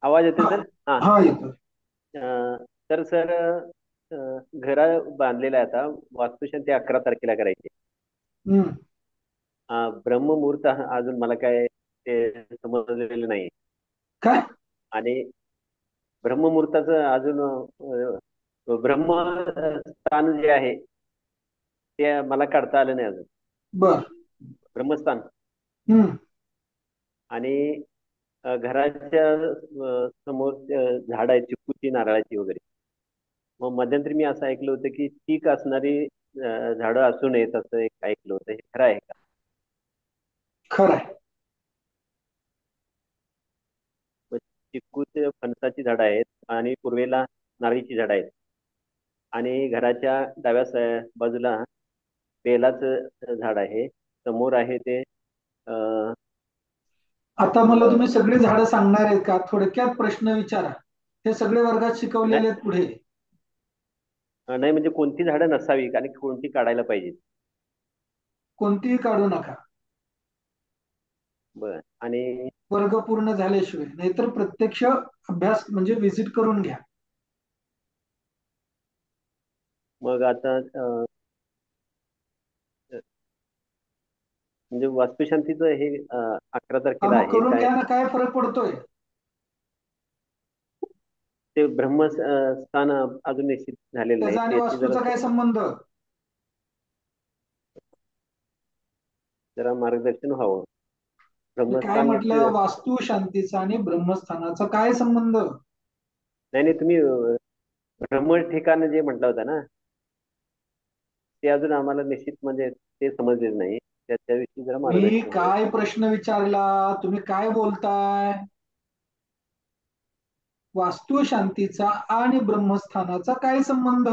आवाज येतोय सर? हा, येतोय. तर सर, घर बांधलेलं आहे आता, वास्तुशांती 11 तारखेला करायची. ब्रह्ममुहूर्त अजून मला काय ते समजलेलं नाही काय, आणि ब्रह्ममुहूर्ताचं अजून ब्रह्मस्थान जे आहे ते मला काढता आलं नाही अजून. बर. ब्रह्मस्थान आणि घराच्या समोर झाड आहेत, चिकूची, नारळाची वगैरे. मग मध्यंतरी मी असं ऐकलं होतं की चीक असणारी झाडं असू नयेत, असं एक ऐकलं होतं. हे खरं आहे का? खरं आहे. चिकूचे, फणसाची झाडं आहेत आणि पूर्वेला नारळीची झाडं आहेत आणि घराच्या डाव्या बाजूला बेलाचं झाड आहे, समोर आहे ते आता मला तुम्ही सगळे झाडं सांगणार आहेत का? थोडक्यात प्रश्न विचारा. हे सगळे वर्गात शिकवलेले आहेत पुढे. नाही, म्हणजे कोणती झाडं नसावी आणि कोणती काढायला पाहिजे? कोणतीही काढू नका. बर. आणि वर्ग पूर्ण झाल्याशिवाय, नाहीतर प्रत्यक्ष अभ्यास म्हणजे व्हिजिट करून घ्या. मग आता म्हणजे वास्तुशांतीचं हे 11 तारखेला मग आहे करून काय? घ्या ना, काय फरक पडतोय? ते ब्रह्मस्थान अजून निश्चित झालेलं नाही, त्याचा आणि त्याची वास्तूचा काय संबंध? जरा मार्गदर्शन व्हावं. काय म्हटलं? वास्तू शांतीचा आणि ब्रह्मस्थानाचा काय संबंध? नाही, तुम्ही ब्रह्म ठिकाण जे म्हटलं होतं ना, ते अजून आम्हाला निश्चित म्हणजे ते समजलेलं नाही. त्याविषयी जरा मी मार्गदर्शन. काय प्रश्न विचारला, तुम्ही काय बोलताय? वास्तू शांतीचा आणि ब्रह्मस्थानाचा काय संबंध?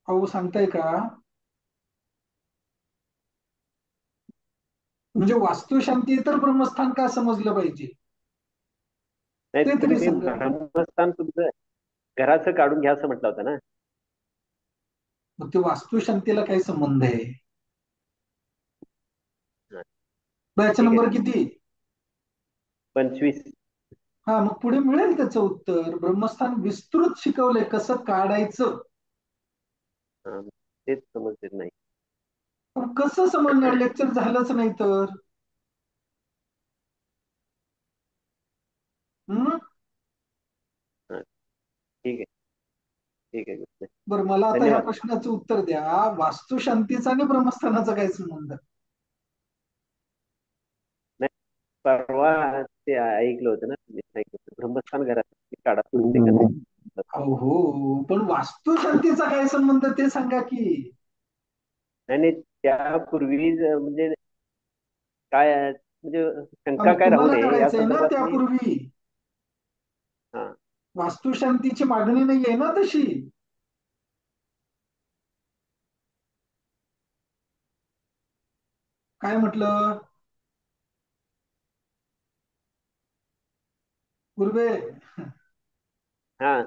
अहो, सांगताय का? म्हणजे वास्तुशांती तर ब्रह्मस्थान का समजलं पाहिजे नाही, ते तुम्ही तरी ते सांगा. ब्रह्मस्थान तुमचं घराचं काढून घ्या असं म्हटलं होतं ना. मग ते वास्तुशांतीला काय संबंध आहे? हा, बॅच ठीक नंबर आहे. किती? 25. हा, मग पुढे मिळेल त्याचं उत्तर. ब्रह्मस्थान विस्तृत शिकवलंय कसं काढायचं. हा, तेच समजत नाही. पण कसं समजणार? लेक्चर झालंच नाही तर. हम्म. हा, ठीक आहे, ठीक आहे. बरं, मला आता ह्या धन्यवाद. प्रश्नाचं उत्तर द्या. वास्तुशांतीचा आणि ब्रह्मस्थानाचा काय संबंध? नाही, परवा ते ऐकलं होतं ना, तुम्ही सांगितलं होतं, ब्रह्मस्थान घरात काढा ते करायचं. हो, पण वास्तुशांतीचा काय संबंध ते सांगा की. नाही, त्यापूर्वी म्हणजे काय म्हणजे शंका मग काय राहू तुम्हाला नये या करायचंय ना संदर्भात मी. त्यापूर्वी. हा, वास्तुशांतीची मागणी नाहीये ना तशी. काय म्हटलं गुरुबे? हा,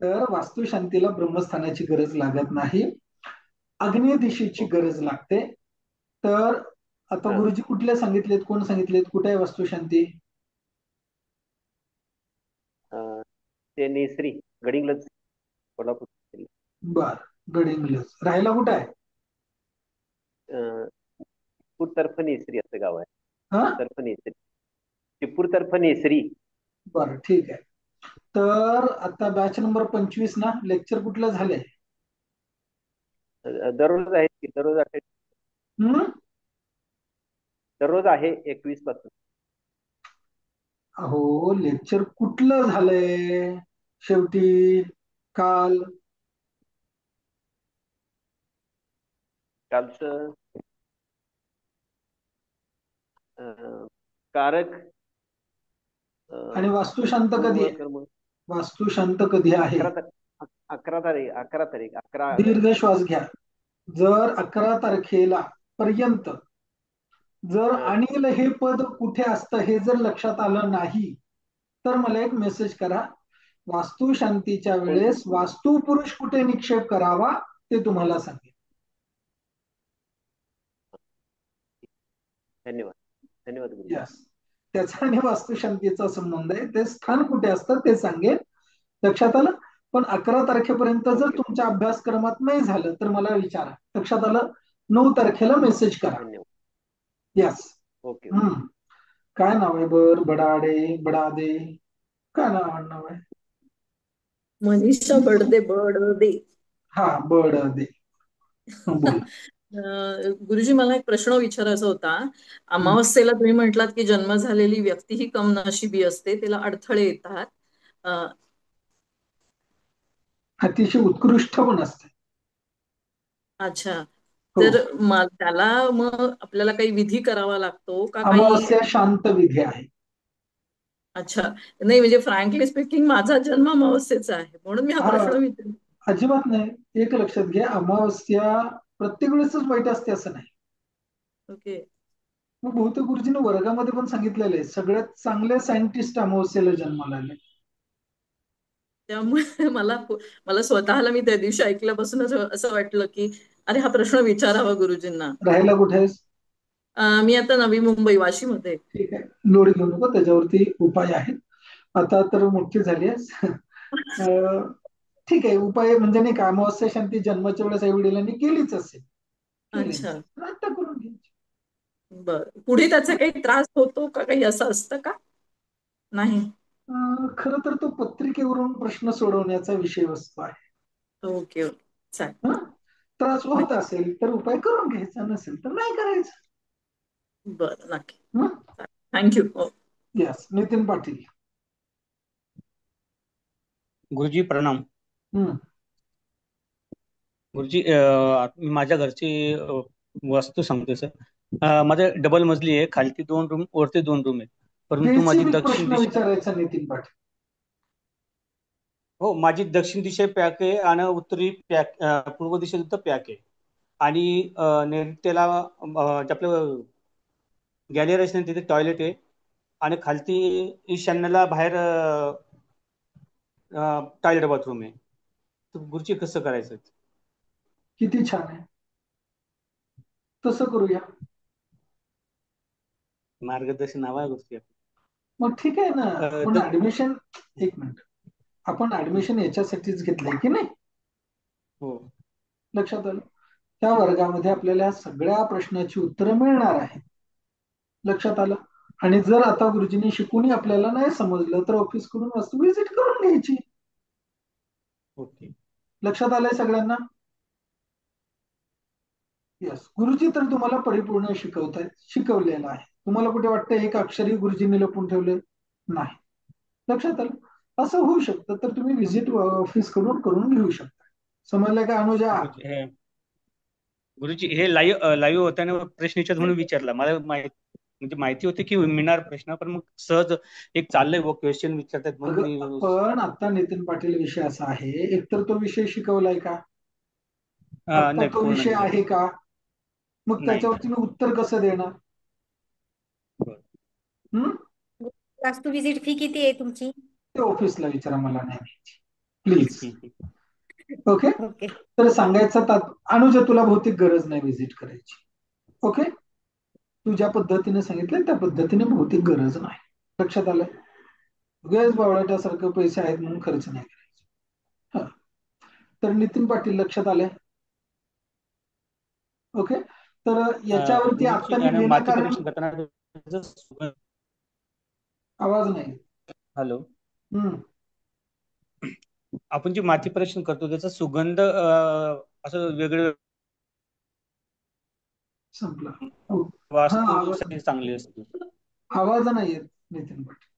तर वास्तुशांतीला ब्रह्मस्थानाची गरज लागत नाही, आग्नेय दिशेची गरज लागते. तर आता हा. गुरुजी कुठल्या सांगितलेत, कोण सांगितलेत, कुठे आहे वास्तुशांती? ते नेसरी गडिंग्लज, कोल्हापूर. बर, गडिंग्लज. राहायला कुठे आहे? चिपूर तर्फ नेसरी असं गाव आहे. हा, तर्फ नेसरी, चिपूर तर्फ नेसरी. बर, ठीक आहे. तर आता बॅच नंबर 25 ना, लेक्चर कुठलं झालंय? दररोज आहे की, दररोज आहे, दररोज आहे 21 पासून. अहो, लेक्चर कुठलं झालंय शेवटी? काल कालचं कारक आणि वास्तुशांत कधी आहे? पूर्वकर्म वास्तुशांत कधी आहे? 11 तारीख 11 दीर्घ ऑगस्ट. श्वास घ्या. जर 11 तारखेला पर्यंत जर अनिल हे पद कुठे असतं हे जर लक्षात आलं नाही तर मला एक मेसेज करा. वास्तुशांतीच्या वेळेस वास्तुपुरुष कुठे निक्षेप करावा ते तुम्हाला सांगेल. धन्यवाद, धन्यवाद गुरु. यस, त्याचा आणि वास्तुशांतीचा संबंध आहे. ते स्थान कुठे असतं ते सांगेल. लक्षात आलं? पण 11 तारखेपर्यंत जर तुमच्या अभ्यासक्रमात नाही झालं तर मला विचारा. लक्षात आलं? 9 तारखेला मेसेज करा. यस. ओके. काय नाव आहे? बडाडे बडादे, काय नाव आहे? मनीषा बडदे. बडदे. हा, बडदे. बोल. गुरुजी, मला एक प्रश्न विचारायचा होता. अमावस्येला तुम्ही म्हटलात की जन्म झालेली व्यक्ती ही कमनशिबी असते, तिला अडथळे येतात. अतिशय उत्कृष्ट पण असते. अच्छा, तर त्याला मग आपल्याला काही विधी करावा लागतो का? काही अमावस्या शांत विधी आहे. अच्छा, नाही म्हणजे फ्रँकली स्पीकिंग माझा जन्म अमावस्येचा आहे म्हणून मी हा प्रश्न विचारला. अजिबात नाही. एक लक्षात घ्या, अमावस्या प्रत्येक वेळेसच वाईट असते असं नाही. ओके. मग बहुतेक गुरुजीने वर्गामध्ये पण सांगितलेलं आहे, सगळ्यात चांगले सायंटिस्ट अमावस्येला जन्माला आले. त्यामुळे मला स्वतःला मी त्या दिवशी ऐकल्यापासूनच असं वाटलं की अरे हा प्रश्न विचारावा गुरुजींना. राहायला कुठे आहेस? मी आता नवी मुंबई, वाशीमध्ये. ठीक आहे, लोड घेऊ नको, त्याच्यावरती उपाय आहेत. आता तर मोठी झाली आहेस. ठीक आहे, उपाय म्हणजे नाही का, अमावस्या शांती जन्माच्या वेळेस आई वडिलांनी केलीच असेल. अच्छा, आता करून घ्यायची. बर, पुढे त्याचा काही त्रास होतो का? काही असं असतं का? नाही. खरं तर तो पत्रिकेवरून प्रश्न सोडवण्याचा विषय वस्तू आहे. ओके ओके, चालेल. त्रास होत असेल तर उपाय करून घ्यायचा, नसेल तर नाही करायचं. बरं, नक्की. थँक्यू. यस. नितीन पाटील. गुरुजी प्रणाम. गुरुजी, माझ्या घरची वस्तू सांगतो सर. माझं डबल मजली आहे, खालती 2 रूम, वरती 2 रूम आहे. परंतु माझी दक्षिण दिशा, विचारायचा नितीन पाटील. हो, माझी दक्षिण दिशा पॅक आहे आणि उत्तरी पॅक, पूर्व दिशेला पॅक आहे. आणि नैऋत्येला आपलं गॅलरी असते तिथे टॉयलेट आहे आणि खालती ईशान्येला बाहेर टॉयलेट बाथरूम आहे. तर गुरुजी कसं करायचं? किती छान आहे, तसं करूया. मार्गदर्शन हवं आहे गुरुजी. मग ठीक आहे ना. पण तर ऍडमिशन, एक मिनिट, आपण ऍडमिशन याच्यासाठीच घेतलंय की नाही? हो. लक्षात आलं? त्या वर्गामध्ये आपल्याला या सगळ्या प्रश्नाची उत्तरं मिळणार आहेत. लक्षात आलं? आणि जर आता गुरुजींनी शिकूनही आपल्याला नाही समजलं तर ऑफिस कडून वस्तू व्हिजिट करून घ्यायची. ओके. लक्षात आलंय सगळ्यांना? यस. गुरुजी तर तुम्हाला परिपूर्ण शिकवलेलं आहे. तुम्हाला कुठे वाटतं एक अक्षरही गुरुजींनी लपून ठेवलं नाही? लक्षात आलं? असं होऊ शकतं, तर तुम्ही व्हिजिट ऑफिस कडून करून घेऊ शकता. समजलं का अनुजा? गुरुजी हे लाईव्ह होताना प्रश्न विचार म्हणून विचारला. मला म्हणजे माहिती होती की मिळणार प्रश्न, पण मग सहज एक चाललंय क्वेश्चन विचारतात म्हणून मी पण आता नितीन पाटील विषय असा आहे, एकतर तो विषय शिकवलाय का? आता नाही, तो पूर्ण विषय नाही. आहे का? मग नाही. त्याच्यावर तुम्ही उत्तर कसं देणार? वास्तू व्हिजिट फी किती आहे तुमची? ते ऑफिसला विचारा, मला नाही माहिती, प्लीज. ओके. ओके. तर सांगायचा अनुजा, तुला बहुतेक गरज नाही व्हिजिट करायची. ओके. तू ज्या पद्धतीने सांगितलं त्या पद्धतीने बहुतेक गरज नाही. लक्षात आलं? गैस बावळाट्यासारखं पैसे आहेत म्हणून खर्च नाही करायचे. तर नितीन पाटील लक्षात आलंय? ओके. तर याच्यावरती आता मी विनाकारण आवाज नाही. हॅलो. आपण जी माती परीक्षण करतो त्याचा सुगंध असं वेगळं संपला. वास्तूसाठी चांगली असते. आवाज नाही येत नितीन पाटील.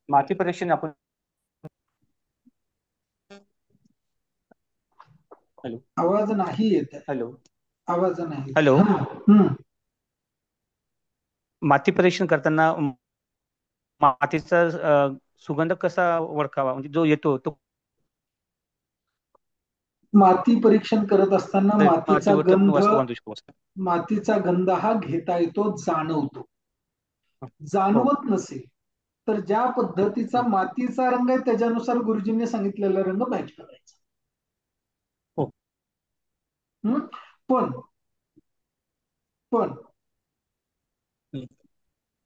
माती परीक्षण आपण आवाज नाही येत. हॅलो. आवाज नाही. हॅलो. माती परीक्षण करताना मातीचा सुगंध कसा ओळखावा, म्हणजे जो येतो तो? माती परीक्षण करत असताना मातीचा गंध हा घेता येतो, जाणवतो. जाणवत नसेल तर ज्या पद्धतीचा मातीचा रंग आहे त्याच्यानुसार गुरुजींनी सांगितलेला रंग मॅच करायचा. पण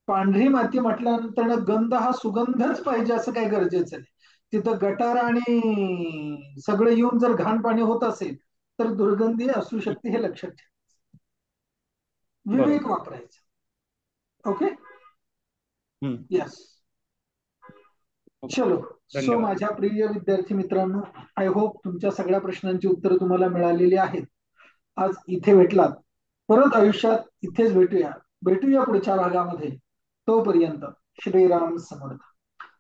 पांढरी माती म्हटल्यानंतर गंध हा सुगंधच पाहिजे असं काही गरजेचं नाही. तिथं गटार आणि सगळं येऊन जर घाण पाणी होत असेल तर दुर्गंधी असू शकते, हे लक्षात ठेवायचं. विवेक वापरायचा. ओके. यस. चलो. सो माझ्या प्रिय विद्यार्थी मित्रांनो, आय होप तुमच्या सगळ्या प्रश्नांची उत्तरं तुम्हाला मिळालेली आहेत. आज इथे भेटलात, परत आयुष्यात इथेच भेटूया पुढच्या भागामध्ये. तोपर्यंत श्रीराम समर्थ.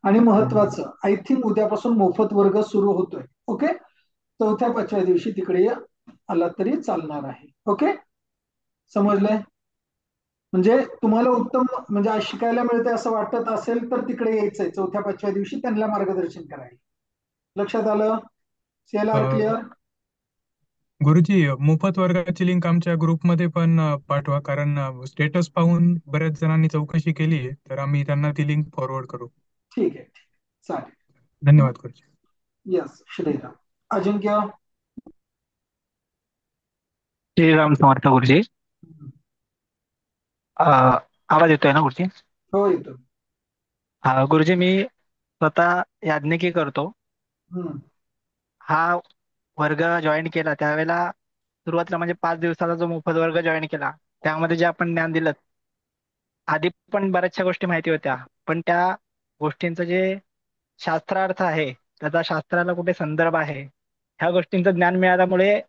आणि महत्वाचं, आय थिंक उद्यापासून मोफत वर्ग सुरू होतोय. ओके. 4थ्या-5व्या दिवशी तिकडे आला तरी चालणार आहे. ओके. समजलंय? म्हणजे तुम्हाला उत्तम म्हणजे आज शिकायला मिळते असं वाटत असेल तर तिकडे यायचंय 4थ्या-5व्या दिवशी, त्यांना मार्गदर्शन करायला. लक्षात आलं? क्लिअर? गुरुजी, मोफत वर्गाची लिंक आमच्या ग्रुपमध्ये पण पाठवा, कारण स्टेटस पाहून बऱ्याच जणांनी चौकशी केली आहे, तर आम्ही त्यांना ती लिंक फॉरवर्ड करू. ठीक आहे. चालेल. धन्यवाद गुरुजी. यस. श्रीराम. अजिंक्य. श्रीराम समर्थ गुरुजी. आवाज येतोय ना गुरुजी? हो, येतो. गुरुजी, मी स्वतः याज्ञिकी करतो. हा वर्ग जॉईन केला त्यावेळेला सुरुवातीला म्हणजे 5 दिवसाचा जो मोफत वर्ग जॉईन केला त्यामध्ये जे आपण ज्ञान दिलं, आधी पण बऱ्याचशा गोष्टी माहिती होत्या, पण त्या गोष्टींचं जे शास्त्रार्थ आहे, त्याचा शास्त्राला कुठे संदर्भ आहे, ह्या गोष्टींचं ज्ञान मिळाल्यामुळे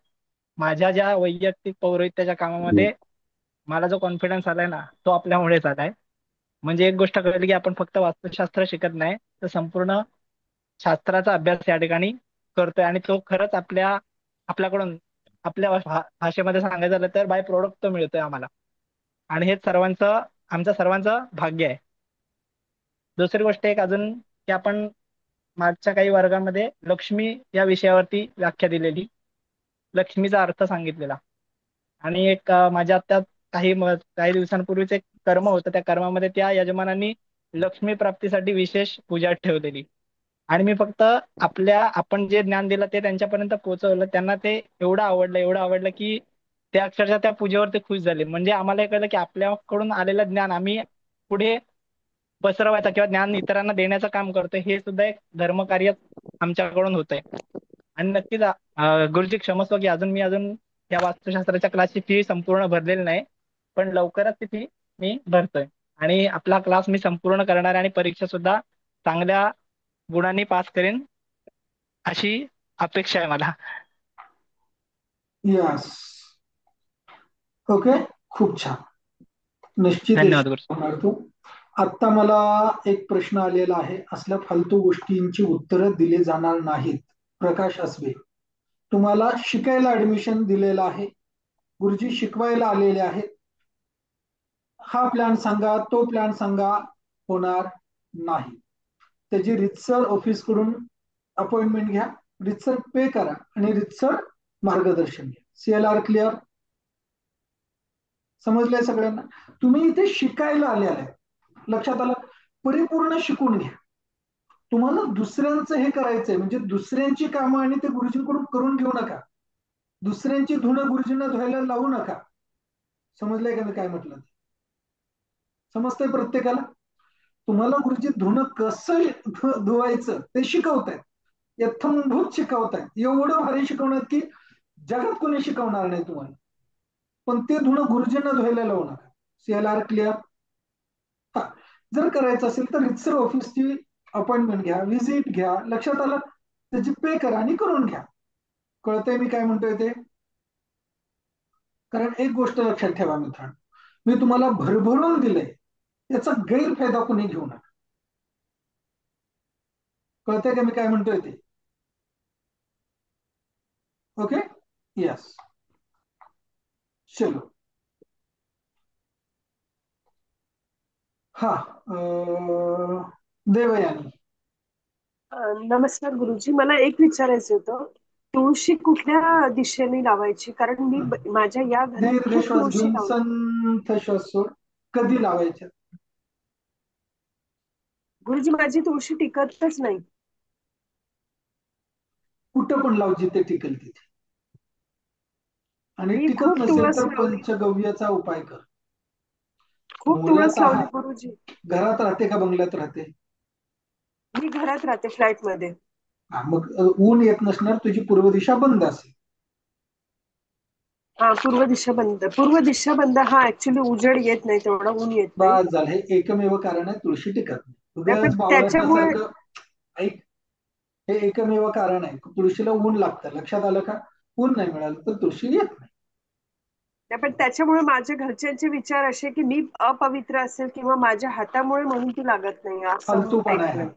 माझ्या ज्या वैयक्तिक पौरोहित्याच्या कामामध्ये मला जो कॉन्फिडन्स आलाय ना, तो आपल्यामुळेच आलाय. म्हणजे एक गोष्ट कळली की आपण फक्त वास्तुशास्त्र शिकत नाही, तर संपूर्ण शास्त्राचा अभ्यास या ठिकाणी करतोय, आणि तो खरंच आपल्याकडून आपल्या भाषेमध्ये सांगायचं झालं तर बाय प्रोडक्ट तो मिळतोय आम्हाला. आणि हे आमच्या सर्वांचं भाग्य आहे. दुसरी गोष्ट एक अजून की आपण मागच्या काही वर्गामध्ये लक्ष्मी या विषयावरती व्याख्या दिलेली, लक्ष्मीचा अर्थ सांगितलेला. आणि एक माझ्या आत्या काही दिवसांपूर्वीच एक कर्म होतं, त्या कर्मामध्ये त्या यजमानांनी लक्ष्मी प्राप्तीसाठी विशेष पूजा ठेवलेली. आणि मी फक्त आपण जे ज्ञान दिलं ते त्यांच्यापर्यंत पोहोचवलं. त्यांना ते एवढं आवडलं की ते अक्षरशः त्या पूजेवर ते खुश झाले. म्हणजे आम्हाला हे कळलं की आपल्याकडून आलेलं ज्ञान आम्ही पुढे पसरवायचं किंवा ज्ञान इतरांना देण्याचं काम करतोय, हे सुद्धा एक धर्मकार्य आमच्याकडून होतंय. आणि नक्कीच गुरुजी क्षमस्व की अजून या वास्तुशास्त्राच्या क्लासची फी संपूर्ण भरलेली नाही, पण लवकरच ती फी मी भरतोय. आणि आपला क्लास मी संपूर्ण करणार आणि परीक्षा सुद्धा चांगल्या गुणांनी पास करेन अशी अपेक्षा आहे मला. यस. ओके, खूप छान. निश्चित धन्यवाद यश होणार तू. आता मला एक प्रश्न आलेला आहे. असल्या फालतू गोष्टींची उत्तरं दिली जाणार नाहीत. प्रकाश असबे, तुम्हाला शिकायला ऍडमिशन दिलेलं आहे, गुरुजी शिकवायला आलेले आहेत, हा प्लॅन सांगा, तो प्लॅन सांगा, होणार नाही. त्याची रितसर ऑफिस कडून अपॉइंटमेंट घ्या, रितसर पे करा आणि रितसर मार्गदर्शन घ्या. CLR clear? समजलंय सगळ्यांना? तुम्ही इथे शिकायला आले आहे, लक्षात आलं? परिपूर्ण शिकून घ्या. तुम्हाला दुसऱ्यांचं हे करायचंय, म्हणजे दुसऱ्यांची कामं आणि ते गुरुजींकडून करून घेऊ नका. दुसऱ्यांची धुणं गुरुजींना धुवायला लावू नका. समजलंय का मी काय म्हटलं? समजतंय प्रत्येकाला? तुम्हाला गुरुजी धुणं कसं धुवायचं ते शिकवतायत, यथंभूत शिकवतायत. एवढं भारी शिकवणार की जगात कोणी शिकवणार नाही तुम्हाला. पण ते धुणं गुरुजींना धुवायला लावू नका. CLR clear? हा, जर करायचं असेल तर रितसर ऑफिसची अपॉइंटमेंट घ्या, व्हिजिट घ्या, लक्षात आलं? त्याची पे करा आणि करून घ्या. कळतंय मी काय म्हणतोय ते? कारण एक गोष्ट लक्षात ठेवा मित्रांनो, मी तुम्हाला भरभरून दिलंय, याचा गैरफायदा कोणी घेऊ नका. कळतंय का मी काय म्हणतोय ते? Okay, yes. चलो. हा, देवयानी. नमस्कार गुरुजी, मला एक विचारायचं होतं. तुळशी कुठल्या दिशेने लावायची? कारण मी माझ्या या घरात दीर्घ खूप श्वास तुळशी घेऊन लावली. संथ श्वास सोड. कधी लावायच्या? गुरुजी, माझी तुळशी टिकतच नाही. कुठं पण लाव, जिथे टिकेल तिथे. आणि मी टिकत खूप नसेल तुळस तर लावली, पंचगव्याचा उपाय कर. खूप तुळस मूलतः लावली गुरुजी. घरात राहते का बंगल्यात राहते? मी घरात राहते, फ्लॅट मध्ये. हा, मग ऊन येत नसणार, तुझी पूर्व दिशा बंद असेल. हा, पूर्व दिशा बंद. हा, ऍक्च्युली उजेड येत नाही, तेवढा ऊन येत नाही. बस झालं, हे एकमेव कारण आहे तुळशी टिकत नाही. पण उगाच त्याच्यामुळे बावळटण्यासारखं ऐक, हे एकमेव कारण आहे. तुळशीला ऊन लागतं, लक्षात आलं का? ऊन नाही मिळालं तर तुळशी येत नाही. पण त्याच्यामुळे माझ्या घरच्यांचे विचार असे की मी अपवित्र असेल किंवा माझ्या हातामुळे म्हणून ती लागत नाही, असं फालतूपणा आहे ऐकलंय. हा.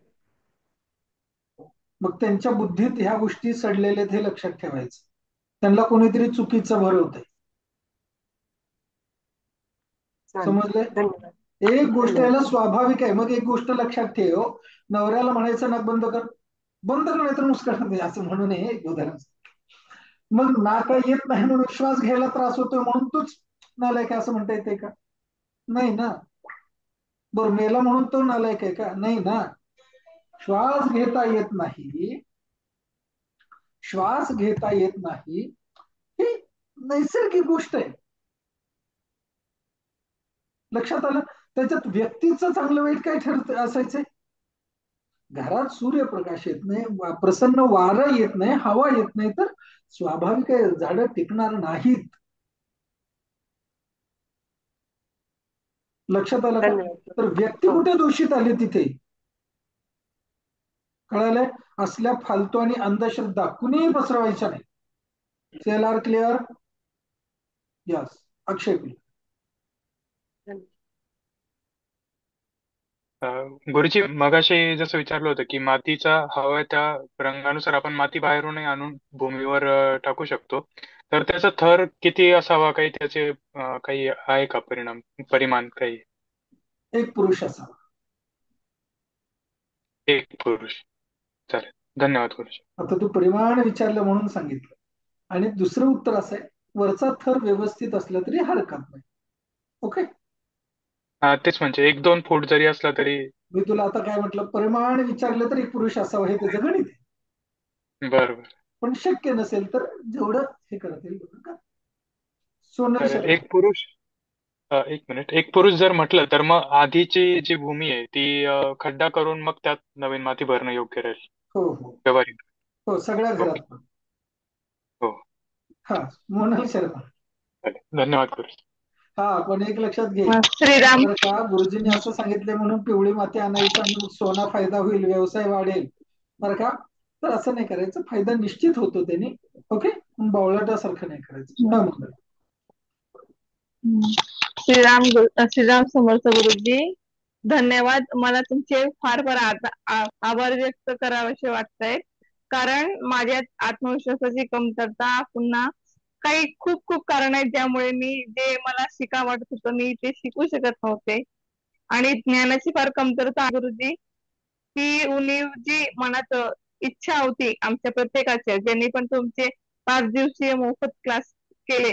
मग त्यांच्या बुद्धीत ह्या गोष्टी सडलेल्या हे लक्षात ठेवायचं. त्यांना कोणीतरी चुकीचं भरवतंय. समजलंय? धन्यवाद. एक गोष्ट याला स्वाभाविक आहे. मग एक गोष्ट लक्षात ठेव, नवऱ्याला म्हणायचं नाक बंद कर, बंद कर नाही तर मुस्कान दे, असं म्हणू नये. एक उदाहरण. मग नाक येत नाही म्हणून श्वास घ्यायला त्रास होतोय म्हणून तूच नालायक असं म्हणता येते का? नाही ना. बरं, मेला म्हणून तो नालायक आहे का? नाही ना. श्वास घेता येत नाही, श्वास घेता येत नाही, ही नैसर्गिक गोष्ट आहे. लक्षात आलं? त्याच्यात व्यक्तीचं चांगलं वाईट काय ठरत असायचंय? घरात सूर्यप्रकाश येत नाही, प्रसन्न वारं येत नाही, हवा येत नाही, तर स्वाभाविक आहे झाडं टिकणार नाहीत. लक्षात आलं का? तर व्यक्ती कुठे दूषित आली तिथे? कळालंय? असल्या फालतू आणि अंधश्रद्धा कुणीही पसरवायच्या नाही. CLR clear? यस. अक्षय क्लिअर. गुरुजी, मगाशी जसं विचारलं होतं की मातीचा हवा त्या रंगानुसार आपण माती बाहेरूनही आणून भूमीवर टाकू शकतो. तर त्याचा थर किती असावा, काही त्याचे काही आहे का परिमाण काही? एक पुरुष असावा. एक पुरुष. चालेल, धन्यवाद गुरुजी. आता तू परिमाण विचारलं म्हणून सांगितलं. आणि दुसरं उत्तर असं आहे, वरचा थर व्यवस्थित असला तरी हरकत नाही. ओके, तेच म्हणजे 1-2 फूट जरी असला तरी. मी तुला आता काय म्हटलं, परिमाण विचारलं तर एक पुरुष असावा हे त्याचं गणित आहे. बरोबर. पण शक्य नसेल तर जेवढं हे करता येईल तेवढं कर. सोनल तर शर्मा. एक पुरुष 1 मिनिट, एक पुरुष जर म्हटलं तर मग आधीची जी भूमी आहे ती खड्डा करून मग त्यात नवीन माती भरणं योग्य राहील. हो हो व्यावहारिक. हो, सगळ्या ओके. घरात पण. हो, हा, मोनाल शर्मा. चालेल. धन्यवाद गुरु. हा, पण एक लक्षात घे श्रीराम. बरं का, गुरुजींनी असं सांगितले म्हणून पिवळी माती आणायचं आणि मग सोना फायदा होईल, व्यवसाय वाढेल, बरं का. तर असं नाही करायचं, फायदा निश्चित होतो त्याने. ओके, बावळटासारखं नाही करायचं. हा, मंगल. श्रीराम समर्थ गुरुजी, धन्यवाद. मला तुमचे फार फार आभार व्यक्त करावेसे वाटतंय, कारण माझ्या आत्मविश्वासाची कमतरता, पुन्हा काही खूप खूप कारण आहेत ज्यामुळे मी जे मला शिका वाटत होतं मी ते शिकू शकत नव्हते, आणि ज्ञानाची फार कमतरता आहे गुरुजी. ती उणीव जी मनात इच्छा होती आमच्या प्रत्येकाच्या, ज्यांनी पण तुमचे 5 दिवसीय मोफत क्लास केले,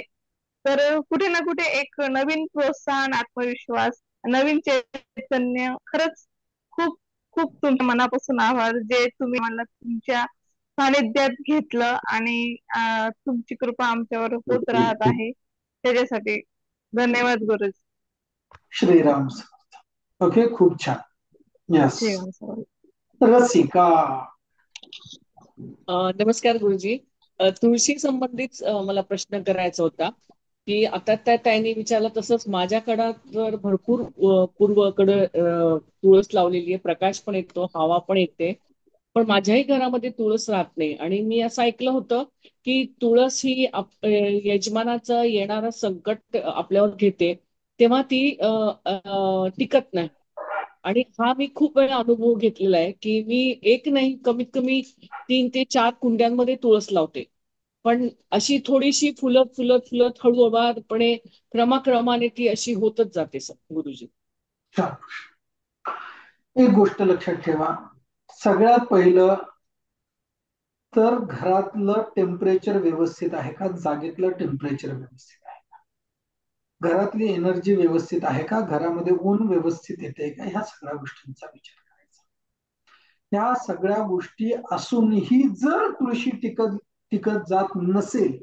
तर कुठे ना कुठे एक नवीन प्रोत्साहन, आत्मविश्वास, नवीन चैतन्य. खरंच खूप खूप तुमच्या मनापासून आभार, जे तुम्ही मला तुमच्या सानिध्यात घेतलं आणि तुमची कृपा आमच्यावर होत राहत आहे, त्याच्यासाठी धन्यवाद गुरुजी. श्रीराम समर्थ. ओके, खूप छान. यस, श्रीराम समर्थ. रसिका. नमस्कार गुरुजी. तुळशी संबंधित मला प्रश्न करायचा होता की आता त्या ताईने विचारलं तसंच माझ्याकडं तर भरपूर पूर्वकडं तुळस लावलेली आहे, प्रकाश पण येतो, हवा पण येते, पण माझ्याही घरामध्ये तुळस राहत नाही. आणि मी असं ऐकलं होतं की तुळस ही यजमानाचं येणारं संकट आपल्यावर घेते तेव्हा ती टिकत नाही. आणि हा मी खूप वेळा अनुभव घेतलेला आहे की मी एक नाही कमीत कमी 3 ते 4 कुंड्यांमध्ये तुळस लावते, पण अशी थोडीशी फुलत फुलत फुलत हळूवारपणे क्रमाक्रमाने ती अशी होतच जाते गुरुजी. एक गोष्ट लक्षात ठेवा, सगळ्यात पहिलं तर घरातलं टेम्परेचर व्यवस्थित आहे का, जागेतलं टेम्परेचर व्यवस्थित आहे का, घरातली एनर्जी व्यवस्थित आहे का, घरामध्ये ऊन व्यवस्थित येते का, ह्या सगळ्या गोष्टींचा विचार करायचा. ह्या सगळ्या गोष्टी असूनही जर तुळशी टिकत जात नसेल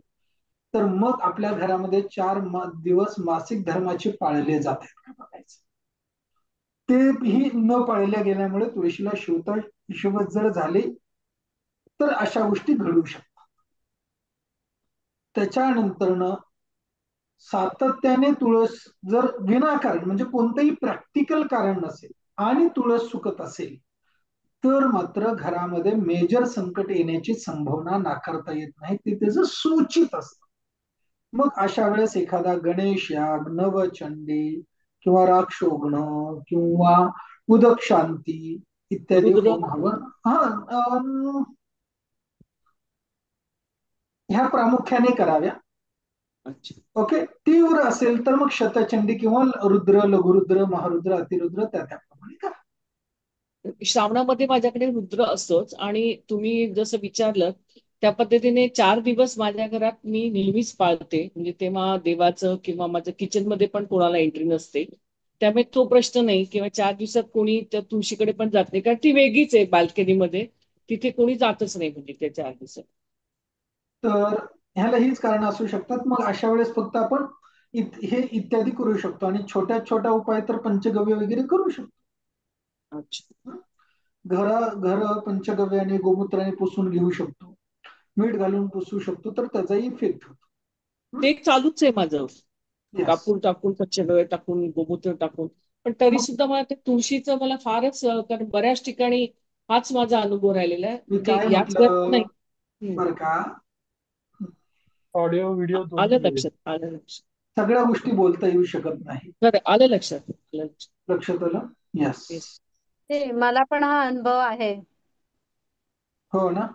तर मग आपल्या घरामध्ये 4 दिवस मासिक धर्माचे पाळले जात आहेत का बघायचं. तेही न पाळल्या गेल्यामुळे तुळशीला हिशोबत जर झाले तर अशा गोष्टी घडू शकतात. त्याच्यानंतरनं सातत्याने तुळस जर विनाकारण म्हणजे कोणतंही प्रॅक्टिकल कारण नसेल आणि तुळस सुकत असेल तर मात्र घरामध्ये मेजर संकट येण्याची संभावना नाकारता येत नाही, ते त्याचं सूचित असतं. मग अशा वेळेस एखादा गणेश याग, नवचंडी किंवा राग शोभणं किंवा उदक शांती इत्यादी ह्या प्रामुख्याने कराव्या. ओके, तीव्र असेल तर मग शतचंडी किंवा रुद्र, लघुरुद्र, महारुद्र, अतिरुद्र त्याप्रमाणे करा. श्रावणामध्ये माझ्याकडे रुद्र असतोच, आणि तुम्ही जसं विचारलं त्या पद्धतीने 4 दिवस माझ्या घरात मी नेहमीच पाळते, म्हणजे तेव्हा देवाचं किंवा माझं किचन मध्ये पण कोणाला एंट्री नसते, त्यामुळे तो प्रश्न नाही. किंवा 4 दिवसात कोणी त्या तुळशीकडे पण जात नाही, कारण ती वेगळीच आहे बाल्कनीमध्ये, तिथे कोणी जातच नाही म्हणजे त्या 4 दिवसात. तर ह्याला हीच कारण असू शकतात. मग अशा वेळेस फक्त आपण हे इत्यादी करू शकतो, आणि छोट्या छोट्या उपाय तर पंचगव्य वगैरे करू शकतो. घर पंचगव्याने गोमूत्राने पुसून घेऊ शकतो, मीठ घालून पुसू शकतो, तर त्याचाही इफेक्ट होतो. ते चालूच आहे माझं, कापूर टाकून, पंचगव्य टाकून, गोमूत्र टाकून. पण तरी सुद्धा मला ते तुळशीचं मला फारच, कारण बऱ्याच ठिकाणी हाच माझा अनुभव राहिलेला आहे. मी म्हणजे काय याच घरात म्हटलं नाही. बरं का, ऑडिओ व्हिडिओ आलं लक्षात. सगळ्या गोष्टी बोलता येऊ शकत नाही. आलं लक्षात. लक्षात आलं. यस, ते मला पण हा अनुभव आहे. हो ना.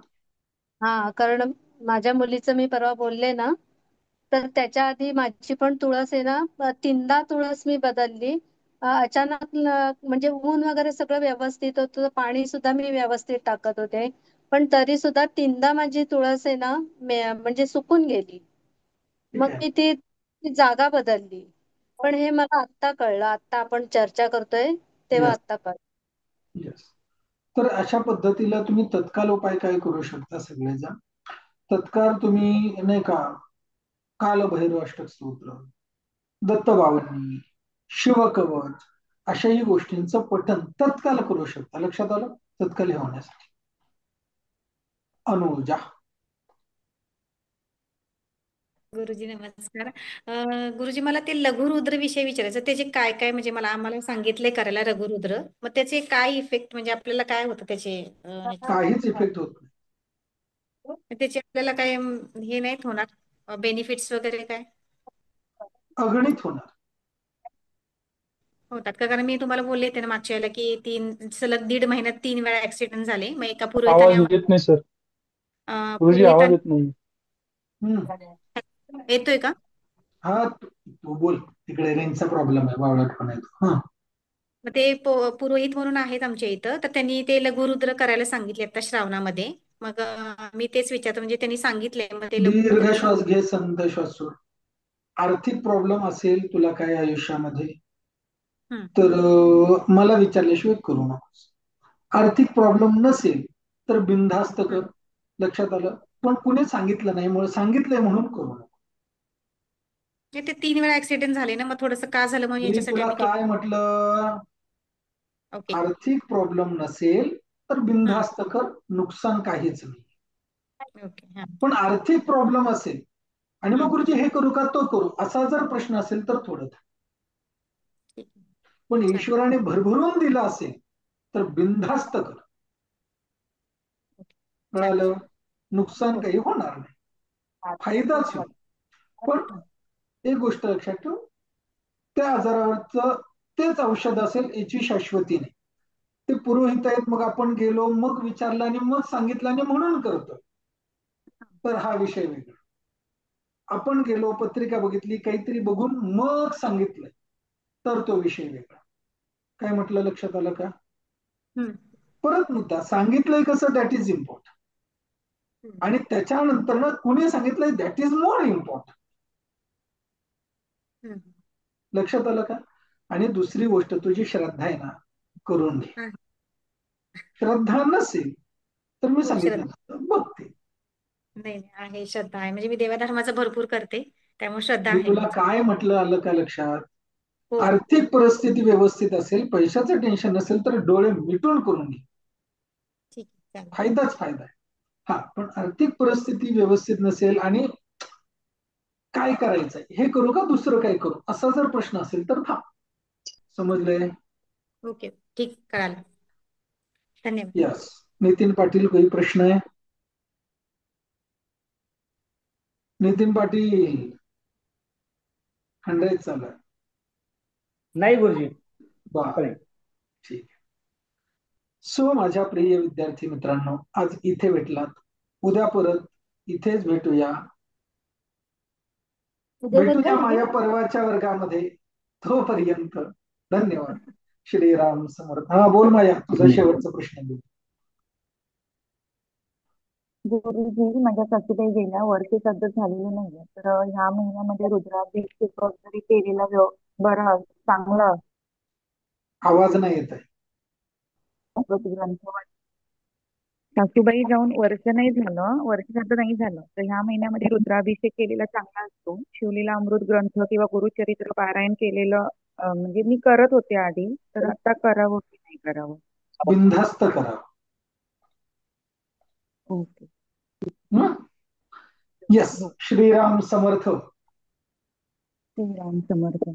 हा, कारण माझ्या मुलीचं मी परवा बोलले ना, तर त्याच्या आधी माझी पण तुळस आहे ना, 3दा तुळस मी बदलली. अचानक म्हणजे ऊन वगैरे सगळं व्यवस्थित होतं, पाणी सुद्धा मी व्यवस्थित टाकत होते, पण तरी सुद्धा 3दा माझी तुळस आहे ना म्हणजे सुकून गेली. ठीक मग आहे. मी ती जागा बदलली. पण हे मला आत्ता कळलं, आत्ता आपण चर्चा करतोय तेव्हा Yes, आत्ता कळलं. yes. तर अशा पद्धतीला तुम्ही तत्काल उपाय काय करू शकता सगळेजण. तत्काळ तुम्ही नाही का कालभैरव अष्टक स्तोत्र, दत्तबावन्नी, शिवकवच अशाही गोष्टींचं पठण तत्काल करू शकता. लक्षात आलं? तत्काल हे होण्यासाठी. अनुजा. गुरुजी नमस्कार. गुरुजी मला ते लघुरुद्र विषयी विचारायचं, त्याचे काय काय म्हणजे आम्हाला सांगितलंय करायला लघुरुद्र, मग त्याचे काय इफेक्ट म्हणजे आपल्याला काय होतं त्याचे काहीच इफेक्ट होत नाही. त्याचे आपल्याला काय हे नाहीत होणार बेनिफिट्स वगैरे काय अगणित होणार. होतात का? कारण मी तुम्हाला बोलले होते ना मागच्या वेळेला की सलग 1.5 महिन्यात 3 वेळा ऍक्सिडेंट झाले. मग एका पुरोहिताने आवाज येत नाही सर. गुरुजी आवाज पुरोहिताने येत नाही. येतोय का? हा तू बोल. तिकडे रेंजचा प्रॉब्लेम आहे, बावळटपणा येतो. हा मग ते पुरोहित म्हणून आहेत आमच्या इथं, तर त्यांनी ते लघुरुद्र करायला सांगितले आता श्रावणामध्ये. मग मी तेच विचारतो, म्हणजे त्यांनी सांगितलंय मग ते दीर्घ लघुरुद्र श्वास घे, संत श्वास सोड. आर्थिक प्रॉब्लेम असेल तुला काय आयुष्यामध्ये तर मला विचारल्याशिवाय करू नकोस. आर्थिक प्रॉब्लेम नसेल तर बिनधास्त कर. लक्षात आलं? पण कुणी सांगितलं नाही, म्हणून सांगितलंय म्हणून करू नको. ते 3 वेळा ऍक्सिडेंट झाले ना, मग थोडंसं का झालं मग मी याच्यासाठी तुला आम्ही काय म्हटलं? ओके आर्थिक प्रॉब्लेम नसेल तर बिनधास्त कर, नुकसान काहीच नाही. ओके पण आर्थिक प्रॉब्लेम असेल आणि मग गुरुजी हे करू का तो करू असा जर प्रश्न असेल तर थोडं. पण ईश्वराने भरभरून दिलं असेल तर बिनधास्त कर. कळालं? नुकसान काही होणार नाही, फायदाच होईल. पण एक गोष्ट लक्षात ठेव, त्या आजारावरच तेच औषध असेल याची शाश्वती नाही. ते पुरोहित आहेत, मग आपण गेलो, मग विचारलं आणि मग सांगितलं आणि म्हणून करतो, तर हा विषय वेगळा. आपण गेलो, पत्रिका बघितली, काहीतरी बघून मग सांगितलंय, तर तो विषय वेगळा. काय म्हटलं? लक्षात आलं का? परत मुद्दा, सांगितलंय कसं दॅट इज इम्पॉर्टंट, आणि त्याच्यानंतर ना कुणी सांगितलंय दॅट इज मोर इम्पॉर्टंट. लक्षात आलं का? आणि दुसरी गोष्ट, तुझी श्रद्धा आहे ना, करून घे. श्रद्धा नसेल तर मी सांगितलं बघते. नाही आहे, श्रद्धा आहे. म्हणजे मी देवाधर्माचं भरपूर करते, त्यामुळे श्रद्धा मी आहे तुला माझी. काय म्हटलं आलं का लक्षात? हो. आर्थिक परिस्थिती व्यवस्थित असेल, पैशाचं टेन्शन नसेल तर डोळे मिटून करून घे, ठीक आहे, चालेल. फायदाच फायदा आहे. हा, पण आर्थिक परिस्थिती व्यवस्थित नसेल आणि काय करायचंय, हे करू का दुसरं काय करू असा जर प्रश्न असेल तर थांब. समजलंय? ओके, ठीक, कळालं. धन्यवाद. यस. नितीन पाटील, कोई प्रश्न है? नितीन पाटील 100 चालू आहे. नाही गुरुजी. बरं, ठीक आहे. सो माझ्या प्रिय विद्यार्थी मित्रांनो, आज इथे भेटलात, उद्या परत इथेच भेटूया. भेटूया माझ्या परवाच्या वर्गामध्ये. तोपर्यंत धन्यवाद. श्रीराम समर्थ. हा बोल माया, तुझा शेवटचा प्रश्न बोल. गुरुजी, माझ्या सासूबाई गेल्या वर्षी सध्या झालेली नाहीये, तर ह्या महिन्यामध्ये रुद्राभिषेक वगैरे केलेला बरा चांगला आवाज नाही येत आहे. सासूबाई जाऊन वर्ष नाही झालं, वर्ष सध्या नाही झालं, तर ह्या महिन्यामध्ये रुद्राभिषेक केलेला चांगला असतो. शिवलीला अमृत ग्रंथ किंवा गुरुचरित्र पारायण केलेलं म्हणजे मी करत होते आधी, तर आता करावं की नाही करावं? बिनधास्त करावं. ओके. यस. श्रीराम समर्थ. श्रीराम समर्थ.